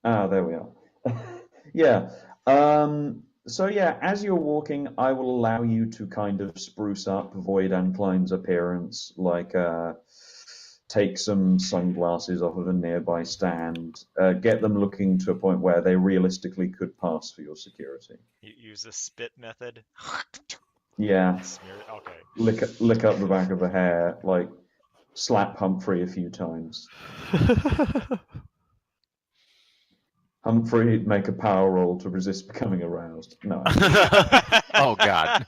Ah, there we are. Yeah. So yeah, as you're walking, I will allow you to kind of spruce up Void and Klein's appearance, like take some sunglasses off of a nearby stand, get them looking to a point where they realistically could pass for your security. You use the spit method. Yeah, Smear it. Okay. lick up the back of the hair, like slap Humphrey a few times. Humphrey make a power roll to resist becoming aroused. No. Oh God.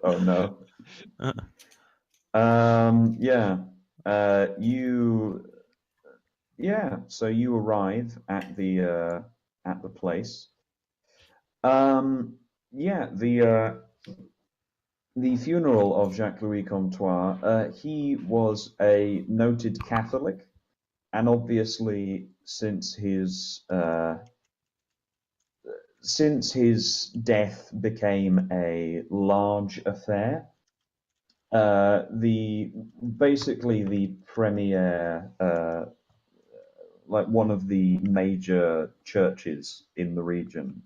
Oh no. Yeah. So you arrive at the place. Yeah, the funeral of Jacques Louis Comtois. He was a noted Catholic, and obviously since his death became a large affair, the basically the premier, like one of the major churches in the region,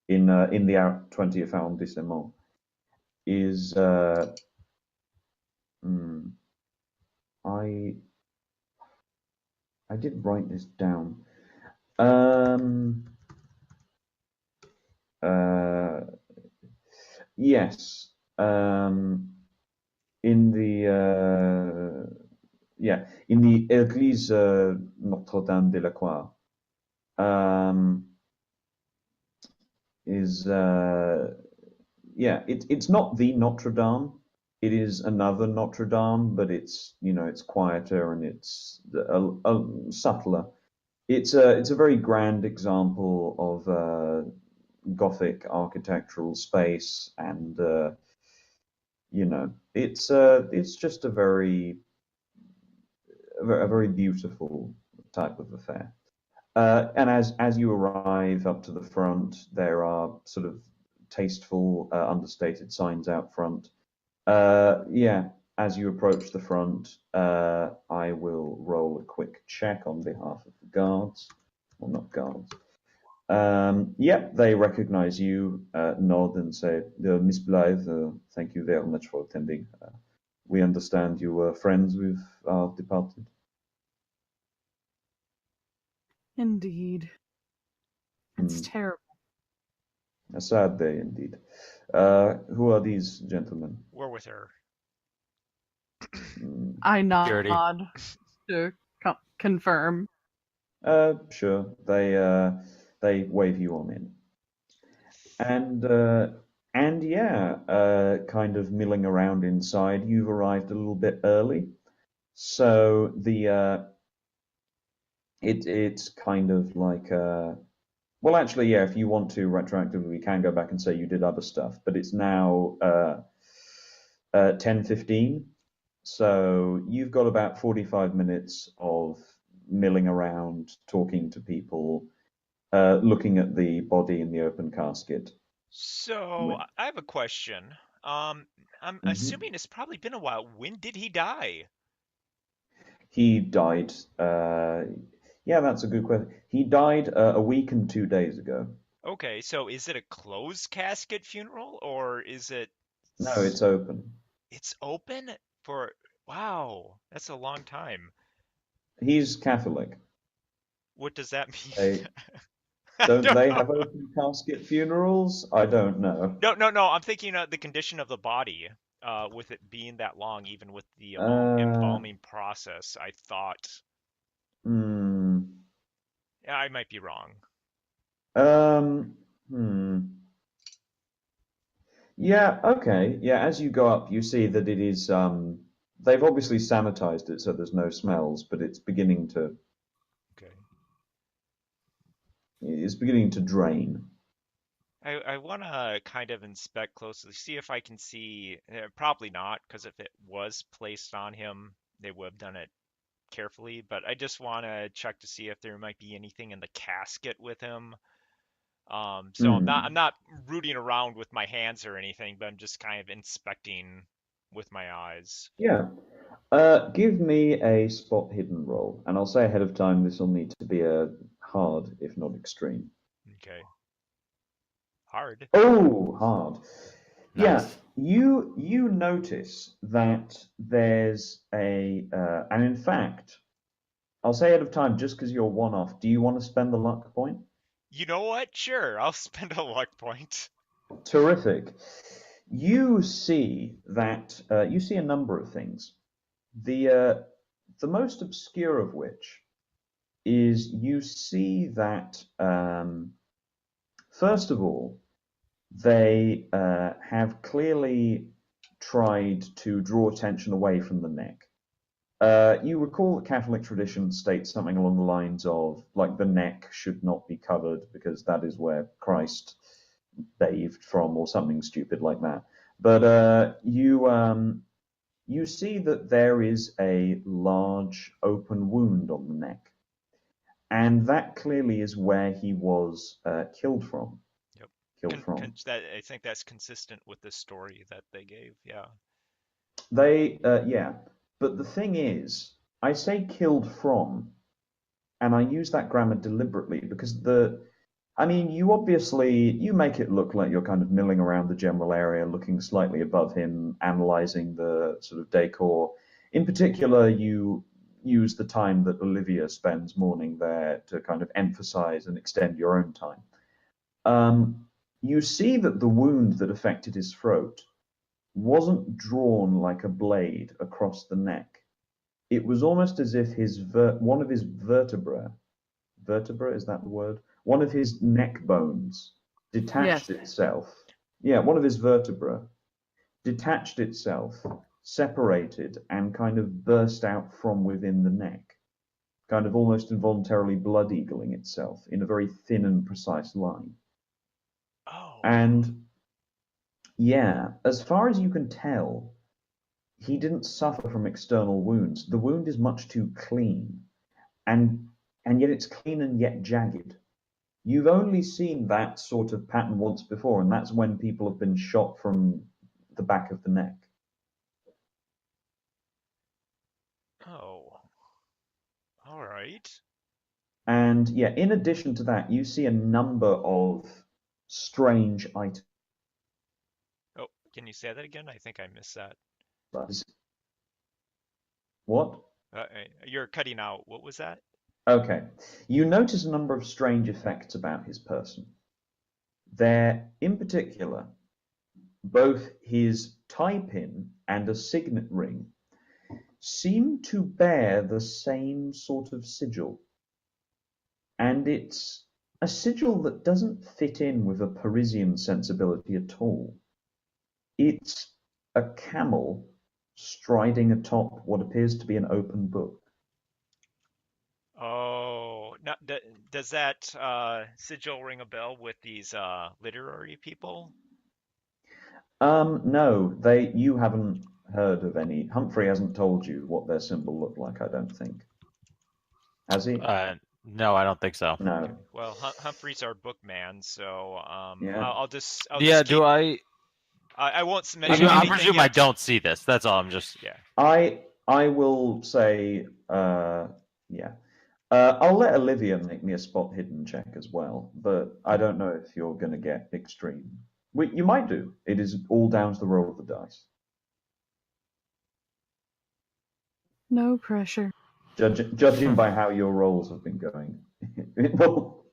in the 20th arrondissement, is hmm, I I did write this down. Um, uh, yes. In the in the Église Notre-Dame de la Croix, um, is it's not the Notre Dame. It is another Notre Dame, but it's quieter and it's a subtler. It's a very grand example of Gothic architectural space, and it's just a very beautiful type of affair. And as you arrive up to the front, there are sort of tasteful, understated signs out front. Yeah, as you approach the front, I will roll a quick check on behalf of the guards. Well, not guards. Yeah, they recognize you, nod and say, Miss Blythe, thank you very much for attending. We understand you were friends with our departed. Indeed. It's Hmm. terrible. A sad day indeed. Who are these gentlemen? We're with her. Hmm. I Security. nod to confirm. Sure. They wave you on in. And yeah, kind of milling around inside. You've arrived a little bit early, so it's kind of like well, actually, yeah. If you want to retroactively, we can go back and say you did other stuff, but it's now 10:15, so you've got about 45 minutes of milling around, talking to people, looking at the body in the open casket. So I have a question. I'm Mhm. assuming it's probably been a while. When did he die? He died. Yeah, that's a good question. He died a week and 2 days ago. Okay, so is it a closed casket funeral or is it No, it's open. it's open for wow, that's a long time. He's Catholic. What does that mean? They I don't don't they know. have open casket funerals? I don't know. No. I'm thinking of the condition of the body, with it being that long, even with the Uh, embalming process. I thought, hmm. yeah, I might be wrong. Um, hmm. Yeah, okay. Yeah, as you go up, you see that it is they've obviously sanitized it so there's no smells, but Okay. it's beginning to drain. I want to kind of inspect closely, see if I can see. Probably not, because if it was placed on him, they would have done it carefully. But I just want to check to see if there might be anything in the casket with him. So I'm Hmm. not rooting around with my hands or anything, but I'm just kind of inspecting with my eyes. Yeah. Give me a spot hidden roll, and I'll say ahead of time this will need to be a hard, if not extreme. Okay. Hard. Oh, hard. Yeah, Nice. you notice that there's and in fact, I'll say ahead of time just because you're one off. Do you want to spend the luck point? You know what? Sure, I'll spend a luck point. Terrific. You see that you see a number of things. The most obscure of which is you see that first of all, they have clearly tried to draw attention away from the neck. You recall that Catholic tradition states something along the lines of, like, the neck should not be covered because that is where Christ bathed from, or something stupid like that. But you see that there is a large open wound on the neck, and that clearly is where he was killed from. Yep. Killed from. That I think that's consistent with the story that they gave. Yeah. Yeah. But the thing is, I say killed from, and I use that grammar deliberately because I mean, you make it look like you're kind of milling around the general area, looking slightly above him, analyzing the sort of decor. In particular, you use the time that Olivia spends mourning there to kind of emphasize and extend your own time. You see that the wound that affected his throat wasn't drawn like a blade across the neck. It was almost as if one of his vertebra, is that the word? One of his neck bones Yes. detached itself. Yeah, one of his vertebra detached itself, separated, and kind of burst out from within the neck, kind of almost involuntarily blood eagling itself in a very thin and precise line. Oh. And yeah, as far as you can tell, he didn't suffer from external wounds. The wound is much too clean, and yet it's clean and yet jagged. You've only seen that sort of pattern once before, and that's when people have been shot from the back of the neck. Oh. All right. And yeah, in addition to that, you see a number of strange items. Oh, can you say that again? I think I missed that. What? You're cutting out. What was that? Okay. You notice a number of strange effects about his person. They're, in particular, both his tie pin and a signet ring seem to bear the same sort of sigil. And it's a sigil that doesn't fit in with a Parisian sensibility at all. It's a camel striding atop what appears to be an open book. Oh, now, does that sigil ring a bell with these literary people? No, you haven't heard of any. Humphrey hasn't told you what their symbol looked like, I don't think. Has he? No, I don't think so. No. Well, Humphrey's our bookman, so Yeah. I'll just Yeah, keep, I won't mention I anything presume yet. I don't see this. That's all. I'm just. Yeah. I will say, yeah. I'll let Olivia make me a spot hidden check as well, but I don't know if you're going to get extreme. You might do. It is all down to the roll of the dice. No pressure. Judging by how your rolls have been going, it will.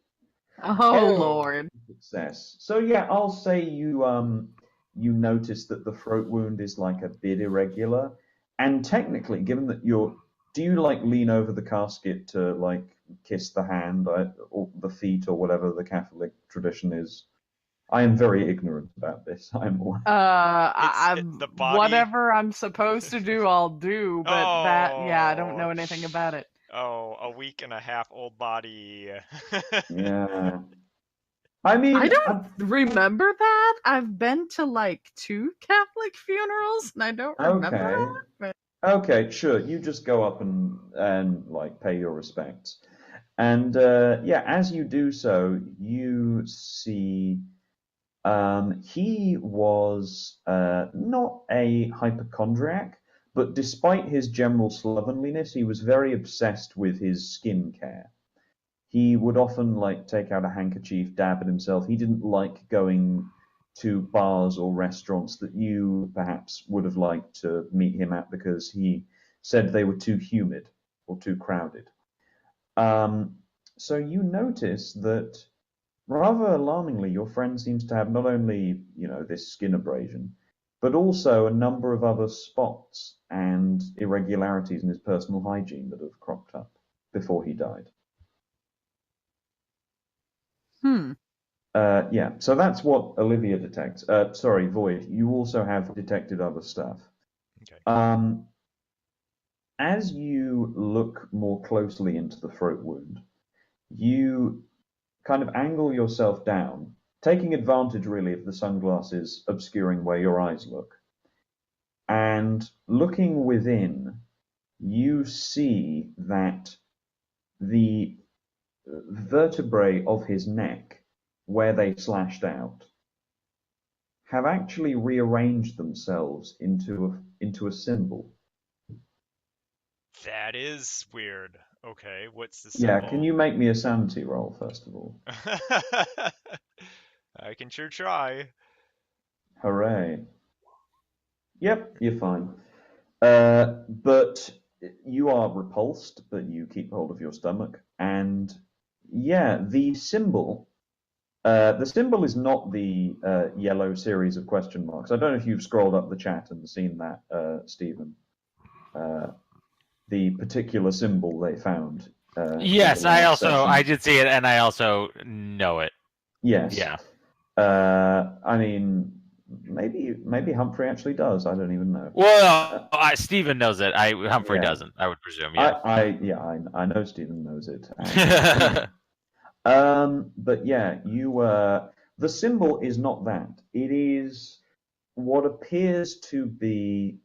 Oh, Lord. Success. So yeah, I'll say you notice that the throat wound is like a bit irregular, and technically, given that do you like lean over the casket to like kiss the hand or the feet or whatever the Catholic tradition is? I am very ignorant about this. I'm the body. Whatever I'm supposed to do, I'll do. But I don't know anything about it. Oh, a week and a half old body. Yeah. I mean, I don't remember that. I've been to like 2 Catholic funerals, and I don't remember that. Okay, sure. You just go up and like pay your respects, and yeah, as you do so, you see he was not a hypochondriac, but despite his general slovenliness, he was very obsessed with his skin care. He would often like take out a handkerchief, dab at himself. He didn't like going to bars or restaurants that you perhaps would have liked to meet him at because he said they were too humid or too crowded. So you notice that rather alarmingly, your friend seems to have not only, this skin abrasion, but also a number of other spots and irregularities in his personal hygiene that have cropped up before he died. Yeah, so that's what Olivia detects. Sorry, Void, you also have detected other stuff. Okay. As you look more closely into the throat wound, you kind of angle yourself down, taking advantage really of the sunglasses obscuring where your eyes look. And looking within, you see that the vertebrae of his neck, where they slashed out, have actually rearranged themselves into a symbol. That is weird. Okay, what's the symbol? Yeah, can you make me a sanity roll, first of all? I can sure try. Hooray. Yep, you're fine. But you are repulsed, but you keep hold of your stomach. And yeah, the symbol is not the yellow series of question marks. I don't know if you've scrolled up the chat and seen that, Stephen. The particular symbol they found. Yes, I did see it, and I also know it. Yes. Yeah. I mean, maybe Humphrey actually does. I don't even know. Well, Stephen knows it. Humphrey doesn't. I would presume. Yeah. I know Stephen knows it. But yeah, the symbol is not that. It is what appears to be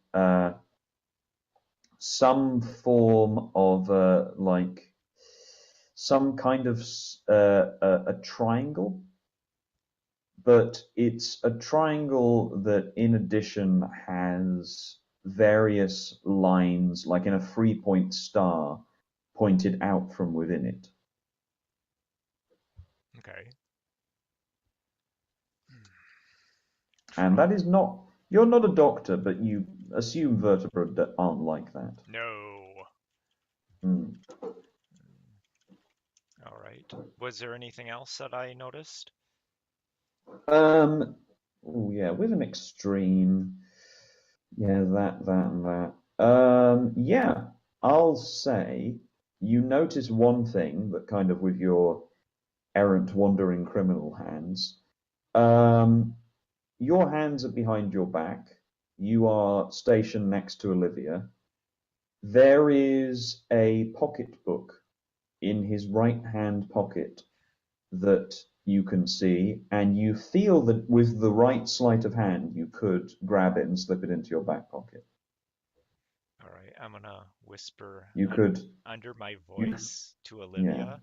some form of like some kind of a triangle, but it's a triangle that in addition has various lines, like in a 3-point star, pointed out from within it. Okay. And that is not. You're not a doctor, but you assume vertebrae that aren't like that. No. Hmm. All right. Was there anything else that I noticed? Oh yeah, with an extreme. Yeah, that, and that. Yeah, I'll say you notice one thing that kind of with your errant, wandering criminal hands. Um, your hands are behind your back. You are stationed next to Olivia. There is a pocketbook in his right hand pocket that you can see, and you feel that with the right sleight of hand, you could grab it and slip it into your back pocket. All right. I'm gonna whisper You could, under my you, voice to yeah. Olivia.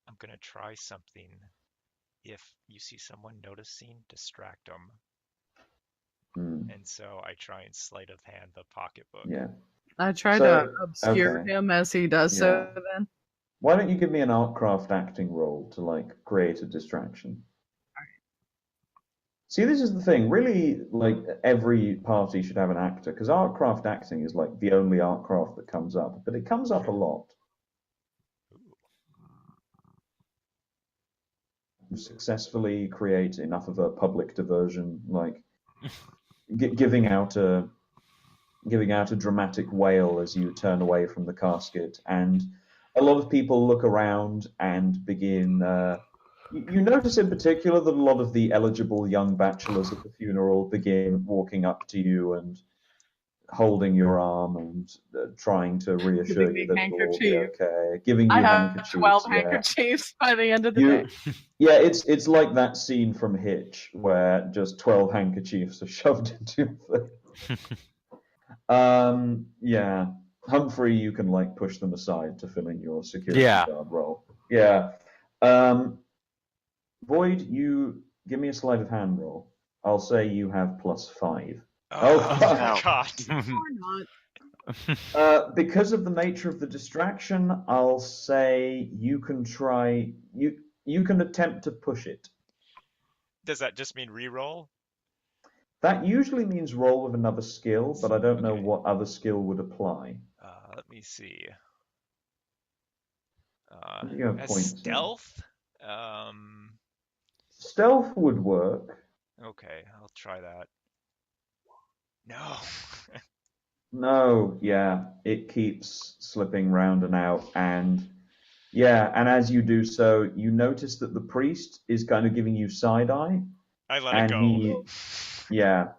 I'm gonna try something. If you see someone noticing, distract them. And so I try and sleight of hand the pocketbook. Yeah. I try to So, obscure okay. him as he does Yeah. so then. Why don't you give me an artcraft acting roll to like create a distraction? See, this is the thing. Really, like every party should have an actor because artcraft acting is like the only artcraft that comes up, but it comes up a lot. Successfully create enough of a public diversion, like giving out a dramatic wail as you turn away from the casket, and a lot of people look around and begin. You notice in particular that a lot of the eligible young bachelors at the funeral begin walking up to you and holding your arm and trying to reassure Giving you me that it'll all be handkerchief. okay, giving I you have handkerchiefs. 12 Yeah. handkerchiefs by the end of the day. Yeah, it's like that scene from Hitch where just 12 handkerchiefs are shoved into your face. Yeah. Humphrey, you can like push them aside to fill in your security Yeah. guard role. Yeah. Void, you give me a sleight of hand roll. I'll say you have +5. Oh, wow. God. Or not. Because of the nature of the distraction, I'll say you can try. You can attempt to push it. Does that just mean reroll? That usually means roll with another skill, but I don't know Okay. what other skill would apply. Let me see. You have As points in. stealth? Stealth would work. Okay, I'll try that. No. No, yeah, it keeps slipping round and out, and yeah, and as you do so, you notice that the priest is kind of giving you side eye, I let it and go.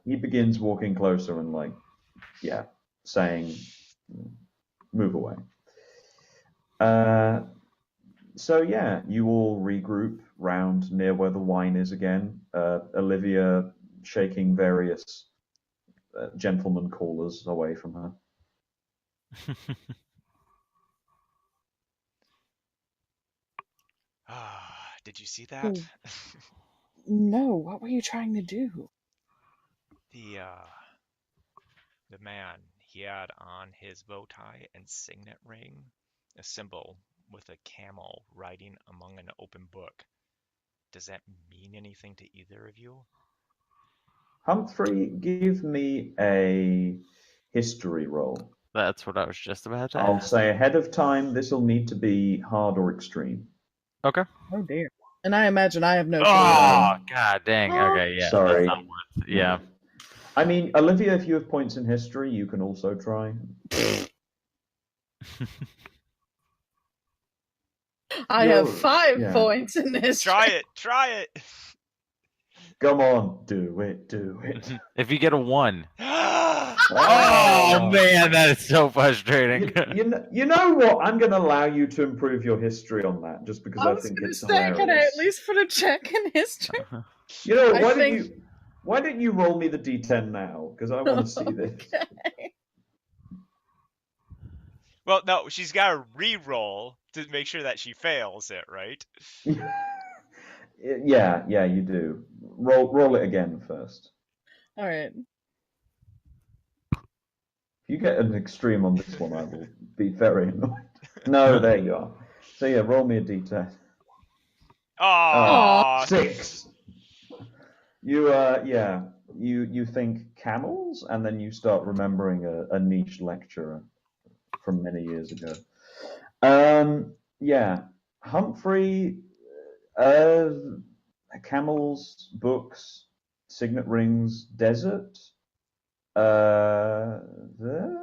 he begins walking closer and like, yeah, saying, move away. So yeah, you all regroup round near where the wine is again. Olivia shaking various gentleman callers away from her. Did you see that? No, what were you trying to do? The man, he had on his bow tie and signet ring a symbol with a camel riding among an open book. Does that mean anything to either of you? Humphrey, give me a history roll. That's what I was just about to I'll ask. say ahead of time, this will need to be hard or extreme. Okay. Oh dear. And I imagine I have no clue. Oh, god dang. Okay, yeah. Sorry. That's not worth, yeah. I mean, Olivia, if you have points in history, you can also try. I have 5 points in this. Try it. Come on, do it. If you get a 1. Oh, man, that is so frustrating. You know what? I'm going to allow you to improve your history on that, just because I think it's hilarious. Can I at least put a check in history? You know, why don't you roll me the d10 now? Because I want to see this. Okay. Well, no, she's got to re-roll to make sure that she fails it, right? Yeah, you do. Roll it again first. All right. If you get an extreme on this one, I will be very annoyed. No, there you are. So yeah, roll me a d10. Aw. 6. You you think camels, and then you start remembering a niche lecturer from many years ago. Yeah, Humphrey, uh, camels, books, signet rings, desert. Uh, the,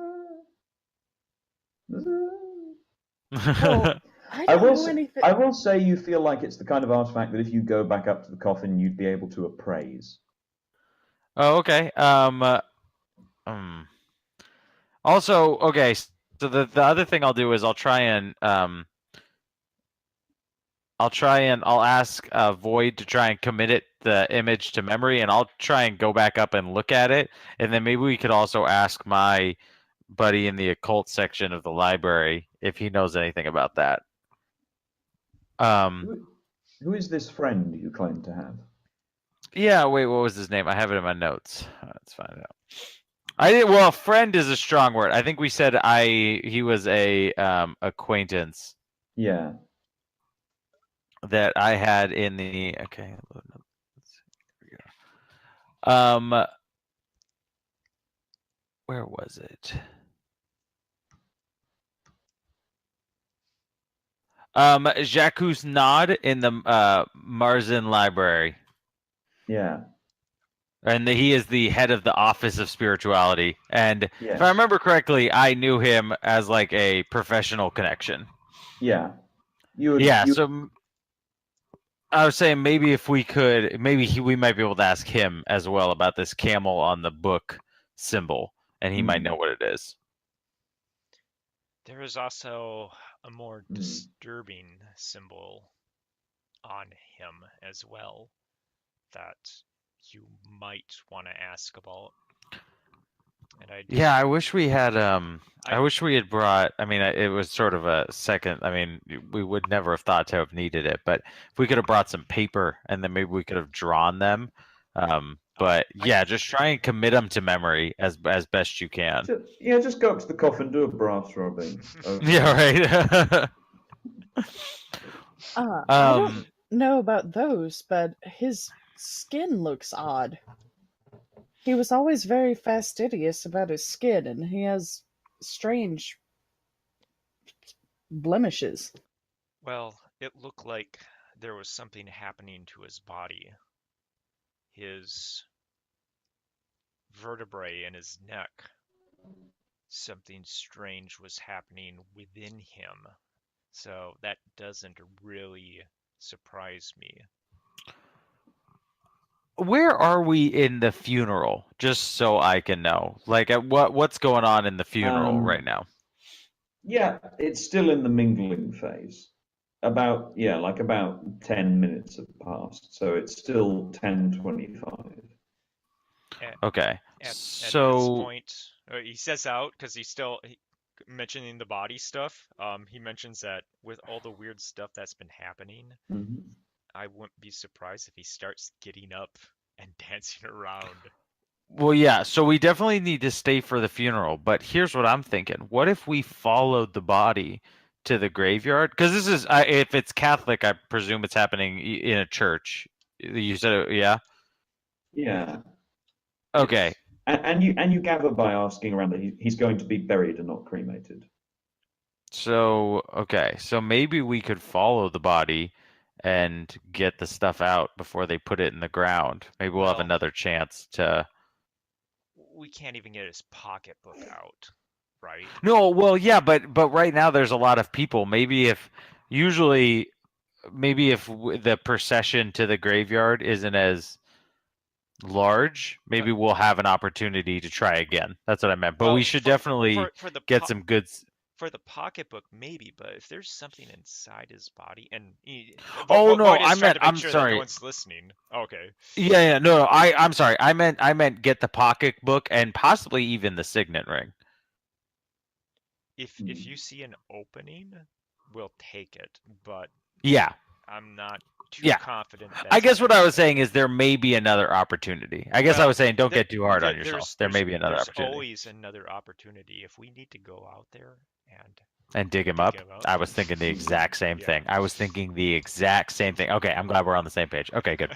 well, I I don't will know say, anything. I will say you feel like it's the kind of artifact that if you go back up to the coffin, you'd be able to appraise. Oh, okay. Hmm. Also, okay. So the other thing I'll do is I'll ask Void to try and commit the image to memory, and I'll try and go back up and look at it, and then maybe we could also ask my buddy in the occult section of the library if he knows anything about that. Who is this friend you claim to have? Yeah, wait, what was his name? I have it in my notes. Let's find out. Well, friend is a strong word. I think we said he was a acquaintance Yeah. that I had in the okay. Let's see. Here we go. Where was it? Jacques Nod in the Marzin Library. Yeah. And he is the head of the Office of Spirituality. And Yes. if I remember correctly, I knew him as like a professional connection. Yeah. So I was saying maybe if we could, we might be able to ask him as well about this camel on the book symbol, and he might know what it is. There is also a more disturbing symbol on him as well that you might want to ask about. And I wish we had I wish we had brought. I mean, it was sort of a second. I mean, we would never have thought to have needed it, but if we could have brought some paper and then maybe we could have drawn them. But yeah, just try and commit them to memory as best you can. Just go up to the coffin, do a brass rubbing. Yeah, right. I don't know about those, but his skin looks odd. He was always very fastidious about his skin, and he has strange blemishes. Well, it looked like there was something happening to his body. His vertebrae in his neck. Something strange was happening within him. So that doesn't really surprise me. Where are we in the funeral? Just so I can know. Like, what's going on in the funeral right now? Yeah, it's still in the mingling phase. About 10 minutes have passed, so it's still 10:25. Okay. At this point, he says out because he's still mentioning the body stuff. He mentions that with all the weird stuff that's been happening, I wouldn't be surprised if he starts getting up and dancing around. Well, yeah, so we definitely need to stay for the funeral, but here's what I'm thinking. What if we followed the body to the graveyard? Because this is, if it's Catholic, I presume it's happening in a church. You said, yeah? Yeah. Okay. And you gather by asking around that he's going to be buried and not cremated. So, okay, so maybe we could follow the body and get the stuff out before they put it in the ground. Maybe we'll have another chance to... We can't even get his pocketbook out, right? No, well, yeah, but right now there's a lot of people. Maybe if the procession to the graveyard isn't as large, maybe we'll have an opportunity to try again. That's what I meant. But we should definitely get some goods. For the pocketbook, maybe, but if there's something inside his body, and I'm sorry. No one's listening. Okay. Yeah, no, I'm sorry. I meant get the pocketbook and possibly even the signet ring. If you see an opening, we'll take it. But yeah, I'm not too confident. I guess what I was saying is there may be another opportunity. I guess I was saying don't get too hard on yourself. There may be another opportunity. There's always another opportunity if we need to go out there and And dig him Dig up. him up. I was thinking the exact same Yeah. thing. I was thinking the exact same thing. Okay, I'm glad we're on the same page. Okay, good.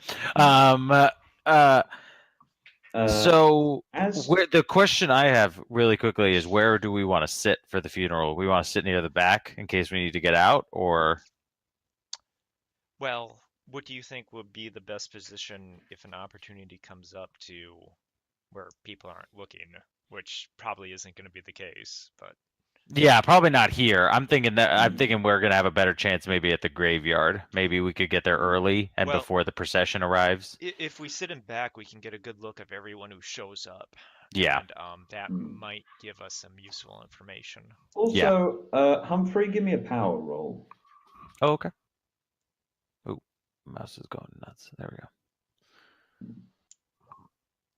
So As where the question I have really quickly is, where do we want to sit for the funeral? We want to sit near the back in case we need to get out, or Well, what do you think would be the best position if an opportunity comes up to where people aren't looking, which probably isn't going to be the case, but yeah, probably not here. I'm thinking we're gonna have a better chance maybe at the graveyard. Maybe we could get there early and well, before the procession arrives. if we sit in back, we can get a good look of everyone who shows up, Yeah. and that might give us some useful information. also, Humphrey, give me a power roll. Oh, okay. Oh, mouse is going nuts. There we go.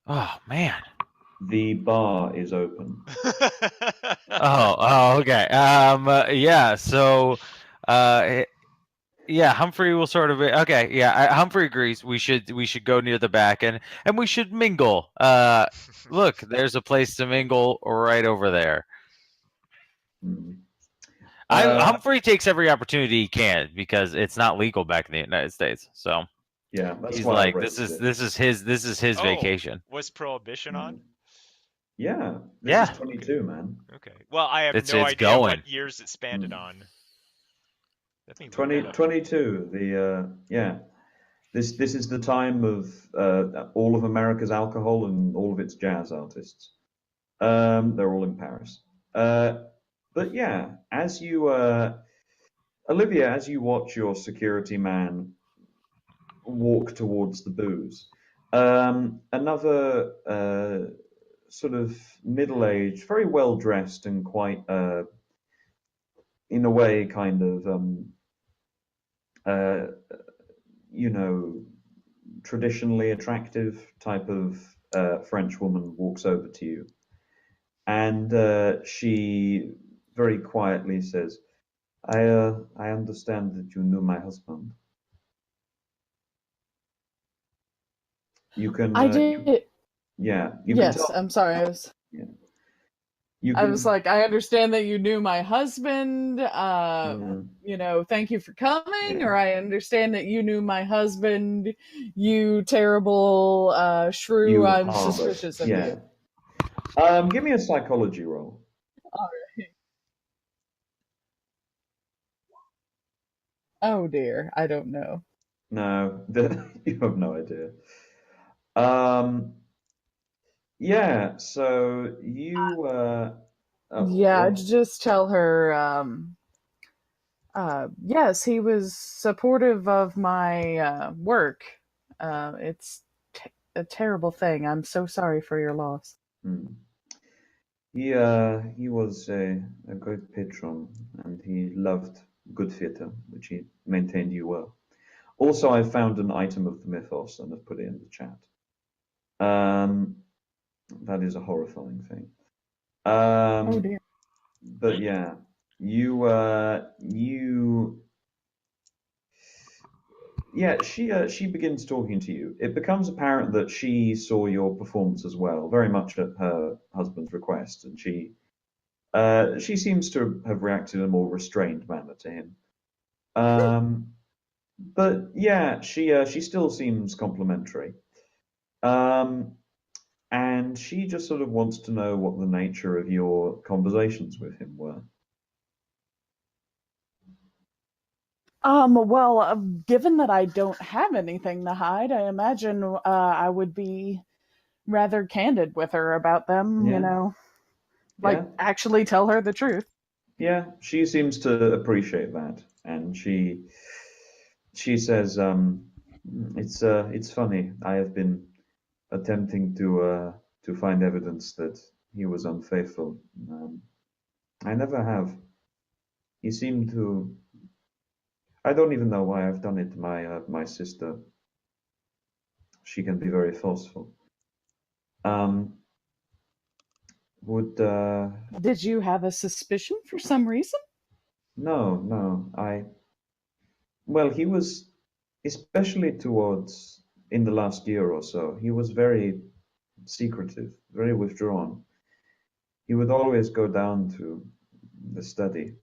Oh man. The bar is open. Oh, okay. Yeah. So, yeah, Humphrey will sort of okay. Yeah, Humphrey agrees. We should go near the back and we should mingle. Look, there's a place to mingle right over there. Hmm. Humphrey takes every opportunity he can because it's not legal back in the United States. So Yeah, that's he's why I like, raised it. this is his Oh, vacation. was prohibition on? Yeah, this Yeah. is 22, man. Okay. Well, I have It's no idea going. what years it spanned it on. Let me look 20, that up. 22. Yeah, this is the time of all of America's alcohol and all of its jazz artists. They're all in Paris. But yeah, as you Olivia, as you watch your security man walk towards the booze, another sort of middle-aged, very well-dressed and quite, in a way, kind of, uh, you know, traditionally attractive type of French woman walks over to you, and she very quietly says, I understand that you knew my husband. You can, I did. yeah, you Yes, can tell. I'm sorry. You I can, was like, I understand that you knew my husband. Thank you for coming. Yeah. Or I understand that you knew my husband. You terrible shrew. you I'm harlot. suspicious of Yeah. you. Give me a psychology roll. Oh dear, I don't know. No, you have no idea. Yeah, so you, Yeah, I'd well, just tell her. Yes, he was supportive of my work. It's a terrible thing. I'm so sorry for your loss. he was a great patron, and he loved good theatre, which he maintained you were. Also, I found an item of the mythos and have put it in the chat. That is a horrifying thing. Oh dear. But yeah, you, yeah, she begins talking to you. It becomes apparent that she saw your performance as well, very much at her husband's request, and she seems to have reacted in a more restrained manner to him. But yeah, she still seems complimentary. And she just sort of wants to know what the nature of your conversations with him were. Well, given that I don't have anything to hide, I imagine I would be rather candid with her about them, Yeah. like Yeah. actually tell her the truth. Yeah, she seems to appreciate that, and she says, it's funny. I have been attempting to find evidence that he was unfaithful. I never have. He seemed to. I don't even know why I've done it to my sister. She can be very forceful. Would Did you have a suspicion for some reason? no, well, he was, especially towards in the last year or so, he was very secretive, very withdrawn. He would always go down to the study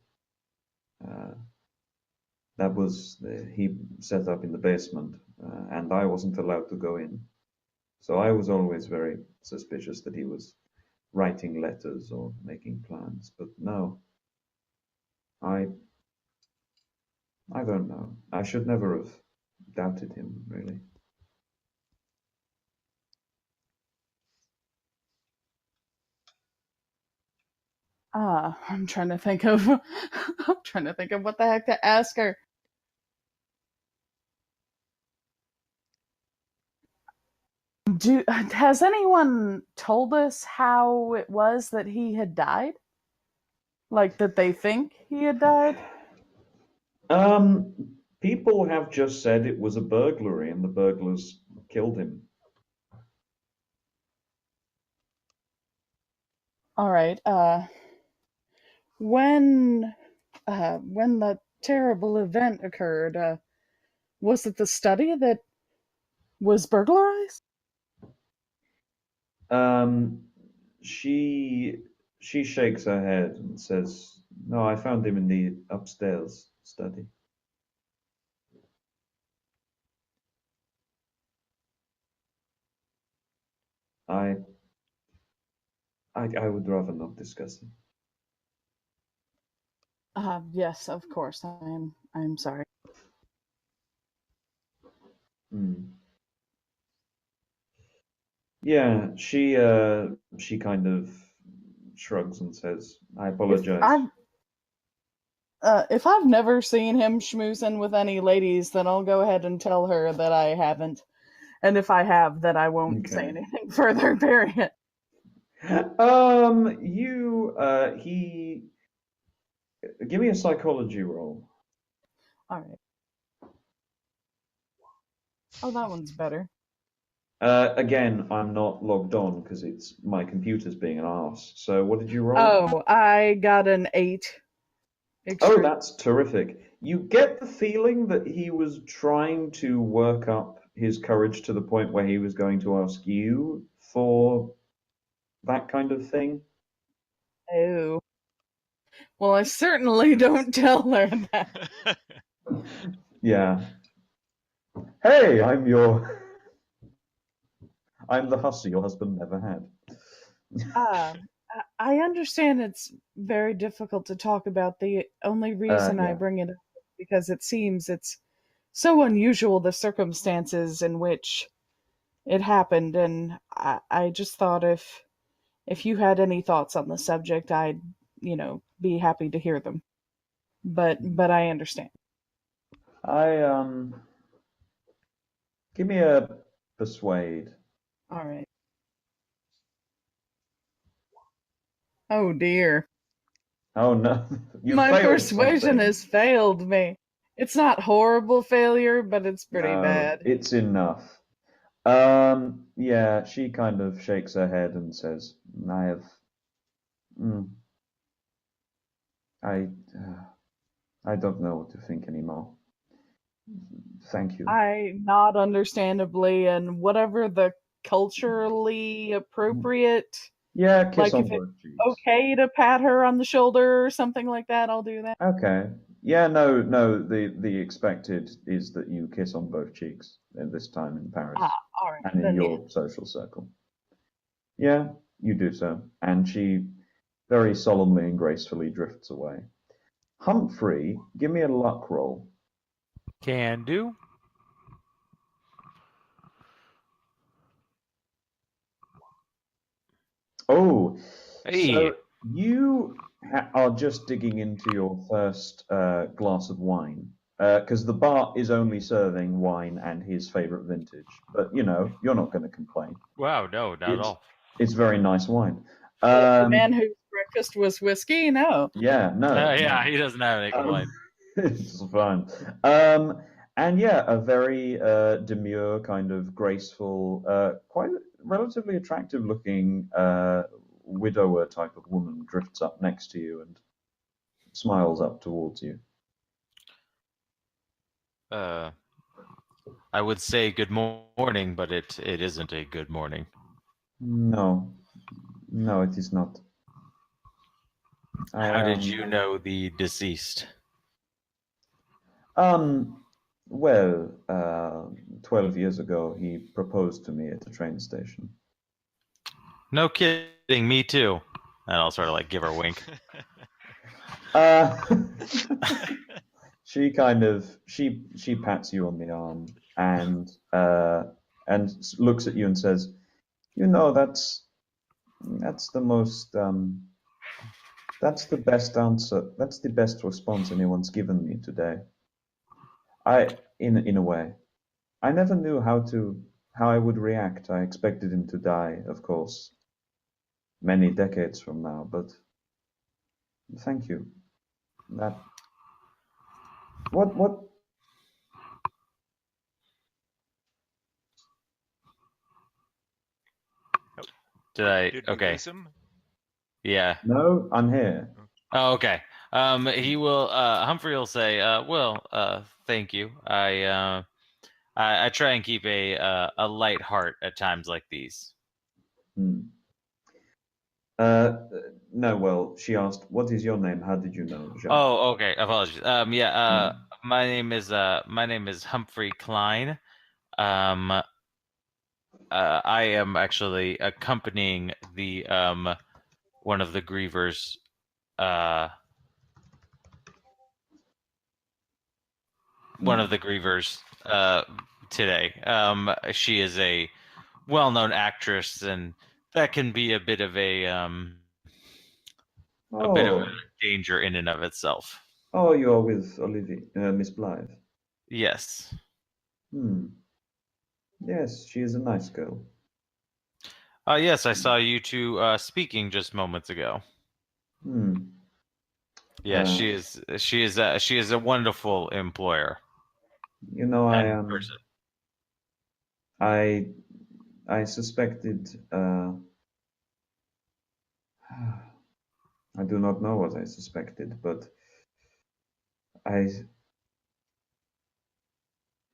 That was he set up in the basement, and I wasn't allowed to go in. So I was always very suspicious that he was writing letters or making plans. But no, I I don't know. I should never have doubted him, really. I'm trying to think of I'm trying to think of what the heck to ask her. Has anyone told us how it was that he had died? Like that they think he had died? Um, People have just said it was a burglary and the burglars killed him. All right. When the terrible event occurred, was it the study that was burglarized? Um, she she shakes her head and says, "No, I found him in the upstairs study." I I would rather not discuss it. Yes, of course. I'm sorry. Hmm. Yeah, she kind of shrugs and says, "I If apologize." I've if I've never seen him schmoozing with any ladies, then I'll go ahead and tell her that I haven't. And if I have, then I won't say Okay. anything further, period. He give me a psychology roll. Alright. Oh, that one's better. Again, I'm not logged on because it's my computer's being an arse. So what did you roll? Oh, I got an 8. Oh, Extreme. that's terrific. You get the feeling that he was trying to work up his courage to the point where he was going to ask you for that kind of thing. Oh. Well, I certainly don't tell her that. Yeah. Hey, I'm the hussy your husband never had. Uh, I understand it's very difficult to talk about. The only reason I Yeah. bring it up is because it seems it's so unusual the circumstances in which it happened, and I just thought if you had any thoughts on the subject, I'd be happy to hear them. But I understand. I give me a persuade. All right. Oh dear. Oh no, you My failed persuasion something. has failed me. It's not horrible failure, but it's pretty No, bad. it's enough. Yeah, she kind of shakes her head and says, "I have, mm, I, I don't know what to think anymore. Thank you." I nod understandably, and whatever the culturally appropriate, Yeah, kiss like on if it's both cheeks. okay to pat her on the shoulder or something like that, I'll do that. Okay. Yeah, no, no. The expected is that you kiss on both cheeks at this time in Ah, Paris all right, and in then yeah. your social circle. Yeah, you do so, and she very solemnly and gracefully drifts away. Humphrey, give me a luck roll. Can do. Oh, Hey. so you are just digging into your first glass of wine because the bar is only serving wine and his favorite vintage. But you're not going to complain. Wow, no, not at It's all. it's very nice wine. The man whose breakfast was whiskey? No. Yeah, no, Yeah, no. he doesn't have any complaint. It's fine. And yeah, a very demure, kind of graceful, quite relatively attractive looking widower type of woman drifts up next to you and smiles up towards you. I would say good morning, but it isn't a good morning. No, it is not. How did you know the deceased? Well, 12 years ago, he proposed to me at the train station. No kidding, me too. And I'll sort of like give her a wink. Uh, she kind of she pats you on the arm and looks at you and says, "You know, that's the most that's the best answer. That's the best response anyone's given me today. In a way, I never knew how I would react. I expected him to die, of course, many decades from now, but thank you. That what Did I? Did we Okay. lose him? Yeah. No, I'm here. Oh, okay. He will. Humphrey will say, thank you. I try and keep a light heart at times like these." Hmm. No, well, she asked, "What is your name? How did you know, Jacques?" Oh, okay. Apologies. Yeah. My name is Humphrey Klein. I am actually accompanying the one of the grievers. One of the grievers today. She is a well-known actress, and that can be a bit of a Oh, danger in and of itself. oh, you are with Olivia, Miss Blythe. Yes. Hmm. Yes, she is a nice girl. Yes, I saw you two speaking just moments ago. Hmm. Yeah, she is a wonderful employer You know, and person. I suspected. I do not know what I suspected, but I.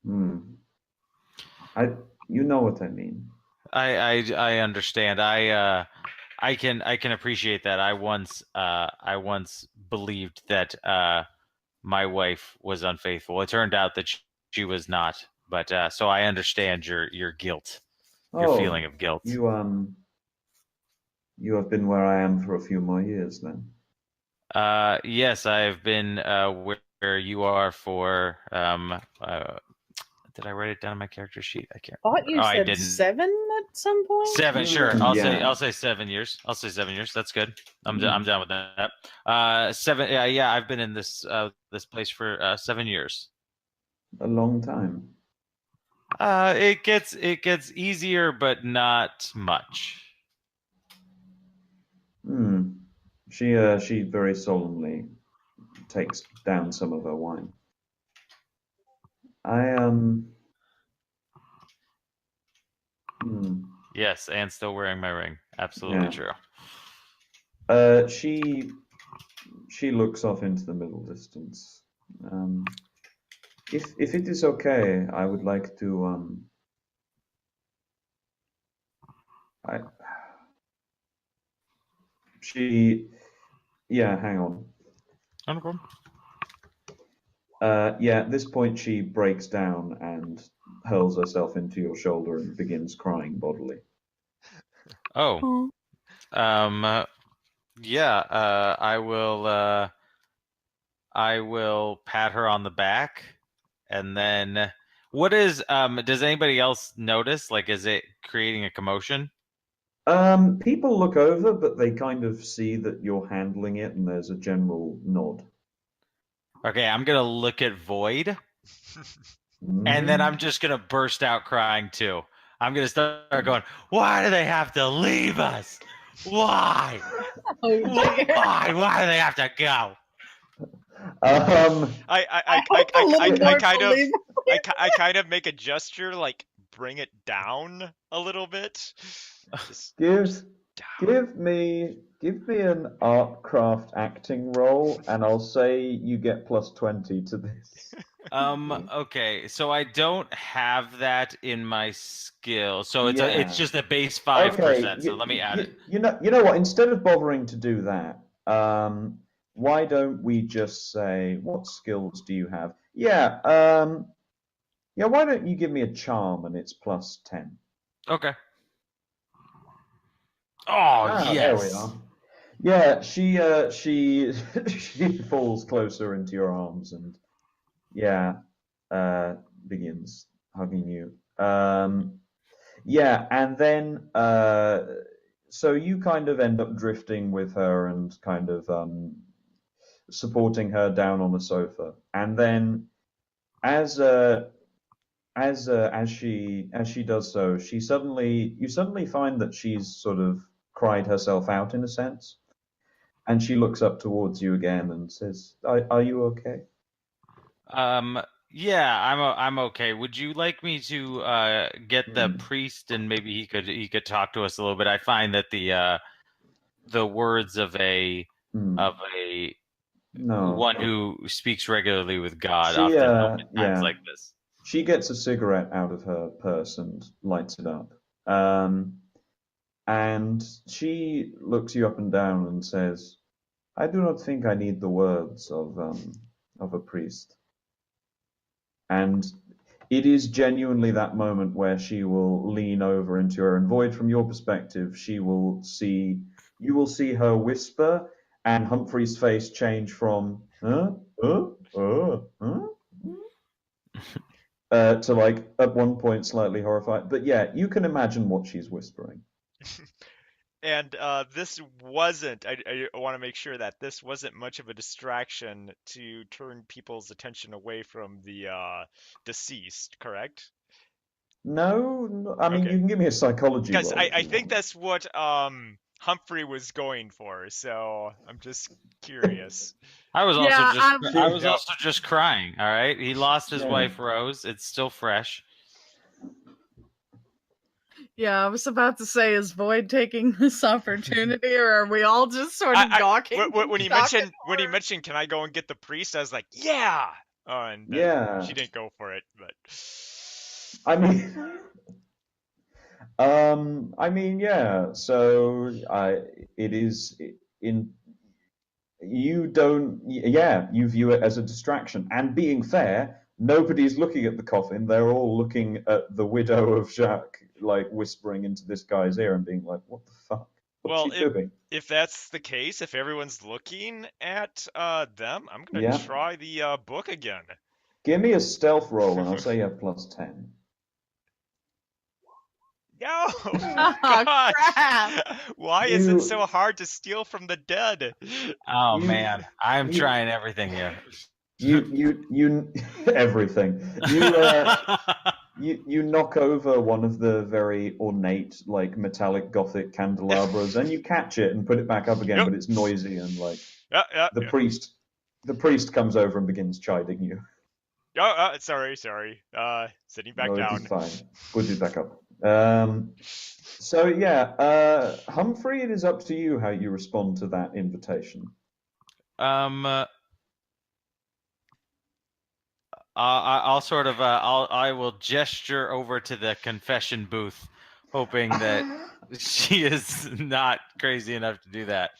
Hmm. You know what I mean. I understand. I can appreciate that. I once believed that my wife was unfaithful. It turned out that she was not. But so I understand your guilt, your feeling of guilt. You have been where I am for a few more years then. Yes, I've been where you are for did I write it down on my character sheet? I can't Thought remember. you I said didn't. 7 at some point. 7, sure. Yeah. I'll say 7 years. I'll say 7 years. That's good. I'm Mhm. down with that. 7. Yeah. I've been in this this place for 7 years. A long time. It gets easier, but not much. Hmm. She very solemnly takes down some of her wine. I hmm. Yes, and still wearing my ring. Absolutely Yeah. true. She looks off into the middle distance. If it is okay, I would like to I she yeah, hang on. Okay. Yeah, at this point she breaks down and hurls herself into your shoulder and begins crying bodily. Oh. Yeah, I will pat her on the back, and then what is does anybody else notice? Like, is it creating a commotion? People look over, but they kind of see that you're handling it, and there's a general nod. Okay, I'm gonna look at Void, and then Mhm. I'm just gonna burst out crying too. I'm gonna start going, "Why do they have to leave us? Why? Oh dear. Why do they have to go?" I hope a little more kind of believable. I kind of make a gesture like bring it down a little bit. Just Give down. give me an artcraft acting roll, and I'll say you get plus 20 to this. Okay, so I don't have that in my skill, so it's Yeah. it's just a base 5%. Okay, So let me add it. you know what? Instead of bothering to do that, why don't we just say, what skills do you have? Yeah, yeah, why don't you give me a charm and it's plus 10? Okay. Oh, Ah, there we yes. are. Yeah, she she falls closer into your arms and yeah, begins hugging you. Yeah, and then so you kind of end up drifting with her and kind of supporting her down on the sofa, and then as as she does so, you suddenly find that she's sort of cried herself out in a sense, and she looks up towards you again and says, "Are you okay?" Yeah, I'm okay. Would you like me to get the Hmm. priest and maybe he could talk to us a little bit? I find that the words of a Hmm. of a No. one who speaks regularly with God She often help in times yeah. like this. She gets a cigarette out of her purse and lights it up. And she looks you up and down and says, "I do not think I need the words of a priest." And it is genuinely that moment where she will lean over into her, and Void, from your perspective, you will see her whisper, and Humphrey's face change from to like at one point slightly horrified. But yeah, you can imagine what she's whispering. And this wasn't, I want to make sure that this wasn't much of a distraction to turn people's attention away from the deceased, correct? No, I mean Okay. you can give me a psychology Because roll if I you think want. that's what Humphrey was going for, so I'm just curious. I was also Yeah, just I She, was Yep. also just crying, all right? He lost his yeah. wife Rose. It's still fresh. yeah, I was about to say, is Void taking this opportunity, or are we all just sort of I gawking? when he shock and horror? mentioned can I go and get the priest, I was like, yeah. Oh, and then Yeah. she didn't go for it, but I mean, yeah. So it is in you don't, yeah, you view it as a distraction. And being fair, nobody's looking at the coffin. They're all looking at the widow of Jacques, like whispering into this guy's ear and being like, "What the fuck? What's well, she doing?" if that's the case, if everyone's looking at them, I'm gonna Yeah. try the book again. Give me a stealth roll, and I'll say you have plus 10. No, Oh, gosh, crap! why is it so You, hard to steal from the dead? Oh you, man, I'm you, trying everything here. you, everything. You knock over one of the very ornate, like metallic Gothic candelabras, and you catch it and put it back up again, Yep. but it's noisy and like Yeah, yeah, the yeah. priest, the priest comes over and begins chiding you. Oh, sorry. Sitting back No, it is down. fine. Put it back up. So yeah, Humphrey, it is up to you how you respond to that invitation. um, I'll sort of I will gesture over to the confession booth, hoping that she is not crazy enough to do that.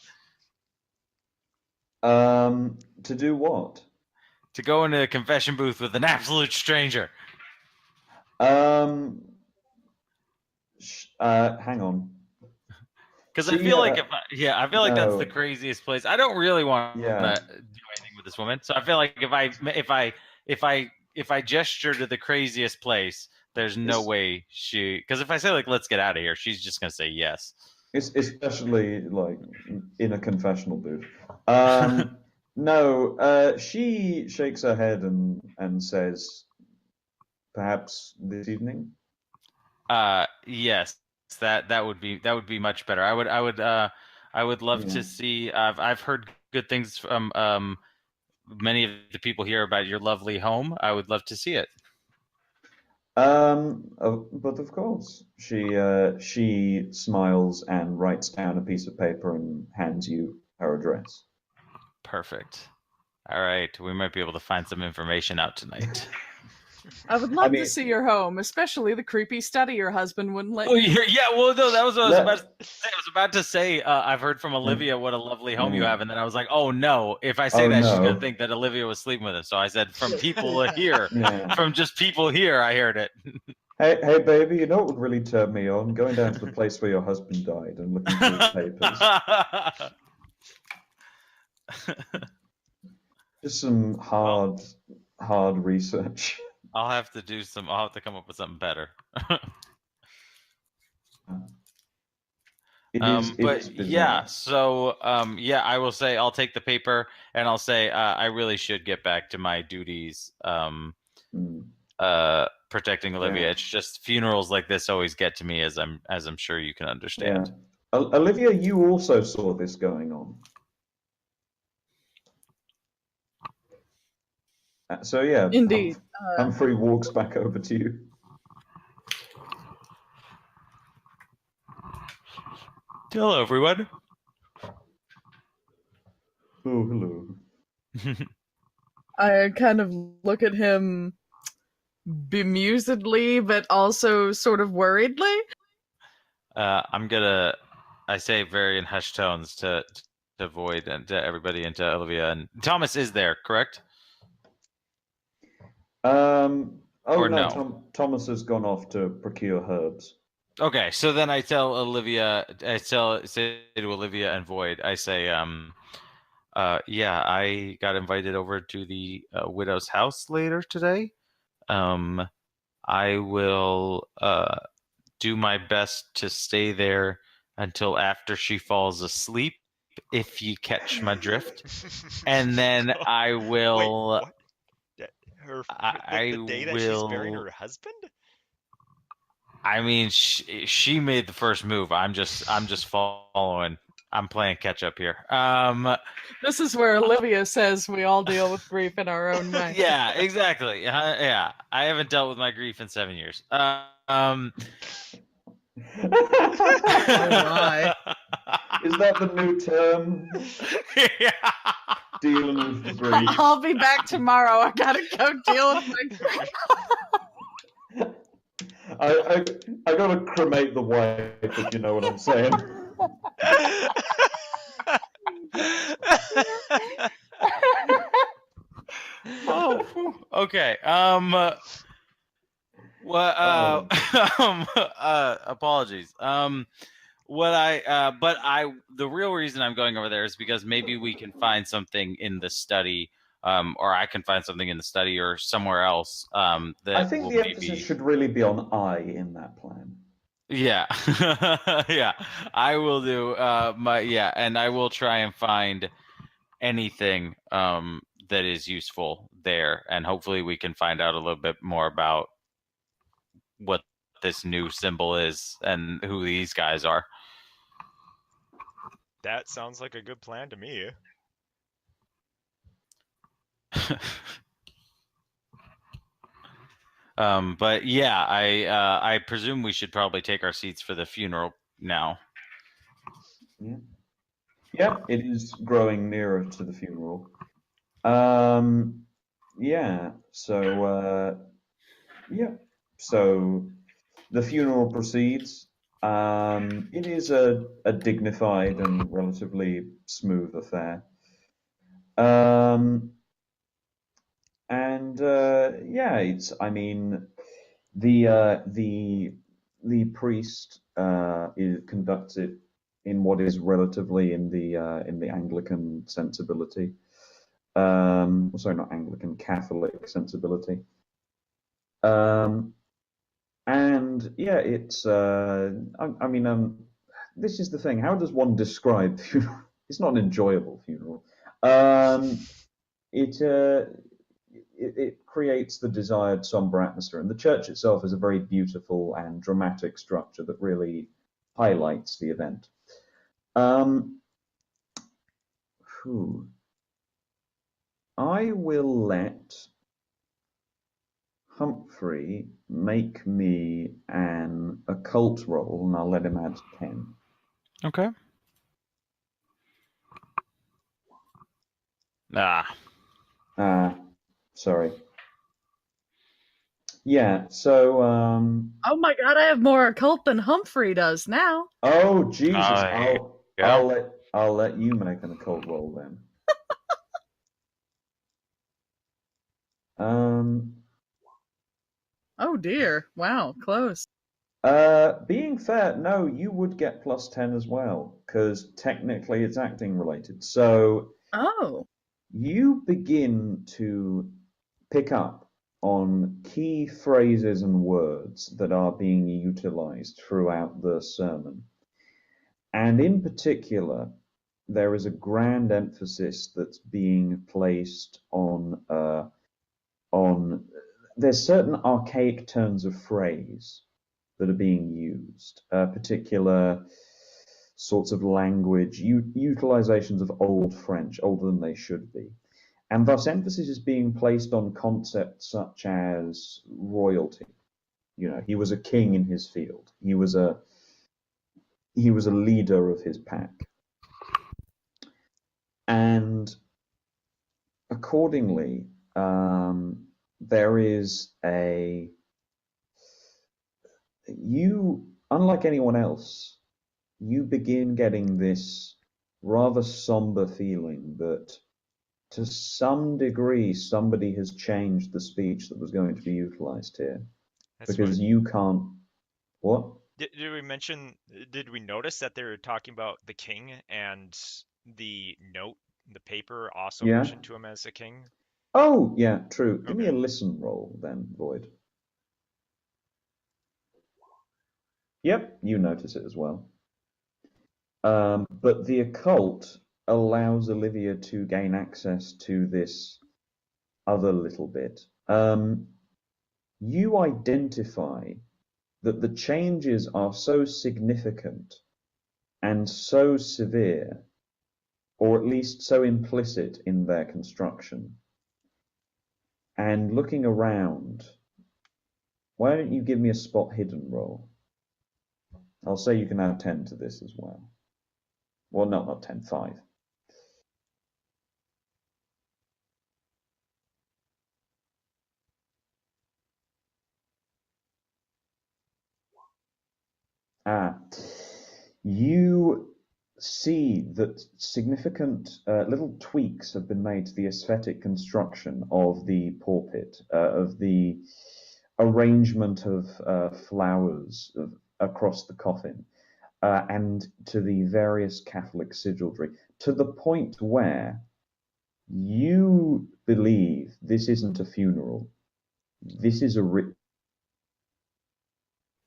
To do what? To go into the confession booth with an absolute stranger. Um, hang on. Because I She, feel like I feel like that's the no, craziest place. I don't really want yeah. to do anything with this woman, so I feel like if I gesture to the craziest place, there's no It's, way she. Because if I say like let's get out of here, she's just gonna say yes. it's especially like in a confessional booth. No, she shakes her head and says, "Perhaps this evening." Yes, that would be much better. I would love Yeah. to see. I've heard good things from many of the people here about your lovely home. I would love to see it. But of course, she smiles and writes down a piece of paper and hands you her address. Perfect. All right, we might be able to find some information out tonight. I would love mean- to see your home, especially the creepy study your husband wouldn't let Oh, you. yeah. Well, no, that was what I was Let- about to say. I was about to say. I've heard from Olivia what a lovely home you Mm. have, and then I was like, oh no, if I say Oh, that, she's no. gonna think that Olivia was sleeping with us. So I said, from people here, Yeah. from just people here, I heard it. Hey, baby, you know what would really turn me on? Going down to the place where your husband died and looking through the papers. Just some hard research. I'll have to come up with something better. It But is bizarre. yeah, so yeah, I will say I'll take the paper and I'll say I really should get back to my duties. Mm. Protecting Olivia. Yeah. It's just funerals like this always get to me, as I'm sure you can Yeah. understand. Olivia, you also saw this going on. So yeah, Indeed. Humphrey walks back over to you. Hello, everyone. Oh, hello. I kind of look at him bemusedly, but also sort of worriedly. I say very in hushed tones to Void and to everybody and to Olivia, and Thomas is there, correct? Oh Or no, no? Thomas has gone off to procure herbs. Okay, so then I say to Olivia and Void, I say, yeah, I got invited over to the widow's house later today. I will do my best to stay there until after she falls asleep, if you catch my drift. And then I will. Wait, what? I The day that will. she's burying her husband? I mean, she made the first move. I'm just following. I'm playing catch up here. This is where Olivia says we all deal with grief in our own way. Yeah, exactly. Yeah, I haven't dealt with my grief in 7 years. my. Is that the new term? Yeah. Dealing with grief. I'll be back tomorrow. I gotta go deal with my grief. I gotta cremate the wife, if you know what I'm saying. Oh, phew. Okay. What? Apologies. The real reason I'm going over there is because maybe we can find something in the study, or I can find something in the study or somewhere else. That I think will the emphasis should really be on I in that plan. Yeah, yeah. I will do and I will try and find anything that is useful there, and hopefully we can find out a little bit more about what this new symbol is and who these guys are. That sounds like a good plan to me. But yeah, I presume we should probably take our seats for the funeral now. Yeah. Yeah, it is growing nearer to the funeral. Yeah, so so the funeral proceeds. It is a dignified and relatively smooth affair. And yeah, I mean, the priest conducts it in what is relatively in the Anglican sensibility. Sorry, not Anglican, Catholic sensibility. And yeah, it's I mean, this is the thing. How does one describe funeral? It's not an enjoyable funeral. It creates the desired somber atmosphere, and the church itself is a very beautiful and dramatic structure that really highlights the event. I will let Humphrey make me an occult roll, and I'll let him add 10. Okay. Sorry. Yeah, so Oh my god, I have more occult than Humphrey does now. oh Jesus, There you I'll let you make an occult roll then. Oh dear. Wow, close. Being fair, no, you would get plus 10 as well, because technically it's acting related. So Oh. you begin to pick up on key phrases and words that are being utilized throughout the sermon. And in particular, there is a grand emphasis that's being placed on there's certain archaic turns of phrase that are being used, particular sorts of language, utilizations of old French, older than they should be. And thus emphasis is being placed on concepts such as royalty. You know, he was a king in his field. He was a leader of his pack. And accordingly, there is unlike anyone else, you begin getting this rather somber feeling that to some degree somebody has changed the speech that was going to be utilized here. That's Because what, you can't. What? did we notice that they were talking about the king and the note, the paper also Yeah. mentioned to him as a king? Oh, yeah, true. Give me Okay. a listen roll then, Void. Yep, you notice it as well. But the occult allows Olivia to gain access to this other little bit. You identify that the changes are so significant and so severe, or at least so implicit in their construction. And looking around, why don't you give me a spot hidden roll? I'll say you can add 10 to this as well. Well, no, not 10, 5. You see that significant little tweaks have been made to the aesthetic construction of the pulpit, of the arrangement of flowers across the coffin, and to the various Catholic sigilry, to the point where you believe this isn't a funeral. This is a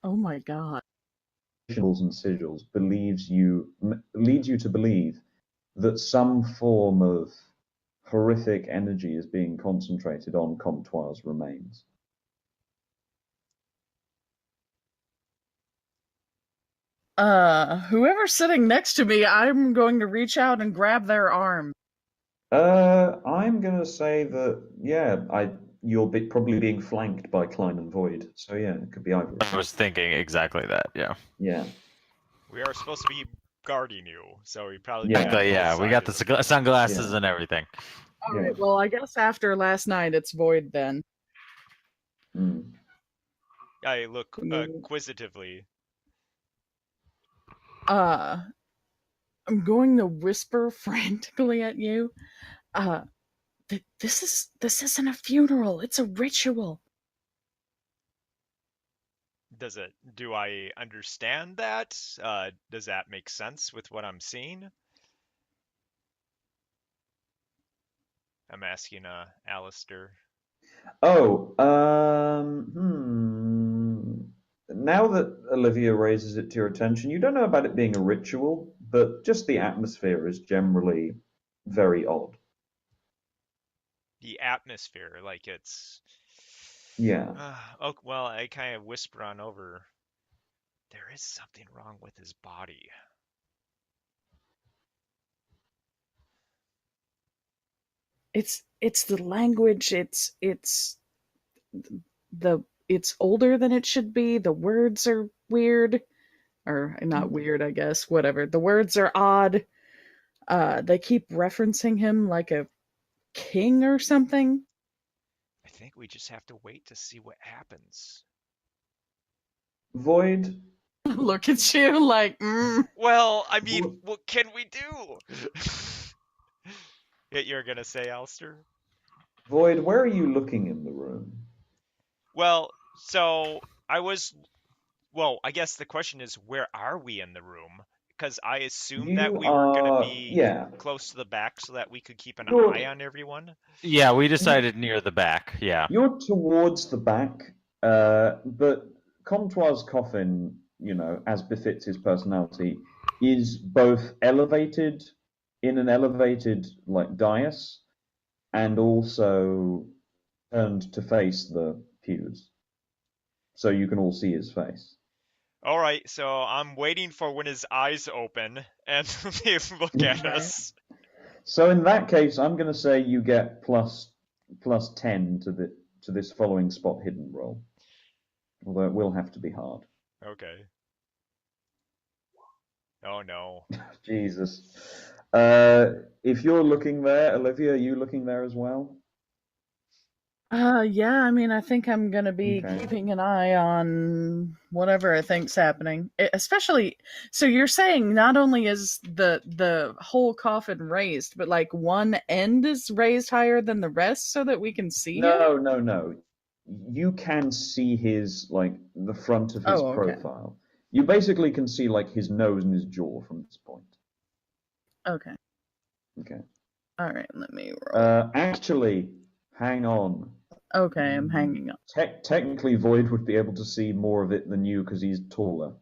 Oh my god. rituals and sigils leads you to believe that some form of horrific energy is being concentrated on Comtoire's remains. Whoever's sitting next to me, I'm going to reach out and grab their arm. I'm gonna say that you're probably being flanked by Klein and Void. So yeah, it could be either. I was thinking exactly that. Yeah. Yeah. We are supposed to be guarding you, so we probably Yeah. Exactly, yeah. We got the sunglasses and everything. All right, well, I guess after last night, it's Void then. I look inquisitively. I'm going to whisper frantically at you. This isn't a funeral. It's a ritual. Do I understand that? Does that make sense with what I'm seeing? I'm asking Alistair. Oh, now that Olivia raises it to your attention, you don't know about it being a ritual, but just the atmosphere is generally very odd. The atmosphere, like it's... Yeah. Oh, well, I kind of whisper on over. There is something wrong with his body. It's the language. It's older than it should be. The words are weird, or not weird, I guess. Whatever. The words are odd. They keep referencing him like a king or something. I think we just have to wait to see what happens. Void, Look at you like, Well, I mean, what can we do? You're gonna say, Alistair? Void, where are you looking in the room? Well, so I guess the question is, where are we in the room? Because I assumed that You we were gonna are, be yeah. close to the back so that we could keep an You're- eye on everyone. Yeah, we decided near the back. Yeah. You're towards the back, but Comtois' coffin, as befits his personality, is both elevated in an elevated like dais, and also turned to face the pews, so you can all see his face. All right, so I'm waiting for when his eyes open and they look at Right. us. So in that case, I'm going to say you get plus 10 to this following spot hidden roll, although it will have to be hard. Okay. Oh no. Jesus. If you're looking there, Olivia, are you looking there as well? yeah, I mean, I think I'm gonna be Okay. keeping an eye on whatever I think's happening. Especially, so you're saying not only is the whole coffin raised, but like one end is raised higher than the rest so that we can see him? No. You can see his, like, the front of his Oh, okay. profile. You basically can see, like, his nose and his jaw from this point. Okay. Okay. All right, let me roll. Actually, hang on. Okay, I'm hanging up. Technically, Void would be able to see more of it than you because he's taller.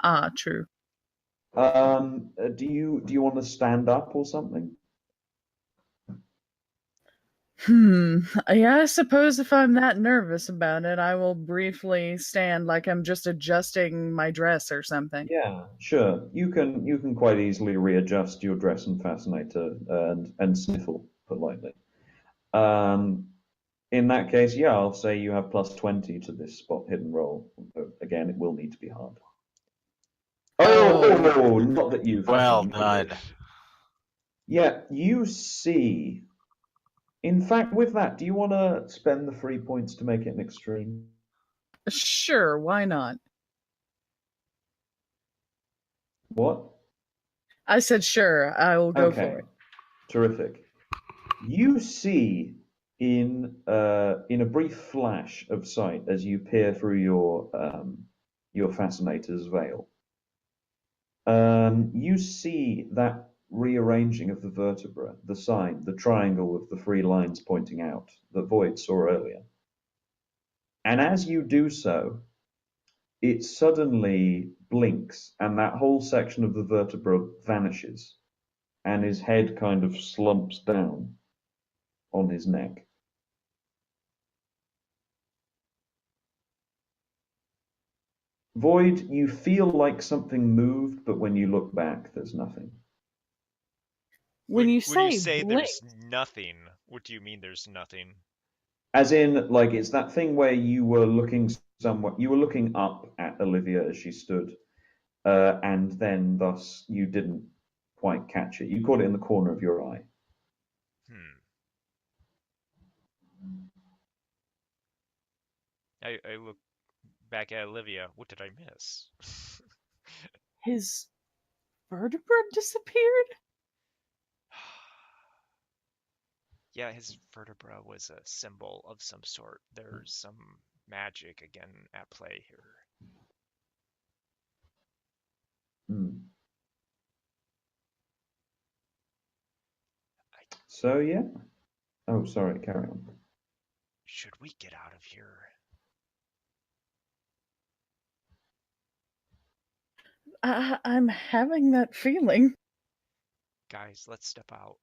Ah, true. Do you want to stand up or something? Yeah, I suppose if I'm that nervous about it, I will briefly stand like I'm just adjusting my dress or something. Yeah, sure. You can quite easily readjust your dress and fascinator and sniffle politely. In that case, yeah, I'll say you have plus 20 to this spot hidden roll. But again, it will need to be hard. Oh, not that you. Well fucking done. idiot. Yeah, you see. In fact, with that, do you want to spend the 3 points to make it an extreme? Sure, why not? What? I said sure, I will go for it. Terrific. You see in a brief flash of sight as you peer through your fascinator's veil. You see that rearranging of the vertebra, the sign, the triangle with the three lines pointing out that Void saw earlier. And as you do so, it suddenly blinks, and that whole section of the vertebra vanishes, and his head kind of slumps down on his neck. Void, you feel like something moved, but when you look back, there's nothing. When you When you say say blink, there's nothing, what do you mean there's nothing? As in, like, it's that thing where you were looking up at Olivia as she stood, and then thus you didn't quite catch it. You caught it in the corner of your eye. I look back at Olivia. What did I miss? his vertebra disappeared? Yeah, his vertebra was a symbol of some sort. There's some magic again at play here. So, yeah. Oh, sorry, carry on. Should we get out of here? I'm having that feeling. Guys, let's step out.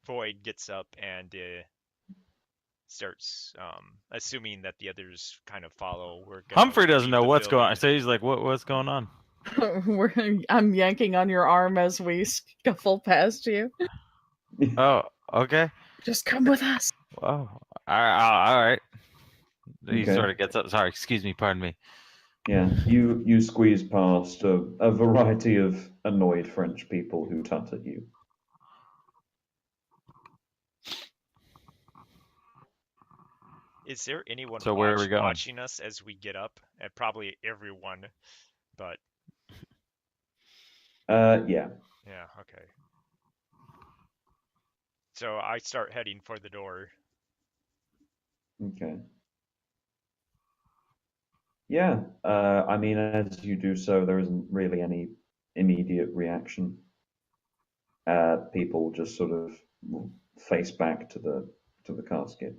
Void gets up and starts, assuming that the others kind of follow. Humphrey doesn't know what's going on. So he's like, what's going on? I'm yanking on your arm as we scuffle past you. Oh, okay. Just come with us. Oh, all right. He Okay. sort of gets up. Sorry, excuse me, pardon me. Yeah, you squeeze past a variety of annoyed French people who tut at you. Is there anyone So where are we going? watching us as we get up? Probably everyone, but Yeah. yeah, okay. So I start heading for the door. Okay. Yeah. I mean, as you do so, there isn't really any immediate reaction. People just sort of face back to the casket.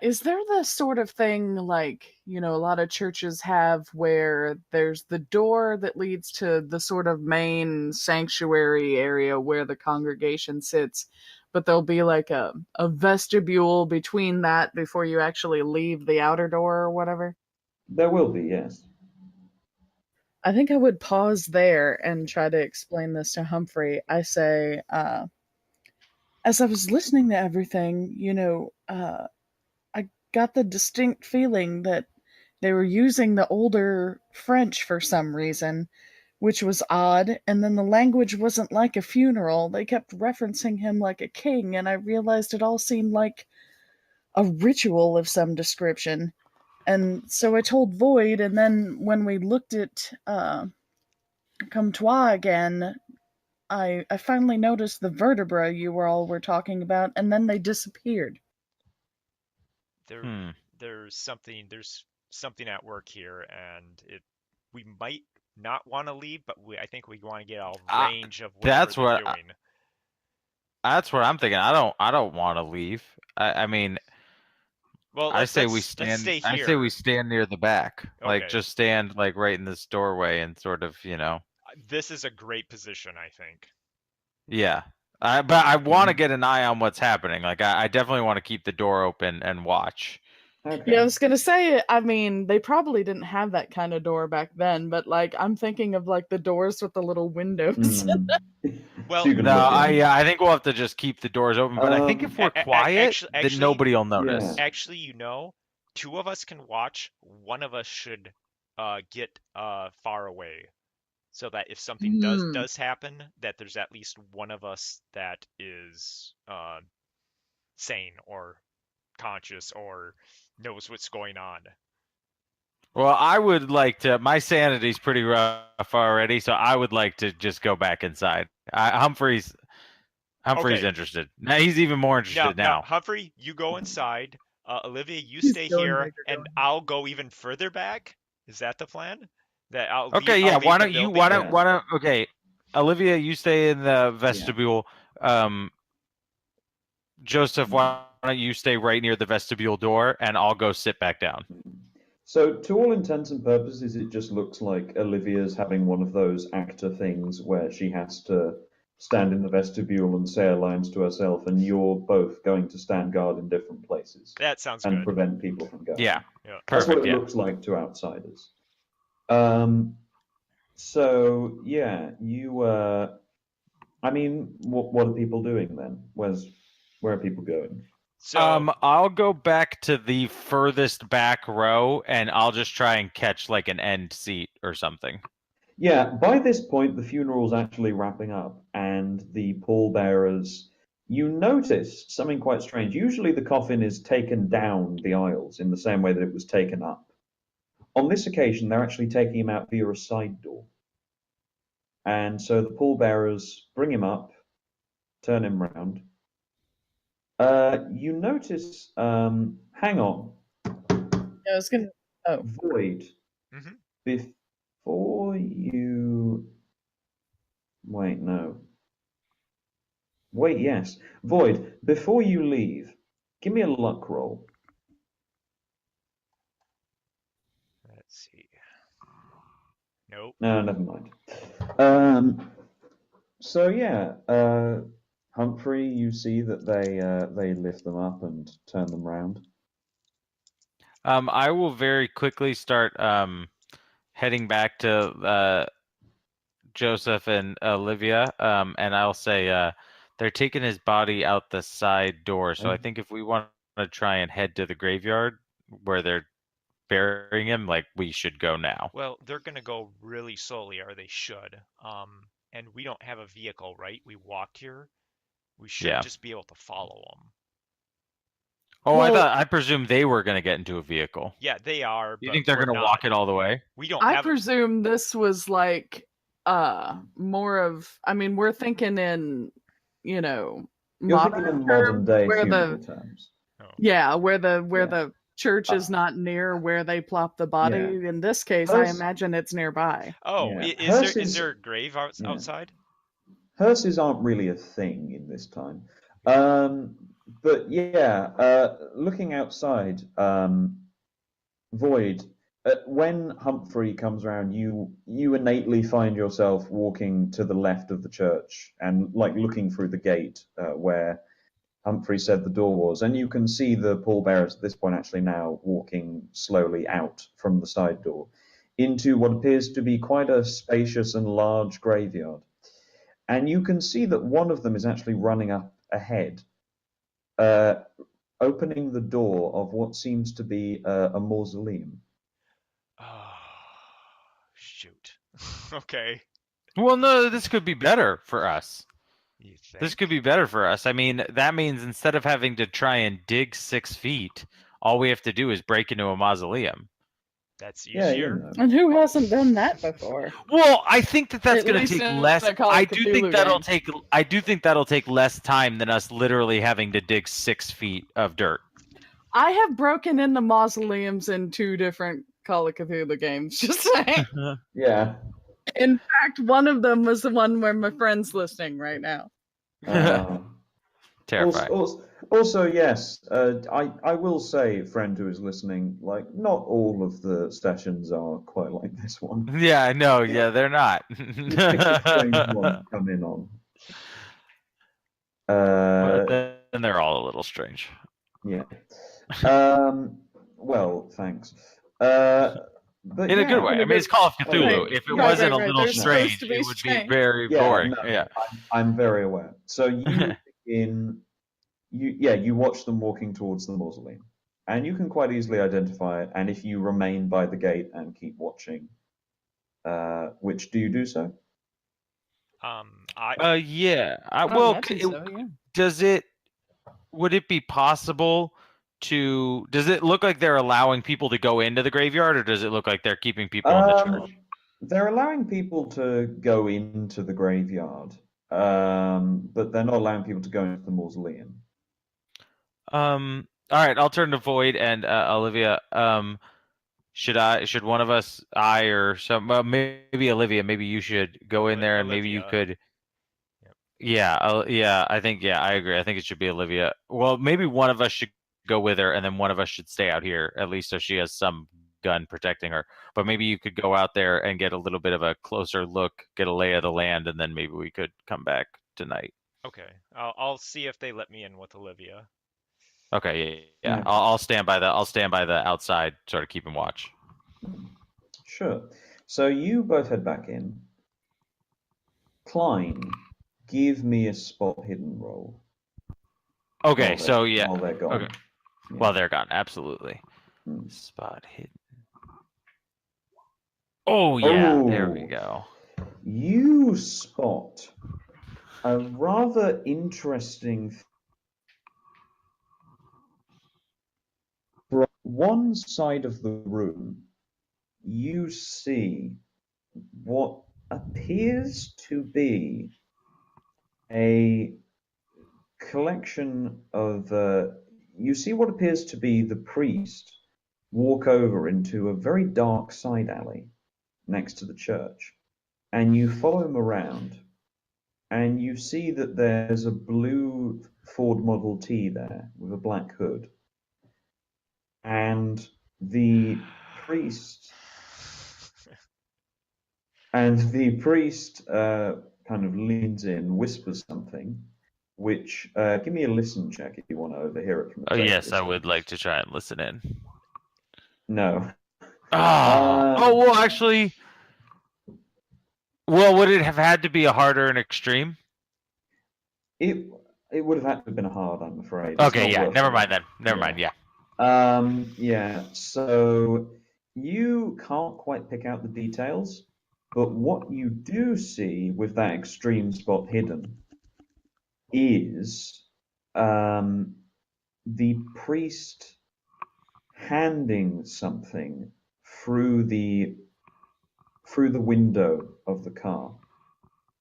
Is there the sort of thing like, a lot of churches have where there's the door that leads to the sort of main sanctuary area where the congregation sits, but there'll be like a vestibule between that before you actually leave the outer door or whatever? There will be, yes. I think I would pause there and try to explain this to Humphrey. I say, as I was listening to everything, I got the distinct feeling that they were using the older French for some reason, which was odd, and then the language wasn't like a funeral. They kept referencing him like a king, and I realized it all seemed like a ritual of some description. And so I told Void, and then when we looked at Comtois again, I finally noticed the vertebra you all were talking about, and then they disappeared. There, Hmm. there's something at work here, and we might not want to leave, but I think we want to get out of Uh, range of that's whatever they're what doing. that's what I'm thinking. I don't want to leave. I mean, Well, I say we let's stay stand. I say we here. stand near the back, like Okay, just stand like right in this doorway and sort of, this is a great position, I think. yeah. But I want to Mhm. get an eye on what's happening. Like I definitely want to keep the door open and watch. Okay. Yeah, I was gonna say, I mean, they probably didn't have that kind of door back then, but like I'm thinking of like the doors with the little windows. Mm. So Well, you can No, look in. I think we'll have to just keep the doors open. But I think if we're quiet, then actually, nobody will Yeah. notice. actually, two of us can watch. One of us should get far away, so that if something Hmm. does happen, that there's at least one of us that is sane or conscious or knows what's going on. Well, I would like to. My sanity's pretty rough already, so I would like to just go back inside. Humphrey's Okay. interested. Now he's even more interested Now, now. Humphrey, you go inside. Olivia, you He's stay going here, bigger, and going. I'll go even further back. Is that the plan? That Okay, I'll yeah. leave Why the don't you? building? Yeah. Why don't? Okay, Olivia, you stay in the Yeah. vestibule. Joseph, why don't you stay right near the vestibule door, and I'll go sit back down. So, to all intents and purposes, it just looks like Olivia's having one of those actor things where she has to stand in the vestibule and say her lines to herself, and you're both going to stand guard in different places That sounds and good. prevent people from going. Yeah, Yeah. That's what perfect. it Yeah. looks like to outsiders. So yeah, I mean, what are people doing then? Where are people going? So, I'll go back to the furthest back row, and I'll just try and catch like an end seat or something. Yeah, by this point, the funeral's actually wrapping up, and the pallbearers. You notice something quite strange. Usually, the coffin is taken down the aisles in the same way that it was taken up. On this occasion, they're actually taking him out via a side door. And so the pallbearers bring him up, turn him round. You notice, hang on, Yeah, I was gonna. Oh, Void, mhm. before you. Wait, no. Wait, yes. Void, before you leave, give me a luck roll. Let's see. Nope. No, never mind. Um, so yeah, Humphrey, you see that they lift them up and turn them round. I will very quickly start heading back to Joseph and Olivia, and I'll say they're taking his body out the side door. So I Okay. think if we want to try and head to the graveyard where they're burying him, like we should go now. Well, they're gonna go really slowly, or they should. And we don't have a vehicle, right? We walked here. We should Yeah. just be able to follow them. Oh, Well, I presumed they were going to get into a vehicle. Yeah, they are. You but think they're we're going to not. walk it all the way? We don't I have. presume this was like more of, I mean, we're thinking in, you know, You're thinking in modern modern terms day where funeral the terms. where Yeah. the church is not near where they plop the body. In this case, I Hearse- imagine it's nearby. Oh, Yeah. is there a grave Yeah. outside? Hearses aren't really a thing in this time. But yeah, looking outside, Void, when Humphrey comes around, you innately find yourself walking to the left of the church and like looking through the gate where Humphrey said the door was, and you can see the pallbearers at this point actually now walking slowly out from the side door into what appears to be quite a spacious and large graveyard. And you can see that one of them is actually running up ahead, opening the door of what seems to be a mausoleum. Oh, shoot. Okay. Well, no, this could be better for us. You think? This could be better for us. I mean, that means instead of having to try and dig 6 feet, all we have to do is break into a mausoleum. That's Yeah, easier. you know. And who hasn't done that before? Well, I think that's At going to least take in less. the Call of I do think Cthulhu that'll game. take. I do think that'll take less time than us literally having to dig 6 feet of dirt. I have broken into mausoleums in 2 different Call of Cthulhu games. Just saying. Yeah. In fact, one of them was the one where my friend's listening right now. Terrifying. Also, yes, I will say, friend who is listening, like not all of the sessions are quite like this one. Yeah, no, yeah, they're not. You pick a strange one to come in on. But then they're all a little strange. Yeah. Well, thanks. But In a yeah, good way. I mean, it's Call of Cthulhu. Right. If it Right, wasn't right, a right. little They're supposed strange, to be it would be strange. very Yeah, boring. no, Yeah. I'm very aware. So you watch them walking towards the mausoleum, and you can quite easily identify it. And if you remain by the gate and keep watching, which do you do so? Yeah. I Well, imagine so, yeah. does it? Would it be possible to? Does it look like they're allowing people to go into the graveyard, or does it look like they're keeping people in the church? They're allowing people to go into the graveyard, but they're not allowing people to go into the mausoleum. All right. I'll turn to Void and Olivia. Should one of us, I or some, maybe Olivia, maybe you should go in there and maybe you Olivia. could. Yeah, I think, I agree. I think it should be Olivia. Well, maybe one of us should go with her and then one of us should stay out here, at least so she has some gun protecting her. But maybe you could go out there and get a little bit of a closer look, get a lay of the land, and then maybe we could come back tonight. Okay. I'll see if they let me in with Olivia. Okay, yeah. Yeah. I'll stand by the outside, sort of keeping watch. Sure. So you both head back in. Klein, give me a spot hidden roll. Okay, While so yeah. while they're gone. Okay. Yeah. Well, they're gone. Absolutely. Hmm. Spot hidden. Oh yeah, there we Oh. go. You spot a rather interesting. From one side of the room, you see what appears to be a collection of. You see what appears to be the priest walk over into a very dark side alley next to the church, and you follow him around, and you see that there's a blue Ford Model T there with a black hood, and the priest kind of leans in, whispers something, which give me a listen check if you want to overhear it from a Oh safe yes, I would distance. like to try and listen in. No. Well, actually, would it have had to be a harder and extreme? It would have had to have been hard, I'm afraid. It's Okay, not yeah. worth Never it. mind then. Never mind. Yeah. Yeah, so you can't quite pick out the details, but what you do see with that extreme spot hidden is the priest handing something through the window of the car,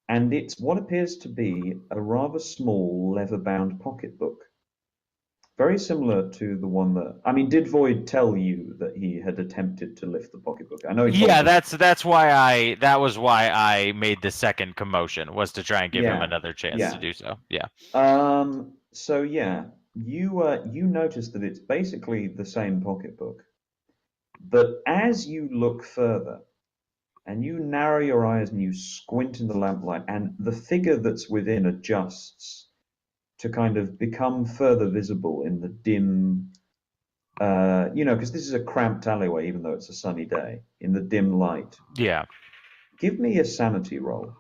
and it's what appears to be a rather small leather-bound pocketbook. Very similar to the one that I mean, did Void tell you that he had attempted to lift the pocketbook? I know he told Yeah, you. that was why I made the second commotion, was to try and give him Yeah, another chance yeah. to do so. Yeah. So yeah, you notice that it's basically the same pocketbook, but as you look further and you narrow your eyes and you squint in the lamplight, and the figure that's within adjusts to kind of become further visible in the dim, because this is a cramped alleyway, even though it's a sunny day, in the dim light. Yeah. Give me a sanity roll.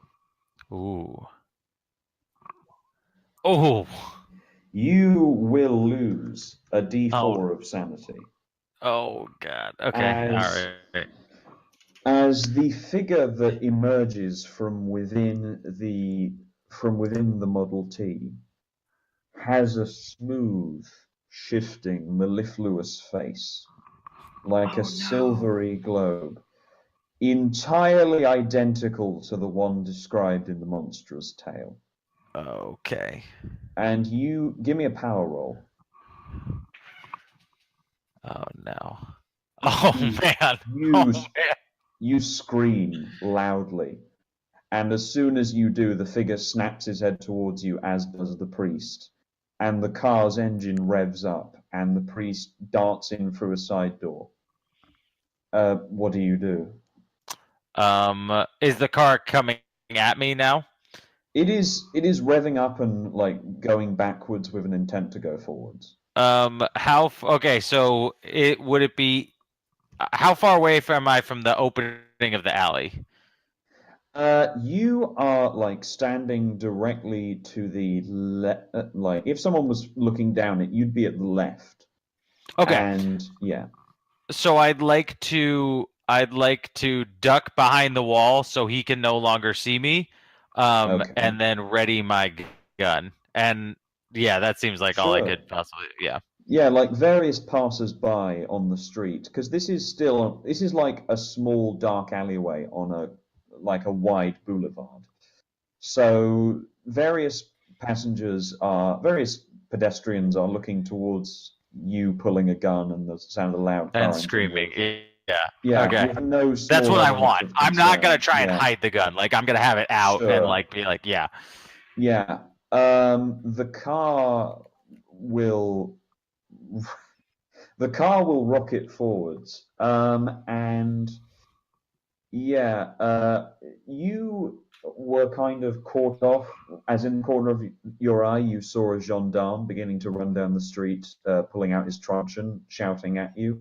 Ooh. Oh. You will lose a d4 Oh. of sanity. Oh God. Okay. As All right. as the figure that emerges from within the Model T has a smooth, shifting, mellifluous face, like Oh, a no. silvery globe, entirely identical to the one described in the monstrous tale. Okay. And you give me a power roll. Oh no. Oh You- man. You Oh man. you scream loudly, and as soon as you do, the figure snaps his head towards you, as does the priest, and the car's engine revs up, and the priest darts in through a side door. What do you do? Is the car coming at me now? It is revving up and like going backwards with an intent to go forwards. Okay, so would it be how far away am I from the opening of the alley? You are like standing directly to the left. Like if someone was looking down it, you'd be at the left. Okay. And yeah. So I'd like to duck behind the wall so he can no longer see me. Okay. And then ready my gun. And yeah, that seems like all I Sure. could possibly Yeah, like various passers-by on the street, because this is like a small dark alleyway on a wide boulevard. So various various pedestrians are looking towards you pulling a gun and the sound of a loud car and engine screaming. will- Yeah. Yeah, Okay. with no That's small what I element want. of I'm not gonna concern. try and Yeah. hide the gun. Like I'm gonna have it out Sure. and like be like, yeah. Yeah. The car will rocket forwards. And yeah, you were kind of caught off, as in the corner of your eye, you saw a gendarme beginning to run down the street, pulling out his truncheon, shouting at you.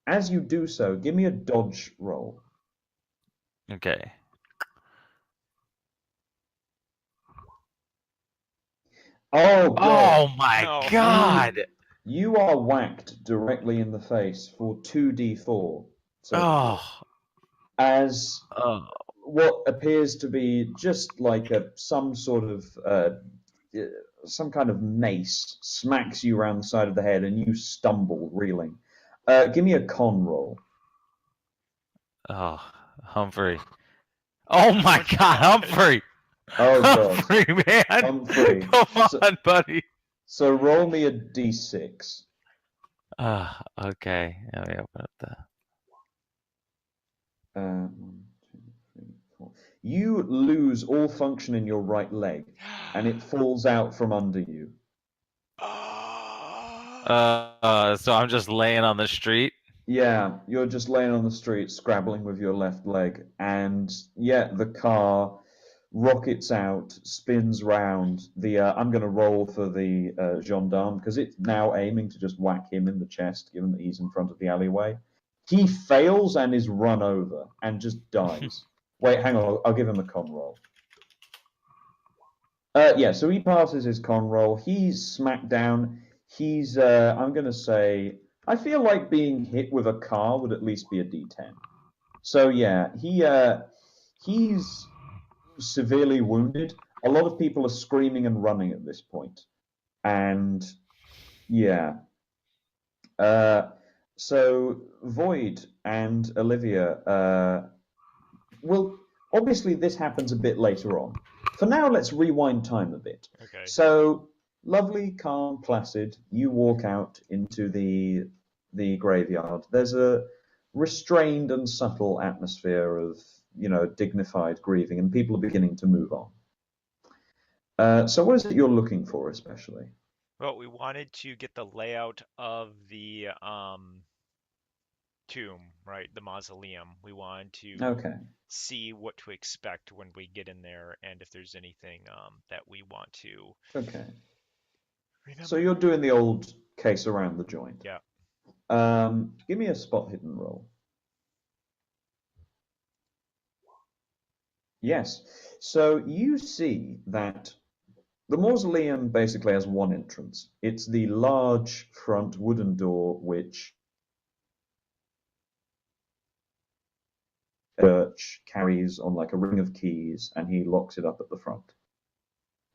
As you do so, give me a dodge roll. Okay. Oh God! Oh my No. God. You are whacked directly in the face for 2d4. So Oh. as Oh. what appears to be just like some sort of some kind of mace smacks you around the side of the head and you stumble, reeling. Give me a con roll. Oh, Humphrey. Oh my Oh, God, God. Humphrey. Oh God, Humphrey, man. Humphrey. Come So, on, buddy. so roll me a d6. Okay. Let me open up the. 1, 2, 3, 4. You lose all function in your right leg, and it falls out from under you. So I'm just laying on the street. Yeah, you're just laying on the street, scrabbling with your left leg, and yeah, the car rockets out, spins round. I'm going to roll for the gendarme because it's now aiming to just whack him in the chest, given that he's in front of the alleyway. He fails and is run over and just dies. Wait, hang on, I'll give him a con roll. Yeah, so he passes his con roll. He's smacked down. He's, I'm going to say, I feel like being hit with a car would at least be a D10. So yeah, he's severely wounded. A lot of people are screaming and running at this point. And yeah. So Void and Olivia, well, obviously this happens a bit later on. For now, let's rewind time a bit. Okay. So, lovely, calm, placid, you walk out into the graveyard. There's a restrained and subtle atmosphere of, dignified grieving, and people are beginning to move on. So what is it you're looking for, especially? Well, we wanted to get the layout of the tomb, right? The mausoleum. We wanted to Okay. see what to expect when we get in there, and if there's anything that we want to Okay. remember. So you're doing the old case around the joint. Yeah. Give me a spot hidden roll. Yes. So you see that the mausoleum basically has one entrance. It's the large front wooden door which Church carries on like a ring of keys, and he locks it up at the front.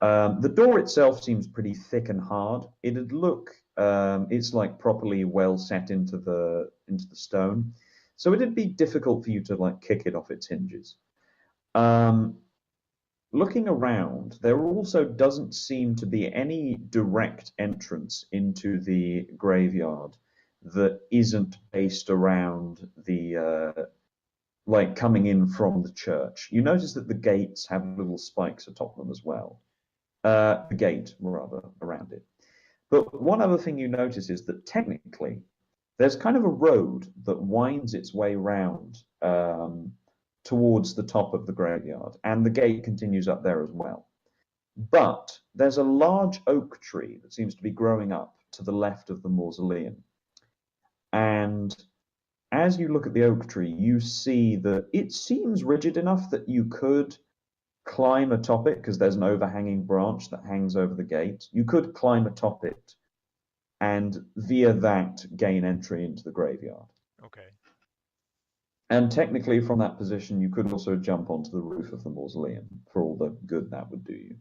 The door itself seems pretty thick and hard. It'd look, it's like properly well set into the stone, so it'd be difficult for you to like kick it off its hinges. Looking around, there also doesn't seem to be any direct entrance into the graveyard that isn't based around the like coming in from the church. You notice that the gates have little spikes atop them as well. The gate, rather, around it. But one other thing you notice is that technically there's kind of a road that winds its way round towards the top of the graveyard, and the gate continues up there as well. But there's a large oak tree that seems to be growing up to the left of the mausoleum. And as you look at the oak tree, you see that it seems rigid enough that you could climb atop it, because there's an overhanging branch that hangs over the gate. You could climb atop it and via that gain entry into the graveyard. Okay. And technically from that position, you could also jump onto the roof of the mausoleum, for all the good that would do you.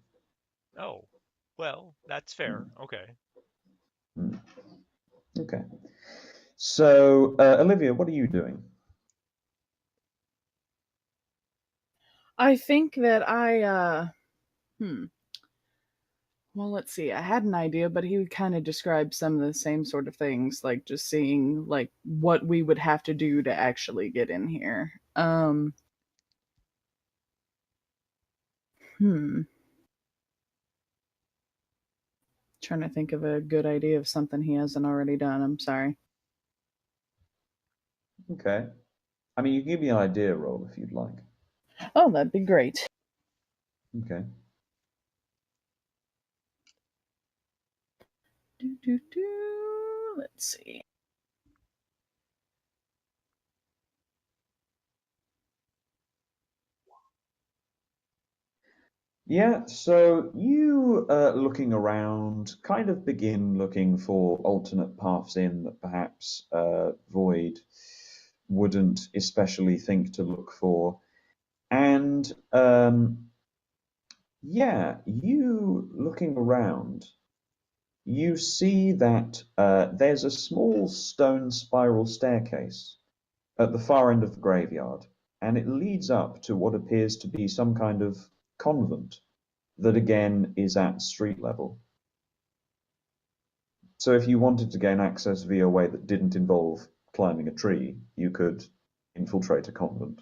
Oh, well, that's fair. Okay. Mm. Okay. So, Olivia, what are you doing? I think that well, let's see. I had an idea, but he would kind of describe some of the same sort of things, like just seeing like what we would have to do to actually get in here. Trying to think of a good idea of something he hasn't already done. I'm sorry. Okay. I mean, you can give me an idea roll if you'd like. Oh, that'd be great. Okay. Let's see. Yeah, so you, looking around, kind of begin looking for alternate paths in that perhaps Void wouldn't especially think to look for. And yeah, you looking around, you see that there's a small stone spiral staircase at the far end of the graveyard, and it leads up to what appears to be some kind of convent that again is at street level. So if you wanted to gain access via a way that didn't involve climbing a tree, you could infiltrate a convent.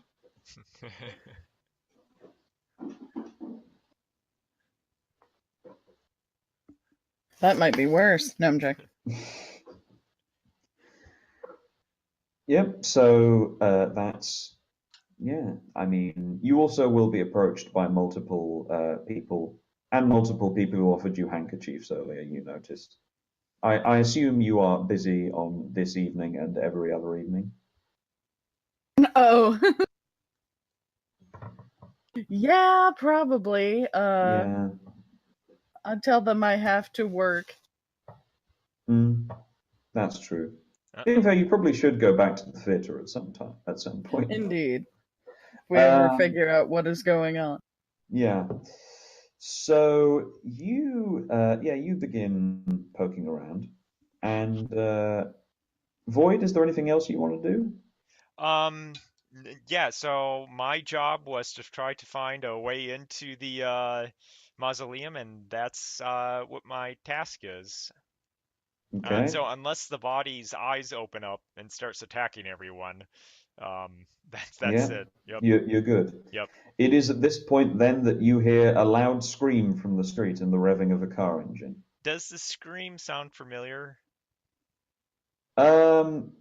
That might be worse. No, I'm joking. Yep, so that's, yeah, I mean, you also will be approached by multiple people, and multiple people who offered you handkerchiefs earlier, you noticed. I assume you are busy on this evening and every other evening. Oh. Yeah, probably. Yeah. I'll tell them I have to work. That's true. In fact, you probably should go back to the theater at some point. Indeed. If we ever figure out what is going on. Yeah. So you begin poking around, and Void, is there anything else you want to do? Um, yeah, so my job was to try to find a way into the mausoleum, and that's what my task is. And Okay. so unless the body's eyes open up and starts attacking everyone, that's Yeah, it. Yep, you're good. yep. It is at this point then that you hear a loud scream from the street and the revving of a car engine. Does the scream sound familiar? Um,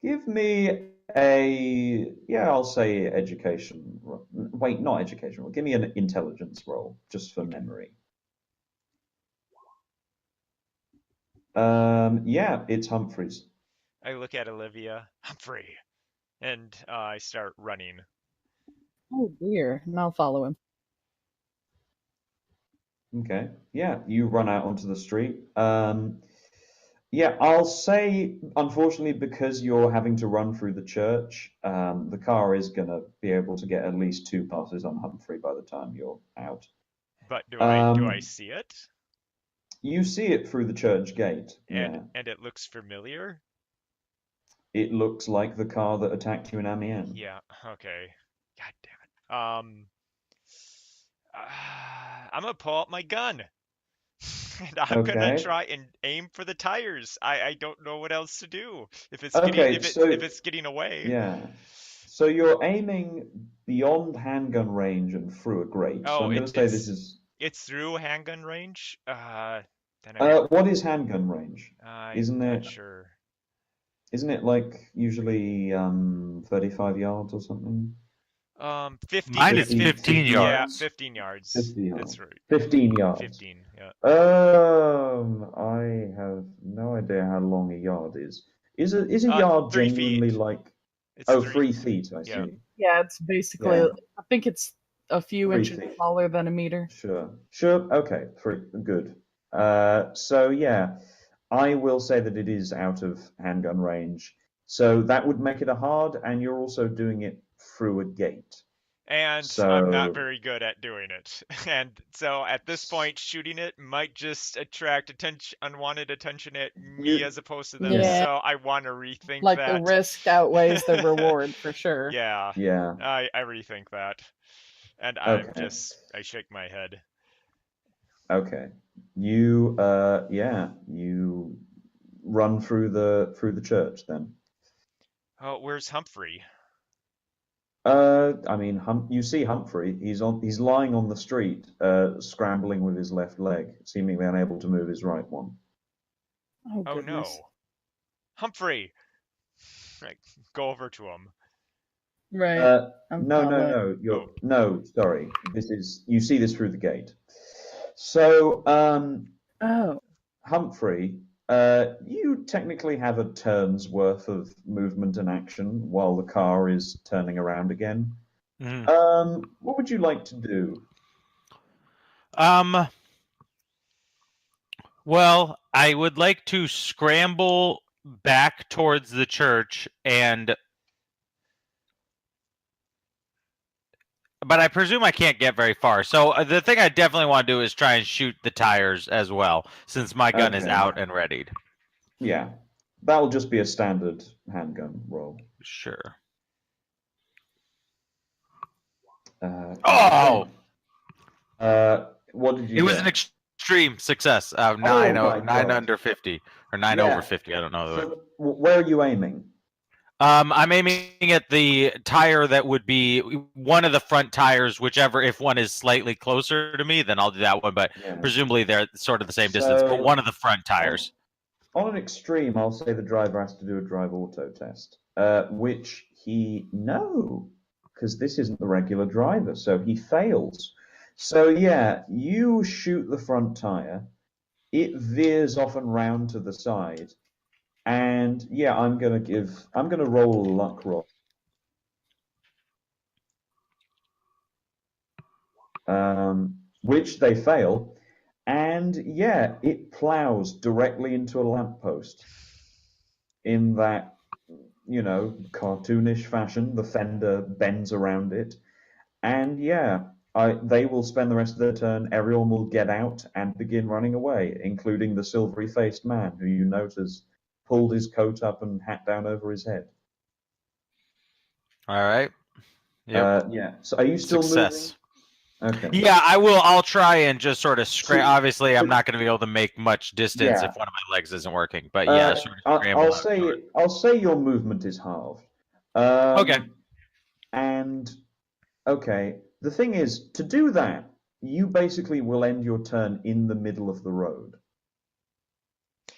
Give me I'll say education. Wait, not education roll. Give me an intelligence roll, just for Okay. memory. Yeah, it's Humphreys. I look at Olivia, Humphrey, and I start running. Oh dear, and I'll follow him. Okay. Yeah, you run out onto the street. Yeah, I'll say, unfortunately, because you're having to run through the church, the car is gonna be able to get at least two passes on Humphrey by the time you're out. But do I Um, see it? you see it through the church gate. And Yeah, and it looks familiar? it looks like the car that attacked you in Amiens. Yeah, okay. God damn it. I'm gonna pull out my gun. And I'm gonna Okay. try and aim for the tires. I don't know what else to do. If it's getting Okay. if it's getting away. Yeah. So you're aiming beyond handgun range and through a grate. So Oh, I'm going to say this is. it's through handgun range. Then I What is handgun range? I'm Isn't not it? sure. Isn't it like usually 35 yards or something? 50, Mine is 50, 15 yeah, yards. 15 yards. 50 That's yards. right. 15 yards. 15, yeah. I have no idea how long a yard is. Is a yard 3 genuinely feet. like? It's Oh, 3. 3 feet. I Yeah. see. Yeah, it's basically. Yeah, I think it's a few 3 inches feet. smaller than a meter. Sure. Sure. Okay. Good. So yeah, I will say that it is out of handgun range. So that would make it a hard, and you're also doing it through a gate. And I'm not So very good at doing it. And so at this point, shooting it might just attract unwanted attention at me you, as opposed to them. yeah, Yeah, So I want to rethink like the that. risk outweighs the reward for sure. Yeah, yeah. I rethink that. And Okay. I shake my head. Okay. You run through the church then. Oh, where's Humphrey? I mean, you see Humphrey. He's lying on the street, scrambling with his left leg, seemingly unable to move his right one. Oh Oh goodness. no. Humphrey! I go over to him. Right. I'm No, no, following. no. Oh, No. Sorry. You see this through the gate. So, Oh. Humphrey, you technically have a turn's worth of movement and action while the car is turning around again. Mhm. What would you like to do? Well, I would like to scramble back towards the church but I presume I can't get very far. So the thing I definitely want to do is try and shoot the tires as well, since my gun is Okay. out and readied. Yeah, that'll just be a standard handgun roll. Sure. Okay. What did you It was get? an extreme success. Oh Nine my God. under 50 or 9 Yeah. over 50. I don't know. So, where are you aiming? I'm aiming at the tire that would be one of the front tires, whichever. If one is slightly closer to me, then I'll do that one. But Yeah. presumably they're sort of the same distance. But So, one of the front tires. on an extreme, I'll say the driver has to do a drive auto test, which because this isn't the regular driver, so he fails. So yeah, you shoot the front tire, it veers off and round to the side, and yeah, I'm gonna roll a luck roll. Which they fail, and yeah, it plows directly into a lamppost. In that, cartoonish fashion, the fender bends around it, and yeah, They will spend the rest of their turn. Everyone will get out and begin running away, including the silvery-faced man who you note has pulled his coat up and hat down over his head. All right. Yep. Yeah. So are you still Success. moving? Okay. Yeah, I will. I'll try and just sort of scramble. So- Obviously, I'm not going to be able to make much distance Yeah. if one of my legs isn't working. But yeah, sort of scramble. I'll say your movement is halved. Okay. And okay, the thing is, to do that, you basically will end your turn in the middle of the road.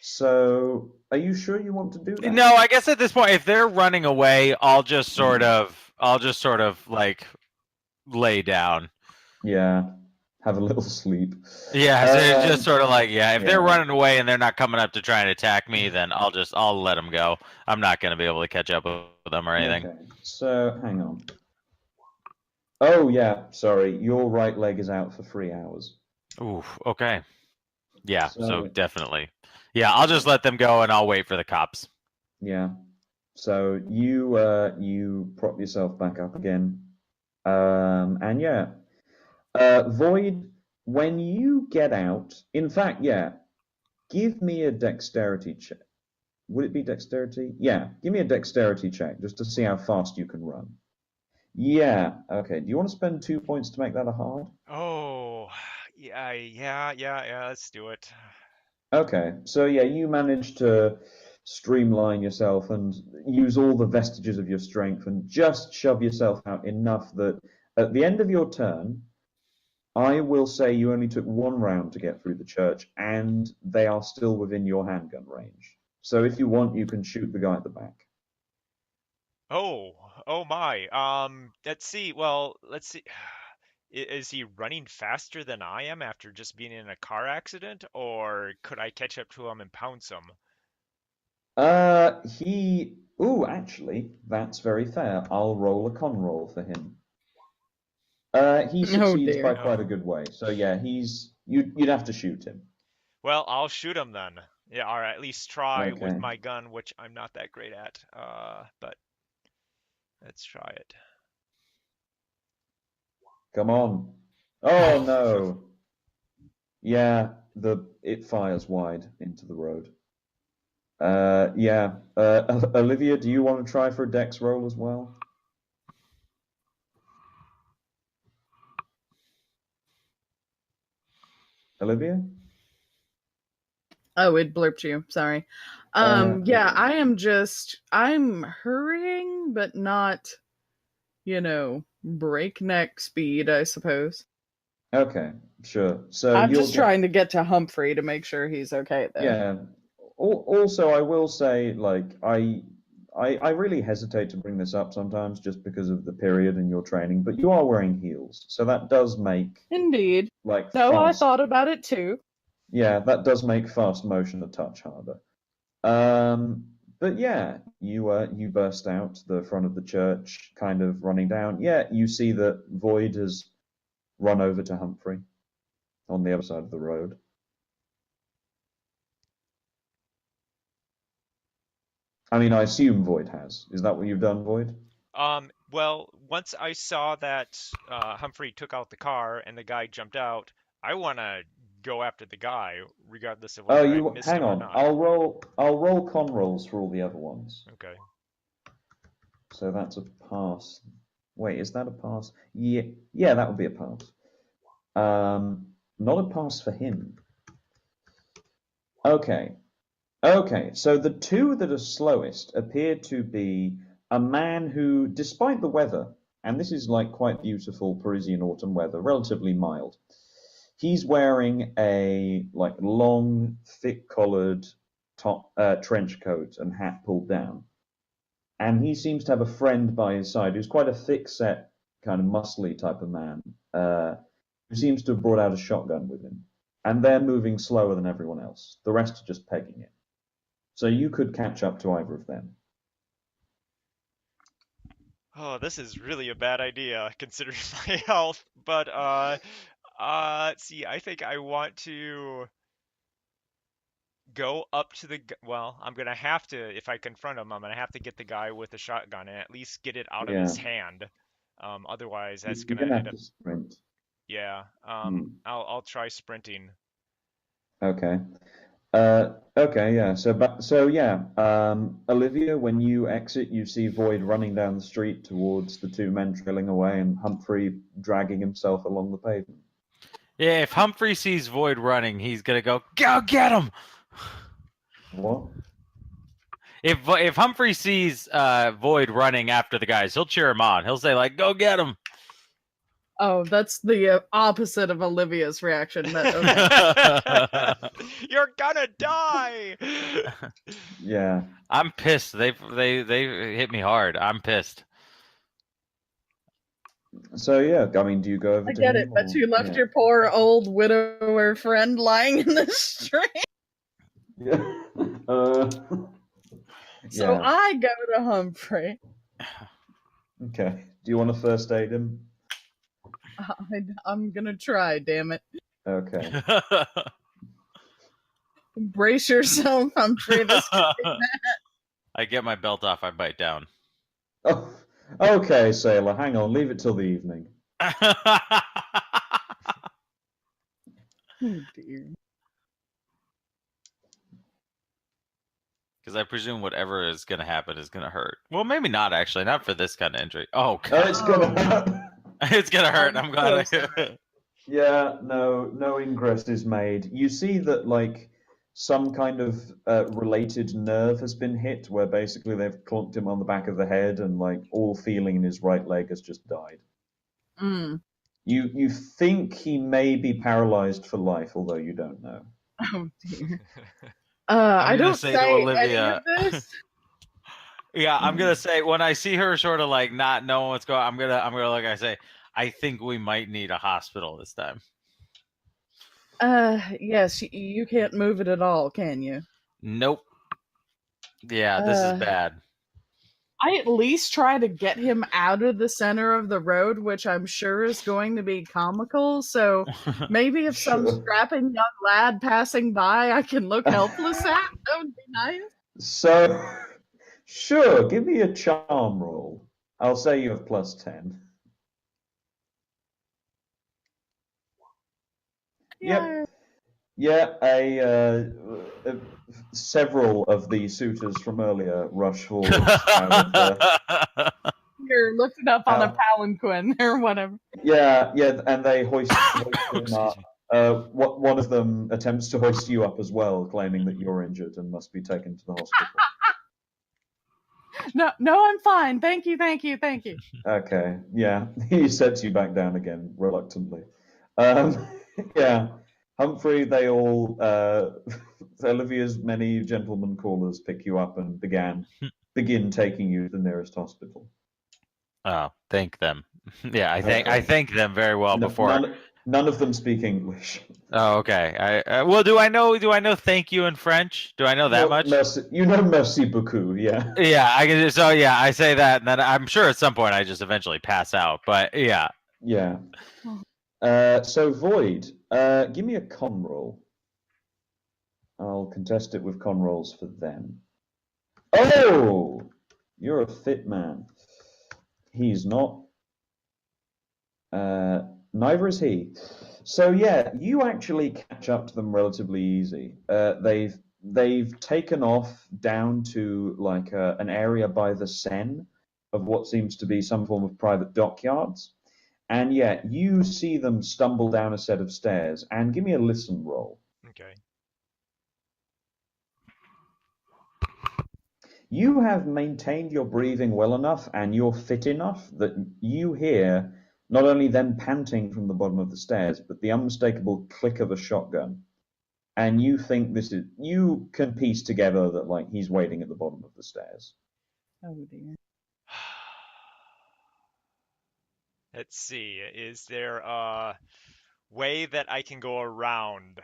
So, are you sure you want to do that? No, I guess at this point, if they're running away, I'll just sort of like lay down. Yeah, have a little sleep. Yeah, so it's just sort of like, if they're yeah. running away and they're not coming up to try and attack me, then I'll let them go. I'm not going to be able to catch up with them or anything. Okay, so hang on. Oh yeah, sorry, your right leg is out for 3 hours. Ooh, okay. Yeah, so So- definitely. Yeah, I'll just let them go and I'll wait for the cops. Yeah. So you prop yourself back up again. And yeah. Void, when you get out, in fact, yeah, give me a dexterity check. Would it be dexterity? Yeah, give me a dexterity check just to see how fast you can run. Yeah, okay. Do you want to spend 2 points to make that a hard? Oh, yeah. Let's do it. Okay, so yeah, you manage to streamline yourself and use all the vestiges of your strength and just shove yourself out enough that at the end of your turn, I will say you only took 1 round to get through the church and they are still within your handgun range. So if you want, you can shoot the guy at the back. Oh my. Let's see. Well, let's see. Is he running faster than I am after just being in a car accident, or could I catch up to him and pounce him? Actually, that's very fair. I'll roll a con roll for him. He Oh, succeeds dear. by quite a good way. So yeah, you'd have to shoot him. Well, I'll shoot him then. Yeah, or at least try with Okay. my gun, which I'm not that great at. But let's try it. Come on. Oh no. Yeah, it fires wide into the road. Yeah. Olivia, do you want to try for a dex roll as well? Olivia? Oh, it blurped you. Sorry. Yeah, I'm hurrying, but not, breakneck speed, I suppose. Okay, sure. So I'm you'll just trying to get to Humphrey to make sure he's okay, though. Yeah. Also, I will say, like, I really hesitate to bring this up sometimes just because of the period in your training, but you are wearing heels, so that does make Indeed. like No, I fast. thought about it too. Yeah, that does make fast motion a touch harder. But yeah, you burst out the front of the church, kind of running down. Yeah, you see that Void has run over to Humphrey on the other side of the road. I mean, I assume Void has. Is that what you've done, Void? Well, once I saw that Humphrey took out the car and the guy jumped out, I want to go after the guy, regardless of whether I missed Hang him or on. not. I'll roll con rolls for all the other ones. Okay. So that's a pass. Wait, is that a pass? Yeah, that would be a pass. Not a pass for him. Okay. So the 2 that are slowest appear to be a man who, despite the weather, and this is like quite beautiful Parisian autumn weather, relatively mild, he's wearing a like long, thick-collared trench coat and hat pulled down. And he seems to have a friend by his side who's quite a thick-set, kind of muscly type of man, who seems to have brought out a shotgun with him. And they're moving slower than everyone else. The rest are just pegging it. So you could catch up to either of them. Oh, this is really a bad idea considering my health. But let's see. I think I want to go up to the. Well, I'm gonna have to. If I confront him, I'm gonna have to get the guy with the shotgun and at least get it out of his hand. Otherwise, that's You're gonna gonna end have up. to sprint. Yeah. Hmm. I'll try sprinting. Okay. Okay, yeah. Olivia, when you exit, you see Void running down the street towards the two men trailing away, and Humphrey dragging himself along the pavement. Yeah, if Humphrey sees Void running, he's gonna go get him. What? If Humphrey sees Void running after the guys, he'll cheer him on. He'll say like, "Go get him." Oh, that's the opposite of Olivia's reaction. But okay. You're gonna die. Yeah. I'm pissed. They hit me hard. I'm pissed. So yeah, I mean, do you go over I to get him? it, but or- you left yeah. your poor old widower friend lying in the street. Yeah. So Yeah. I go to Humphrey. Okay. Do you want to first aid him? I'm gonna try, damn it. Okay. Brace yourself, Humphrey. This could be I get my belt off. I bite down. Oh, okay, sailor. Hang on. Leave it till the evening. Oh dear. Because I presume whatever is going to happen is going to hurt. Well, maybe not, actually. Not for this kind of injury. Oh, Oh, God. it's gonna happen. It's going to hurt. I'm glad. so Yeah, no ingress is made. You see that like some kind of related nerve has been hit, where basically they've clunked him on the back of the head, and like all feeling in his right leg has just died. Mm. You think he may be paralyzed for life, although you don't know. Oh dear. I'm I gonna don't say say, to any Olivia- of this. Yeah, I'm going to say, when I see her sort of like not knowing what's going on, I'm gonna look, I say, I think we might need a hospital this time. Yes, you can't move it at all, can you? Nope. Yeah, this is bad. I at least try to get him out of the center of the road, which I'm sure is going to be comical. So maybe if some Sure. strapping young lad passing by I can look helpless at, that would be nice. So, sure, give me a charm roll. I'll say you have +10. Yep. Yeah, several of the suitors from earlier rush forward out of the, You're looking up on a Ow. palanquin or whatever. yeah, and they hoist him Excuse up. me. One of them attempts to hoist you up as well, claiming that you're injured and must be taken to the hospital. No, I'm fine. Thank you. Okay, yeah, he sets you back down again reluctantly. Yeah, Humphrey, they all, Olivia's many gentlemen callers pick you up and begin taking you to the nearest hospital. Oh, thank them. Yeah, I Okay. thank them very well No- before. None of them speak English. Oh, okay. Well, do I know thank you in French? Do I know that much? You know merci beaucoup, yeah. Yeah, I can. So yeah, I say that, and then I'm sure at some point I just eventually pass out. But yeah, Yeah. So Void, give me a con roll. I'll contest it with con rolls for them. Oh, you're a fit man. He's not. Neither is he. So yeah, you actually catch up to them relatively easy. They've taken off down to like an area by the Seine of what seems to be some form of private dockyards. And yeah, you see them stumble down a set of stairs. And give me a listen roll. Okay. You have maintained your breathing well enough and you're fit enough that you hear not only them panting from the bottom of the stairs, but the unmistakable click of a shotgun. And you think you can piece together that like he's waiting at the bottom of the stairs. Oh dear. Let's see. Is there a way that I can go around,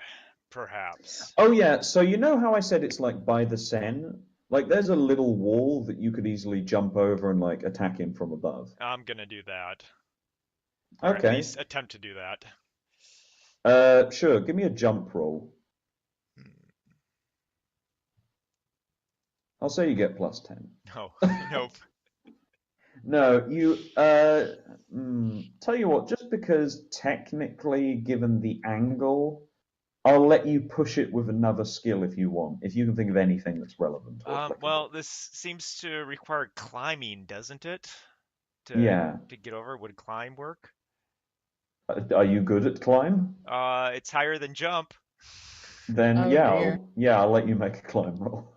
perhaps? Oh yeah, so you know how I said it's like by the Seine? Like there's a little wall that you could easily jump over and like attack him from above. I'm gonna do that. Or at Okay. least attempt to do that. Sure, give me a jump roll. I'll say you get +10. No, nope. No, you. Tell you what, just because technically, given the angle, I'll let you push it with another skill if you want. If you can think of anything that's relevant or Well, applicable. this seems to require climbing, doesn't it? To Yeah. to get over, would climb work? Are you good at climb? It's higher than jump. Then Oh dear. I'll let you make a climb roll.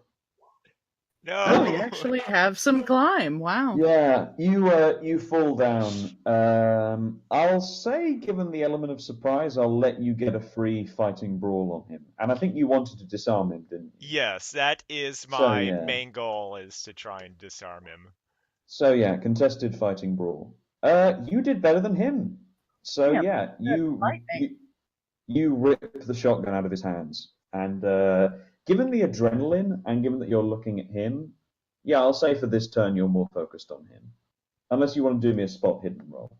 Oh, you No. actually have some climb. Wow. Yeah, you fall down. I'll say, given the element of surprise, I'll let you get a free fighting brawl on him. And I think you wanted to disarm him, didn't you? Yes, that is So my yeah, main goal is to try and disarm him. contested fighting brawl. You did better than him. So Yeah, yeah, that's lightning. you rip the shotgun out of his hands, and given the adrenaline and given that you're looking at him, yeah, I'll say for this turn you're more focused on him. Unless you want to do me a spot hidden roll.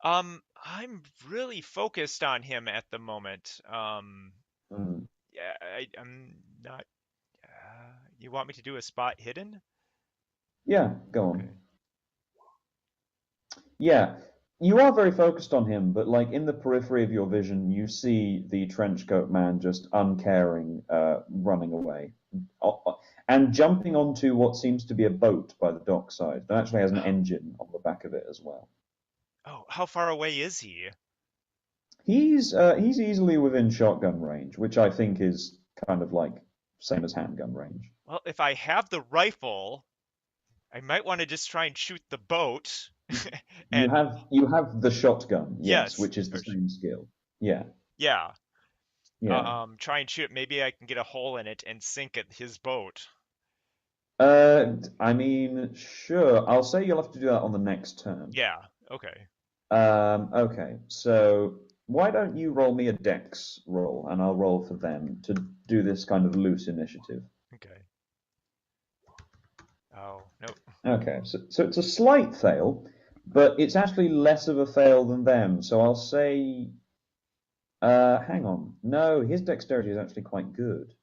I'm really focused on him at the moment. Mm. Yeah, I'm not. You want me to do a spot hidden? Yeah, go Okay. on. Yeah, you are very focused on him, but like in the periphery of your vision, you see the trench coat man just uncaring, running away, and jumping onto what seems to be a boat by the dockside that actually has an Oh, engine on the back of it as well. oh, how far away is he? He's easily within shotgun range, which I think is kind of like same as handgun range. Well, if I have the rifle, I might want to just try and shoot the boat. And You have the shotgun, yes, yes, which is the same skill. Yeah, yeah, yeah. try and shoot. Maybe I can get a hole in it and sink it his boat. I mean, sure. I'll say you'll have to do that on the next turn. Yeah, okay, Okay, so why don't you roll me a dex roll, and I'll roll for them to do this kind of loose initiative. okay. Oh, nope. Okay, so it's a slight fail, but it's actually less of a fail than them. So I'll say, hang on. No, his dexterity is actually quite good.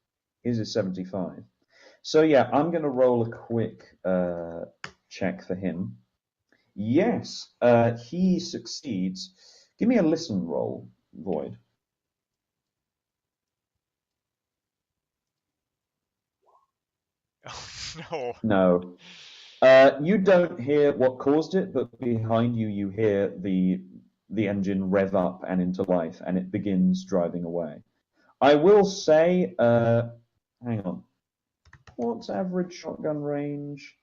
His is 75. So yeah, I'm going to roll a quick check for him. Yes, he succeeds. Give me a listen roll, Void. Oh, no. No. You don't hear what caused it, but behind you, you hear the engine rev up and into life, and it begins driving away. I will say, hang on, what's average shotgun range?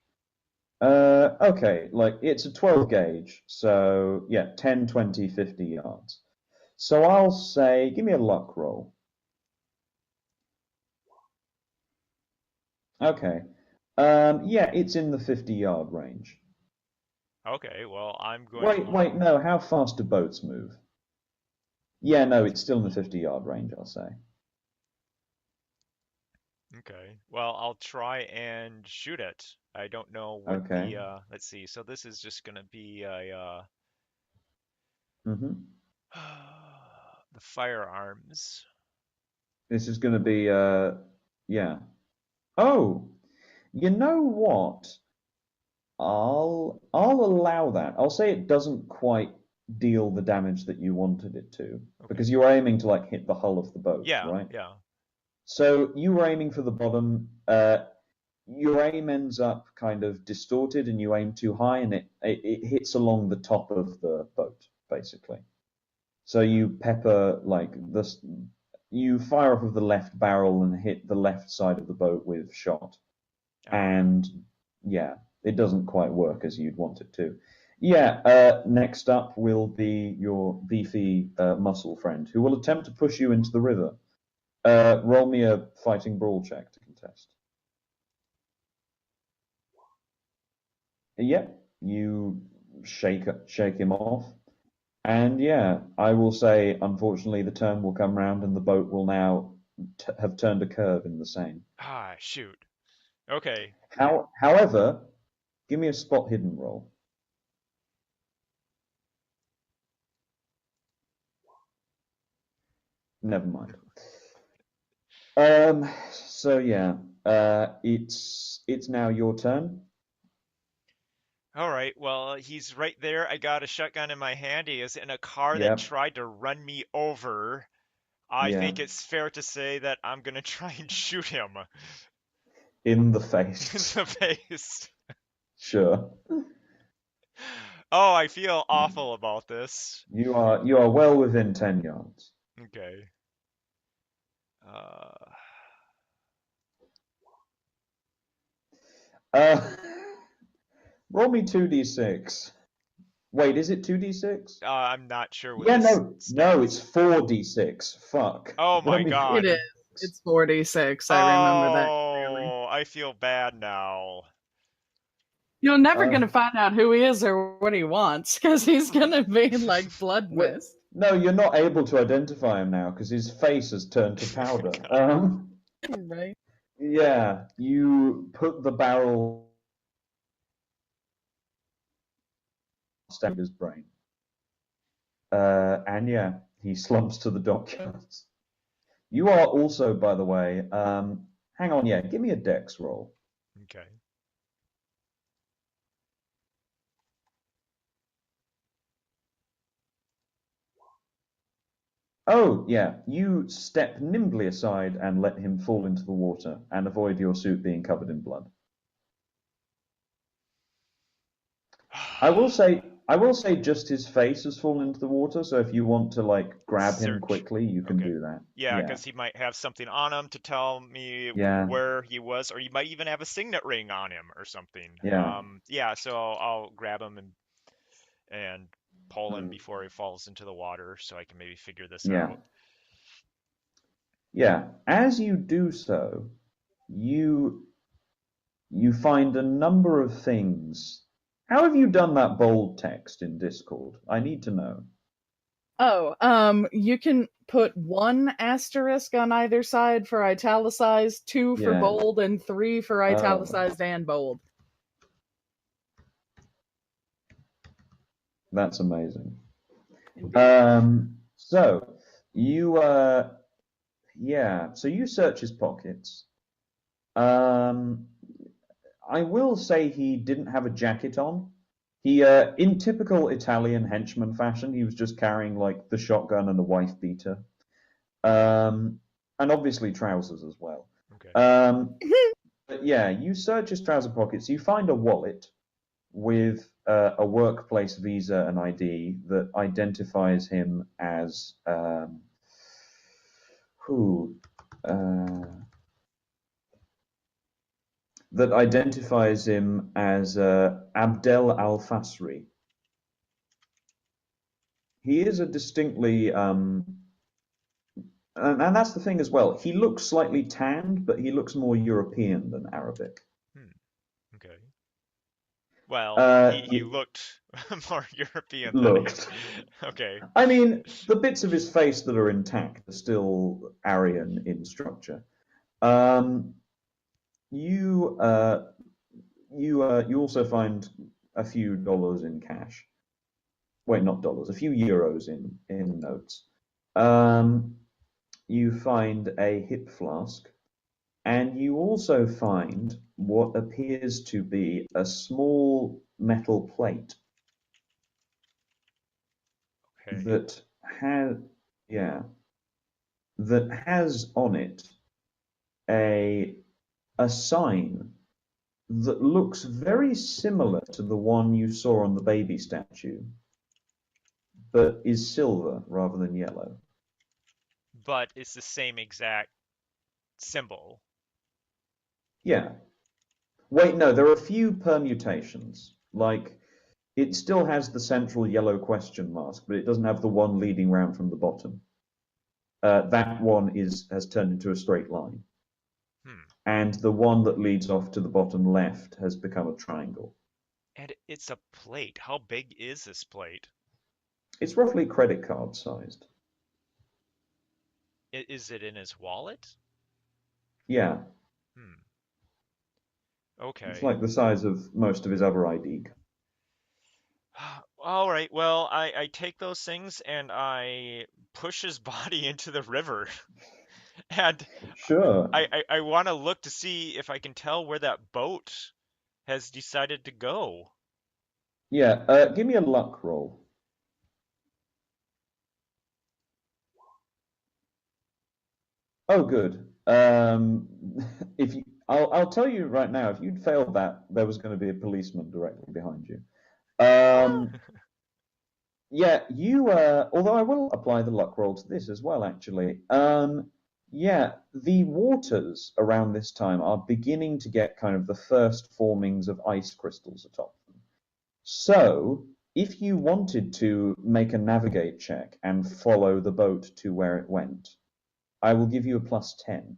Okay, like it's a 12 gauge, so yeah, 10, 20, 50 yards. So I'll say, give me a luck roll. Okay. Yeah, it's in the 50-yard range. Okay, well, I'm going to. Wait, no. How fast do boats move? Yeah, no, it's still in the 50-yard range, I'll say. Okay, well, I'll try and shoot it. I don't know what Okay. let's see. So this is just gonna be a, hmm the firearms. This is going to be, yeah. Oh, you know what? I'll allow that. I'll say it doesn't quite deal the damage that you wanted it to, Okay. because you were aiming to like hit the hull of the boat, Yeah, right? yeah. So you were aiming for the bottom. Your aim ends up kind of distorted, and you aim too high, and it hits along the top of the boat, basically. So you pepper like this. You fire off of the left barrel and hit the left side of the boat with shot, Oh, and yeah, it doesn't quite work as you'd want it to. Yeah, next up will be your beefy muscle friend, who will attempt to push you into the river. Roll me a fighting brawl check to contest. Yep, you shake him off, and yeah, I will say, unfortunately, the turn will come round, and the boat will now have turned a curve in the Seine. shoot. Okay. However, give me a spot hidden roll. Never mind. So yeah, it's now your turn. All right, well, he's right there. I got a shotgun in my hand. He is in a car that Yep. tried to run me over. I Yeah. think it's fair to say that I'm gonna try and shoot him In the in face. the face. Sure. Oh, I feel awful about this. You are well within 10 yards. Okay. Uh, Uh, roll me 2d6. Wait, is it 2d6? I'm not sure what Yeah, this no, stats. it's 4d6. Fuck. Oh Let my me God. It is. 4d6. It's 46. I remember that clearly. Oh, I feel bad now. You're never Uh, gonna find out who he is or what he wants, because he's gonna be like blood Wait, mist. no, you're not able to identify him now because his face has turned to powder. Right? Yeah, you put the barrel stab his brain. And yeah, he slumps to the dockyards. You are also, by the way, hang on, yeah, give me a dex roll. Okay. Oh, yeah, you step nimbly aside and let him fall into the water and avoid your suit being covered in blood. I will say just his face has fallen into the water, so if you want to like grab him Search. quickly, you can Okay. do that. Yeah, Yeah. because he might have something on him to tell me Yeah. where he was, or he might even have a signet ring on him or something. Yeah. Yeah, so I'll grab him and pull him Mm. before he falls into the water so I can maybe figure this Yeah. out. Yeah. As you do so, you you find a number of things. How have you done that bold text in Discord? I need to know. Oh, you can put 1 asterisk on either side for italicized, 2 for Yeah. bold, and 3 for Oh, italicized and bold. that's amazing. Indeed. So you yeah, so you search his pockets. Um, I will say he didn't have a jacket on. He, in typical Italian henchman fashion, he was just carrying like the shotgun and the wife beater, and obviously trousers as well. Okay. But yeah, you search his trouser pockets. You find a wallet with a workplace visa and ID that identifies him as who that identifies him as Abdel Al Fasri. He is a distinctly, and that's the thing as well. He looks slightly tanned, but he looks more European than Arabic. Okay. Well, Uh, he looked more European than looked. Okay. I mean, the bits of his face that are intact are still Aryan in structure. Um, you you also find a few dollars in cash. Wait, not dollars, a few euros in notes. Um, you find a hip flask, and you also find what appears to be a small metal plate Okay. that has, yeah, that has on it a a sign that looks very similar to the one you saw on the baby statue, but is silver rather than yellow. But it's the same exact symbol. Yeah. Wait, no, there are a few permutations. Like, it still has the central yellow question mark, but it doesn't have the one leading round from the bottom. That one has turned into a straight line. Hmm. And the one that leads off to the bottom left has become a triangle. And it's a plate. How big is this plate? It's roughly credit card sized. Is it in his wallet? Yeah, Hmm. it's Okay. like the size of most of his other ID cards. All right. Well, I take those things and I push his body into the river. And Sure. I want to look to see if I can tell where that boat has decided to go. Yeah, give me a luck roll. Oh, good. If you, I'll tell you right now, if you'd failed that, there was going to be a policeman directly behind you. Um, yeah, you. Although I will apply the luck roll to this as well, actually. Yeah, the waters around this time are beginning to get kind of the first formings of ice crystals atop them. So, if you wanted to make a navigate check and follow the boat to where it went, I will give you a +10.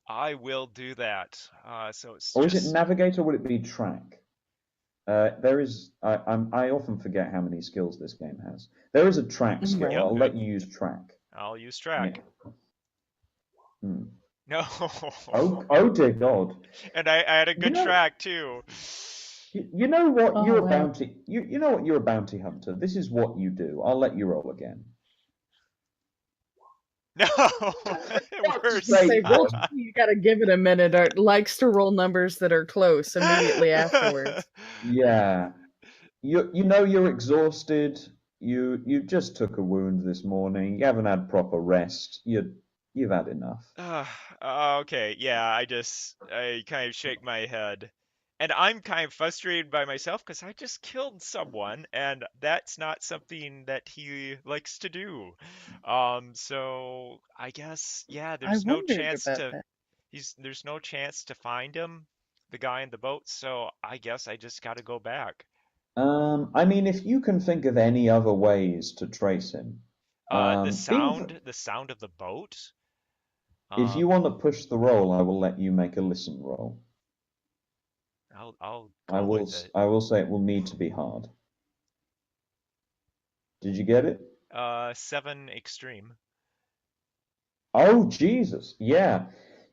I will do that. So it's Or is it just navigate or would it be track? There is. I often forget how many skills this game has. There is a track skill. yep. I'll let you use track. I'll use Yeah. track. Hmm. No. Oh dear God. And I had a You good know, track too. you know what? Oh, You're a wow. bounty. You know what? You're a bounty hunter. This is what you do. I'll let you roll again. No. God's Worse. Say, sake, roll, Adam. you gotta give it a minute. Art likes to roll numbers that are close immediately afterwards. Yeah. You know you're exhausted. You just took a wound this morning. You haven't had proper rest. You've had enough. Okay, yeah, I kind of shake my head. And I'm kind of frustrated by myself because I just killed someone, and that's not something that he likes to do. So I guess, yeah, I there's no wondered chance about to that. there's no chance to find him, the guy in the boat, so I guess I just gotta go back. I mean, if you can think of any other ways to trace him, The being sound of the boat. if you Um, want to push the roll, I will let you make a listen roll. I'll go with it. I will say it will need to be hard. Did you get it? 7 extreme. Oh Jesus! Yeah,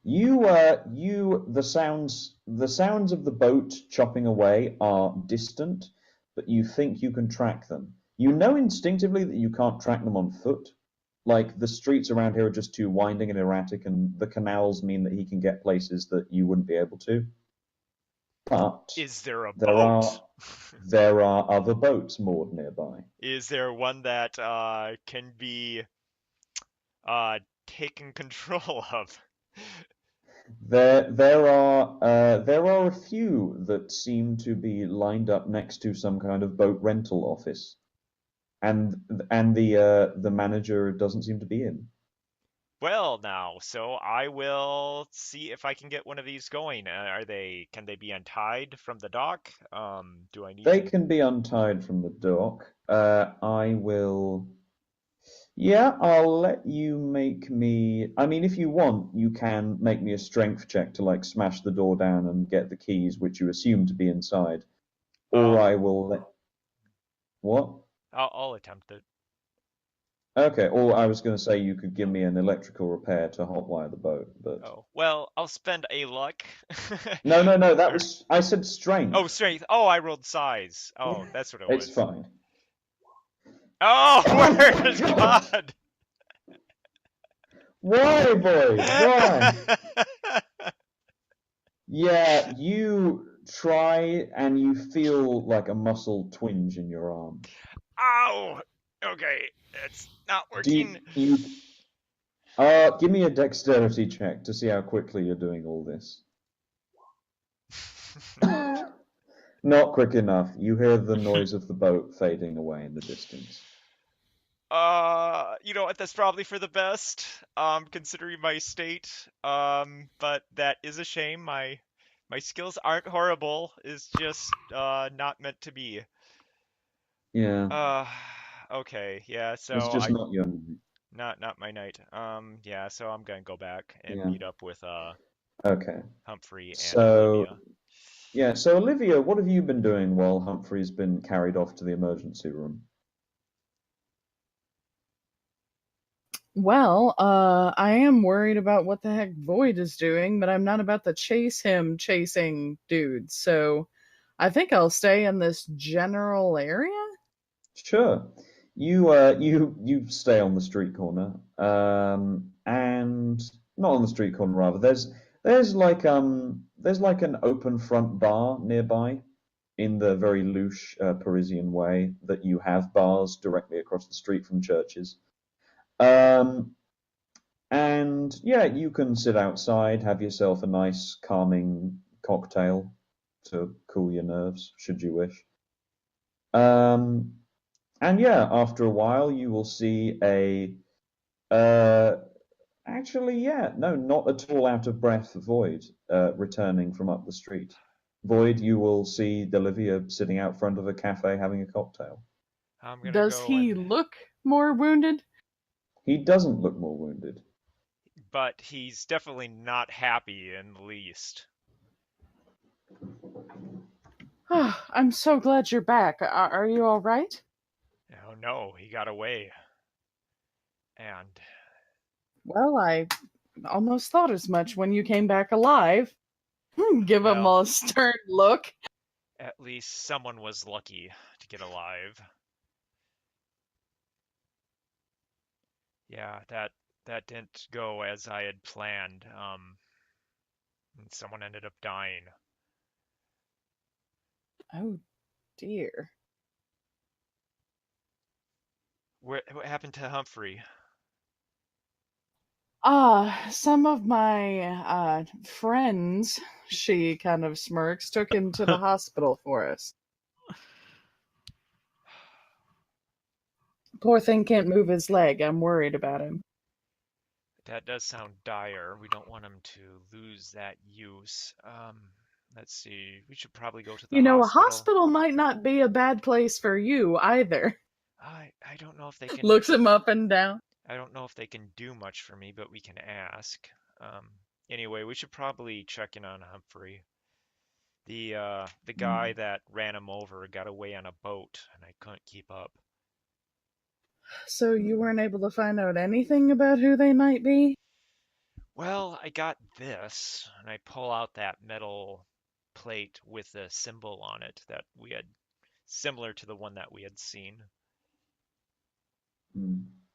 the sounds of the boat chopping away are distant, but you think you can track them. You know instinctively that you can't track them on foot. Like the streets around here are just too winding and erratic, and the canals mean that he can get places that you wouldn't be able to. But Is there a there boat? are there are other boats moored nearby. Is there one that can be uh, taken control of? There are a few that seem to be lined up next to some kind of boat rental office, and the manager doesn't seem to be in. Well, now, so I will see if I can get one of these going. Can they be untied from the dock? Do I need They to? can be untied from the dock. I will. Yeah, I'll let you make me. I mean, if you want, you can make me a strength check to like smash the door down and get the keys, which you assume to be inside. Or Um, I will let. What? I'll attempt it. Okay, or I was going to say you could give me an electrical repair to hotwire the boat, but Oh, well, I'll spend a luck. no. That Or- was I said Oh, strength. strength. Oh, I rolled size. Yeah, Oh, that's what it it's was. fine. Oh, Oh my where's God! God? Why, boys? Why? Yeah, you try and you feel like a muscle twinge in your arm. Ow! Okay, it's not Do working. you give me a dexterity check to see how quickly you're doing all this. Not quick enough. You hear the noise of the boat fading away in the distance. You know what? That's probably for the best, considering my state. But that is a shame. My skills aren't horrible. It's just not meant to be. Yeah, Uh, okay, yeah. it's So just I not your. not my night. Yeah. So I'm gonna go back and Yeah. meet up with Okay. Humphrey and So Olivia. yeah. So Olivia, what have you been doing while Humphrey's been carried off to the emergency room? Well, I am worried about what the heck Void is doing, but I'm not about to chase him chasing dudes. So I think I'll stay in this general area. Sure. You stay on the street corner, and not on the street corner rather. There's like an open front bar nearby. in the very louche Parisian way that you have bars directly across the street from churches. And yeah, you can sit outside, have yourself a nice calming cocktail to cool your nerves, should you wish. And yeah, after a while, you will see actually, yeah, no, not at all out of breath Void returning from up the street. Void, you will see Delivia sitting out front of a cafe having a cocktail. I'm gonna Does go he and, look more wounded? He doesn't look more wounded. but he's definitely not happy in the least. I'm so glad you're back. Are you all right? Oh no, he got away. And Well, I almost thought as much when you came back alive. Give him Well. a stern look. at least someone was lucky to get alive. Yeah, that didn't go as I had planned. And someone ended up dying. Oh dear. What happened to Humphrey? Some of my friends, she kind of smirks, took him to the hospital for us. Poor thing can't move his leg. I'm worried about him. That does sound dire. We don't want him to lose that use. Let's see. We should probably go to the You know, a hospital. hospital might not be a bad place for you either. I don't know if they can. Looks him up and down. I don't know if they can do much for me, but we can ask. Anyway, we should probably check in on Humphrey. The guy that ran him over got away on a boat, and I couldn't keep up. So you weren't able to find out anything about who they might be? Well, I got this, and I pull out that metal plate with a symbol on it that we had, similar to the one that we had seen.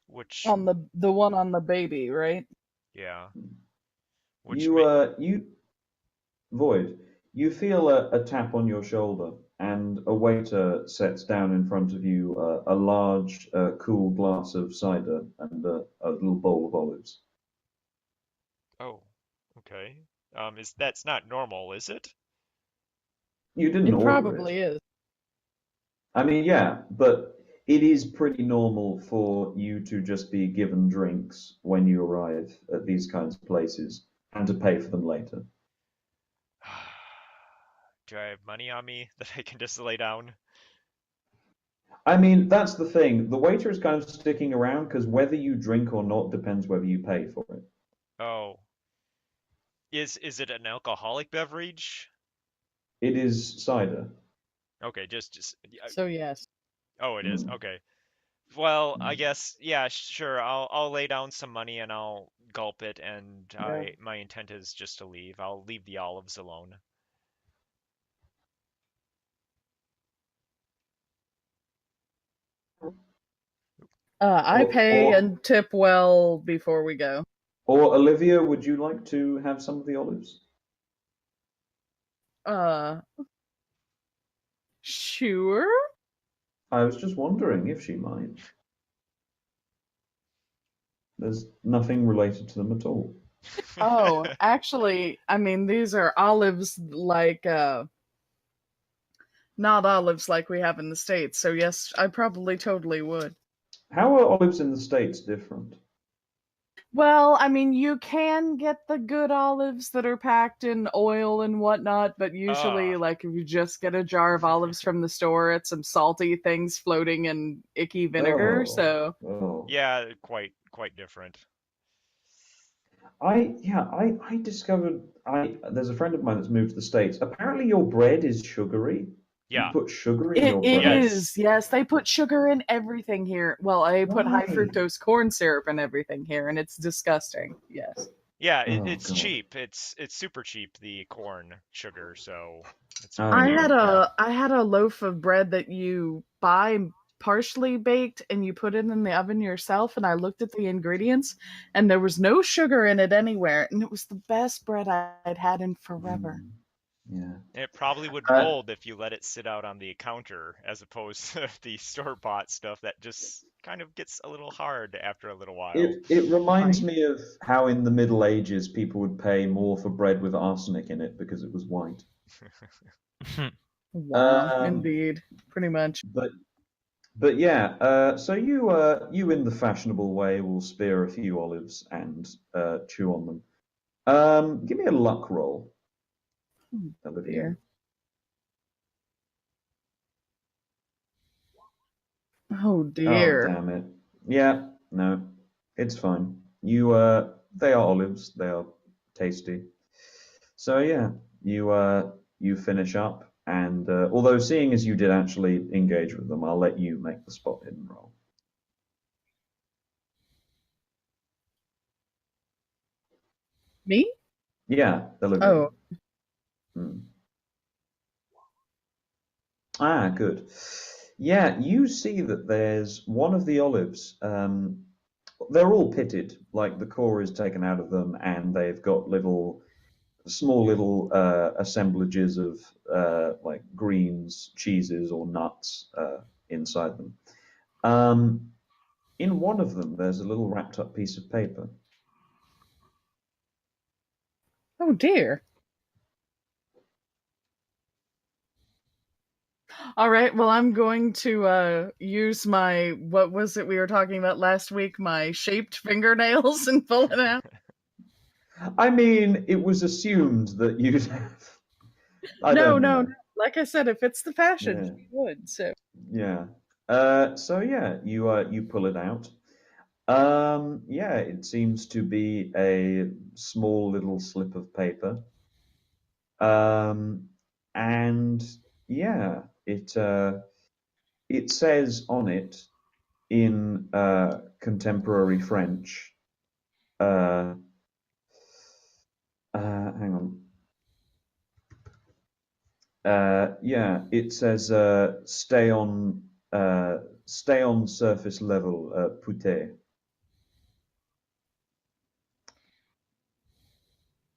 Which, On the one on the baby, right? yeah. Which You Void, you feel a tap on your shoulder, and a waiter sets down in front of you a large, cool glass of cider and a little bowl of olives. Oh, okay. That's not normal, is it? You didn't It order probably it. is. I mean, yeah, but it is pretty normal for you to just be given drinks when you arrive at these kinds of places and to pay for them later. Do I have money on me that I can just lay down? I mean, that's the thing. The waiter is kind of sticking around because whether you drink or not depends whether you pay for it. Oh. Is it an alcoholic beverage? It is cider. Okay, just So yes. oh, it is. Okay. Well, I guess yeah, sure. I'll lay down some money and I'll gulp it, and Yeah. my intent is just to leave. I'll leave the olives alone. I Or- pay or- and tip well before we go. Or Olivia, would you like to have some of the olives? Sure. I was just wondering if she might. There's nothing related to them at all. Oh, actually, I mean, these are olives like, not olives like we have in the States. So yes, I probably totally would. How are olives in the States different? Well, I mean, you can get the good olives that are packed in oil and whatnot, but usually, Ah. like, if you just get a jar of olives from the store, it's some salty things floating in icky vinegar. Oh, So, oh. Yeah, quite different. I discovered there's a friend of mine that's moved to the States. Apparently your bread is sugary. Yeah. You put sugar in it your bread. is, yes. They put sugar in everything here. Well, I put high Why? fructose corn syrup in everything here, and it's disgusting. Yes. Yeah, Oh, it's God. cheap. It's super cheap, the corn sugar, so it's Oh, pretty yeah. I had a loaf of bread that you buy partially baked and you put it in the oven yourself, and I looked at the ingredients and there was no sugar in it anywhere, and it was the best bread I'd had in forever. Yeah. It probably would Uh, mold if you let it sit out on the counter as opposed to the store-bought stuff that just kind of gets a little hard after a little while. it reminds Right. me of how in the Middle Ages people would pay more for bread with arsenic in it because it was white. Wow, Um, indeed. Pretty much. but but yeah, so you in the fashionable way will spear a few olives and chew on them. Give me a luck roll, Oh, Olivia. dear. Oh Oh, dear. damn it. Yeah, no, it's fine. They are olives. They are tasty. So yeah, you finish up, and although seeing as you did actually engage with them, I'll let you make the spot hidden roll. Me? Yeah, Olivia. Oh, Hmm. Ah, good. Yeah, you see that there's one of the olives. They're all pitted, like the core is taken out of them, and they've got small little assemblages of like greens, cheeses, or nuts inside them. Um, in one of them, there's a little wrapped up piece of paper. oh dear. All right, well, I'm going to use my, what was it we were talking about last week? My shaped fingernails and pull it out. I mean, it was assumed that you'd have. I No, don't no, know. no. Like I said, if it's the fashion, Yeah, she would. So, yeah. So yeah, you pull it out. Yeah, it seems to be a small little slip of paper. Um, and yeah, it says on it in contemporary French. Uh, hang on. Yeah, it says stay on surface level, Poutet.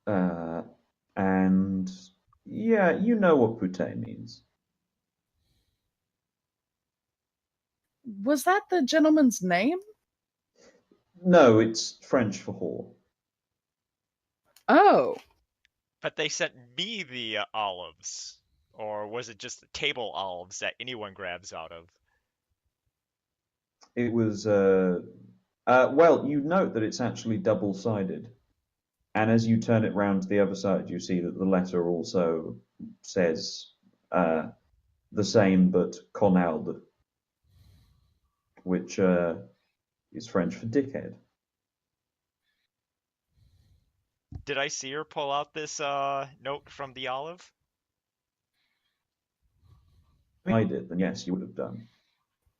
Uh, and yeah, you know what Poutet means. was that the gentleman's name? No, it's French for whore. Oh, But they sent me the olives. Or was it just the table olives that anyone grabs out of? It was well, you note that it's actually double-sided, and as you turn it round to the other side, you see that the letter also says the same but Conald, which is French for dickhead. Did I see her pull out this note from the olive? I did, then yes, you would have done.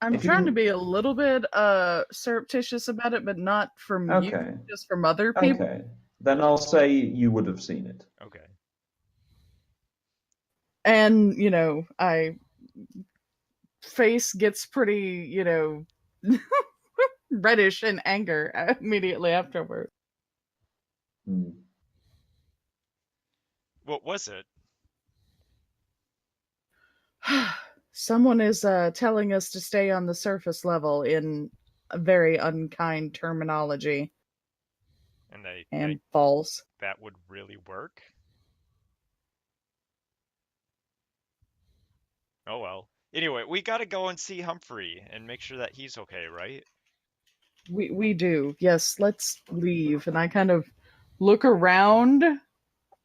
I'm If you trying to didn't, be a little bit surreptitious about it, but not from you, okay, just from other people. okay, then I'll say you would have seen it. Okay. And, I face gets pretty, reddish in anger immediately afterward. Hmm. What was it? Someone is telling us to stay on the surface level in a very unkind terminology And they and think false. that would really work? Oh well. Anyway, we gotta go and see Humphrey and make sure that he's okay, right? We do. Yes, let's leave. And I kind of look around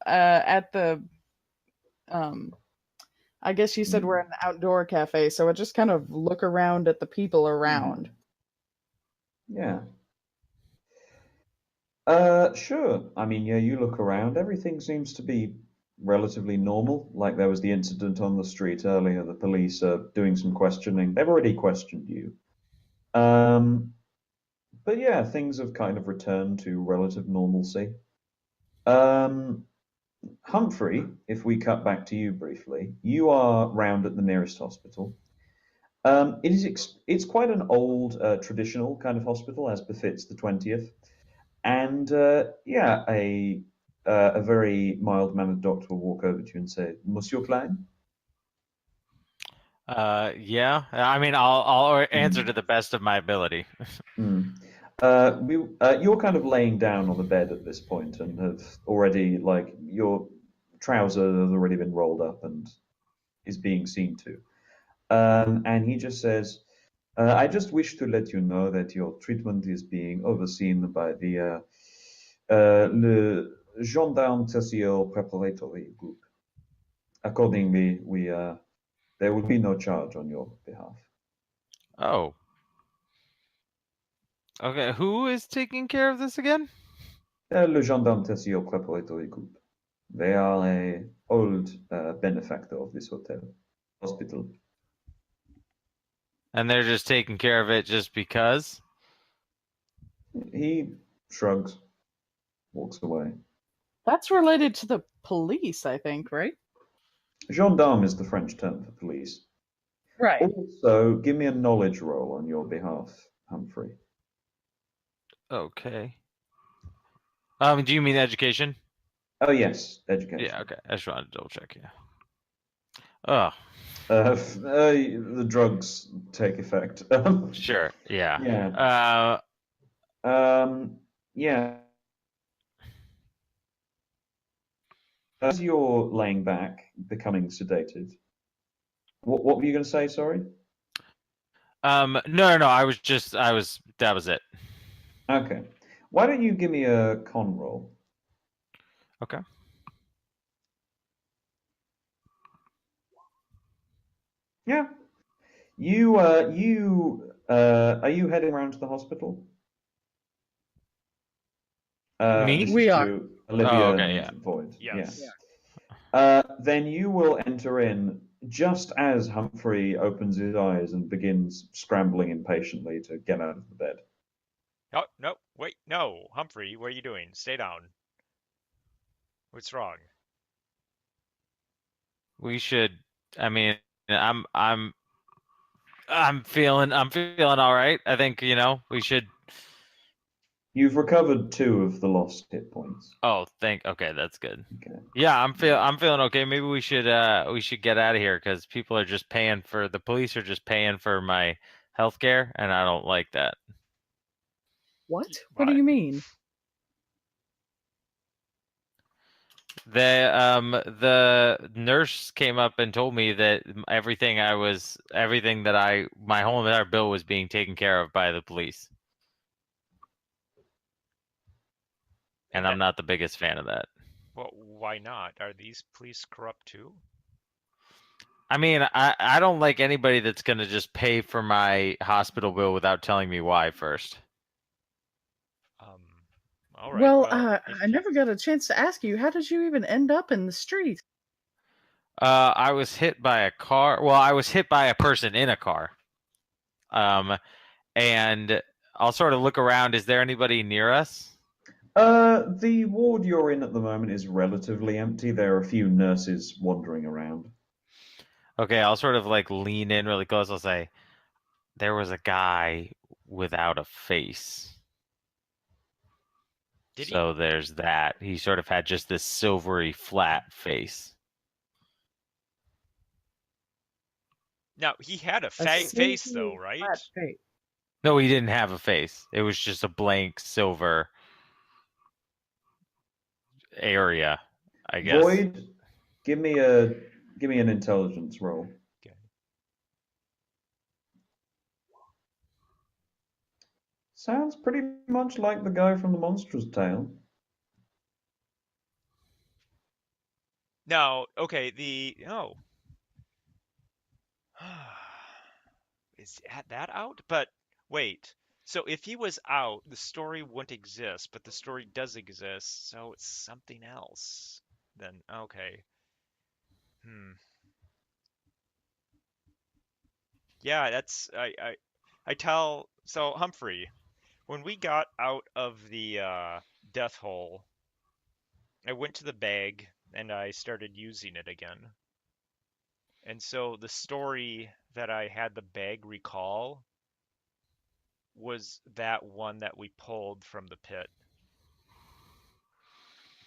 at the um I guess you said we're Hmm. in an outdoor cafe, so I just kind of look around at the people Hmm. around. Yeah. Sure. I mean, yeah, you look around, everything seems to be relatively normal. Like there was the incident on the street earlier, the police are doing some questioning. They've already questioned you. Um, but yeah, things have kind of returned to relative normalcy. Um, Humphrey, if we cut back to you briefly, you are round at the nearest hospital. It's quite an old, traditional kind of hospital, as befits the 20th. And yeah, a very mild-mannered doctor will walk over to you and say, "Monsieur Klein." Yeah. I mean, I'll answer to the best of my ability. Hmm. You're kind of laying down on the bed at this point and have already, like, your trouser has already been rolled up and is being seen to. And he just says, I just wish to let you know that your treatment is being overseen by le Gendarme Tertiaire Preparatory Group. Accordingly, there will be no charge on your behalf. Oh. Okay. Who is taking care of this again? Le Gendarme Tertiaire Preparatory Group. They are a old benefactor of this hospital. And they're just taking care of it just because? He shrugs, walks away. That's related to the police, I think, right? Gendarme is the French term for police. Right. Also, give me a knowledge roll on your behalf, Humphrey. Okay. Do you mean education? Oh, yes, education. Yeah, okay. I just wanted to double check, yeah. Oh, The drugs take effect. sure. Yeah. Yeah. Yeah. As you're laying back, becoming sedated, what were you going to say? Sorry. No. That was it. Okay. Why don't you give me a con roll? Okay. Yeah. Are you heading around to the hospital? Me? This We is are. to Olivia Oh, okay, and yeah. Void. Yes. Then you will enter in just as Humphrey opens his eyes and begins scrambling impatiently to get out of the bed. Oh, no, wait, no. Humphrey, what are you doing? Stay down. What's wrong? We should. I mean, I'm feeling all right. I think we should. You've recovered 2 of the lost hit points. Oh, okay, that's good. Okay. Yeah, I'm feeling okay. Maybe we should get out of here because people are just paying for the police are just paying for my health care, and I don't like that. What? What do you mean? The nurse came up and told me that my whole entire bill was being taken care of by the police. And I'm not the biggest fan of that. Well, why not? Are these police corrupt too? I mean, I don't like anybody that's going to just pay for my hospital bill without telling me why first. All right. Well, if I never got a chance to ask you, how did you even end up in the street? I was hit by a car. Well, I was hit by a person in a car. And I'll sort of look around. Is there anybody near us? The ward you're in at the moment is relatively empty. There are a few nurses wandering around. Okay, I'll sort of like lean in really close. I'll say, there was a guy without a face. So there's that. He sort of had just this silvery flat face. Now, he had a face though, right? Flat face. No, he didn't have a face. It was just a blank silver area, I guess. Void, give me an intelligence roll. Okay. Sounds pretty much like the guy from the Monstrous Tale. Now, okay, is that out? But wait, so if he was out, the story wouldn't exist, but the story does exist, so it's something else. Then okay. Yeah, that's I tell so Humphrey, when we got out of the death hole, I went to the bag and I started using it again. And so the story that I had the bag recall was that one that we pulled from the pit.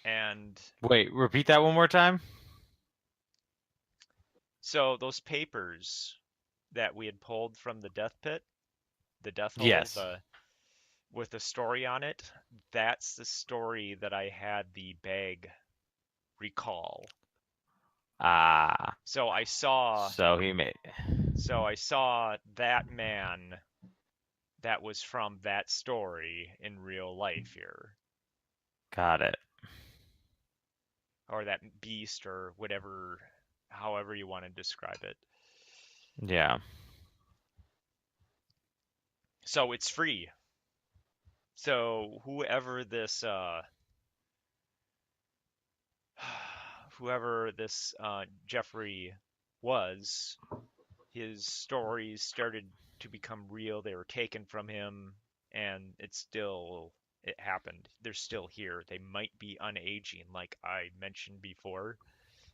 And Wait, repeat that one more time. so those papers that we had pulled from the death pit, the death hole, Yes. with a story on it, that's the story that I had the bag recall. Ah, So I saw so he made. that man that was from that story in real life here, Got it. or that beast, or whatever, however you want to describe it. Yeah. So it's free. So whoever this Jeffrey was, his stories started to become real. They were taken from him, and it happened. They're still here. They might be unaging, like I mentioned before,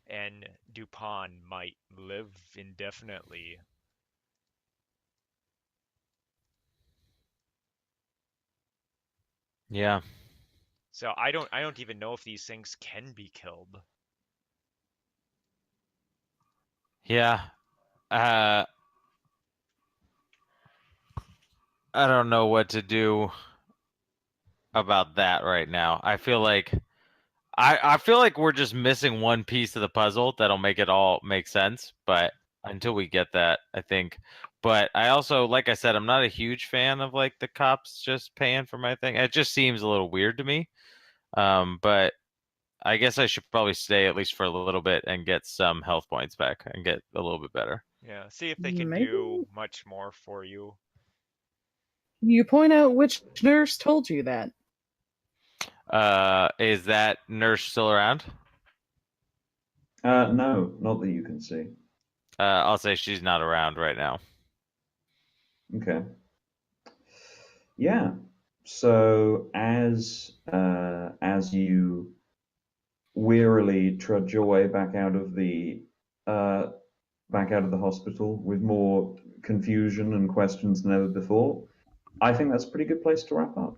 and Dupont might live indefinitely. Yeah. So I don't even know if these things can be killed. Yeah. I don't know what to do about that right now. I feel like we're just missing one piece of the puzzle that'll make it all make sense, but until we get that, I think. But I also, like I said, I'm not a huge fan of like the cops just paying for my thing. It just seems a little weird to me. But I guess I should probably stay at least for a little bit and get some health points back and get a little bit better. Yeah, see if they can Maybe do much more for you. you point out which nurse told you that. Is that nurse still around? No, not that you can see. I'll say she's not around right now. Okay. Yeah. So as you wearily trudge your way back out of the hospital with more confusion and questions than ever before, I think that's a pretty good place to wrap up.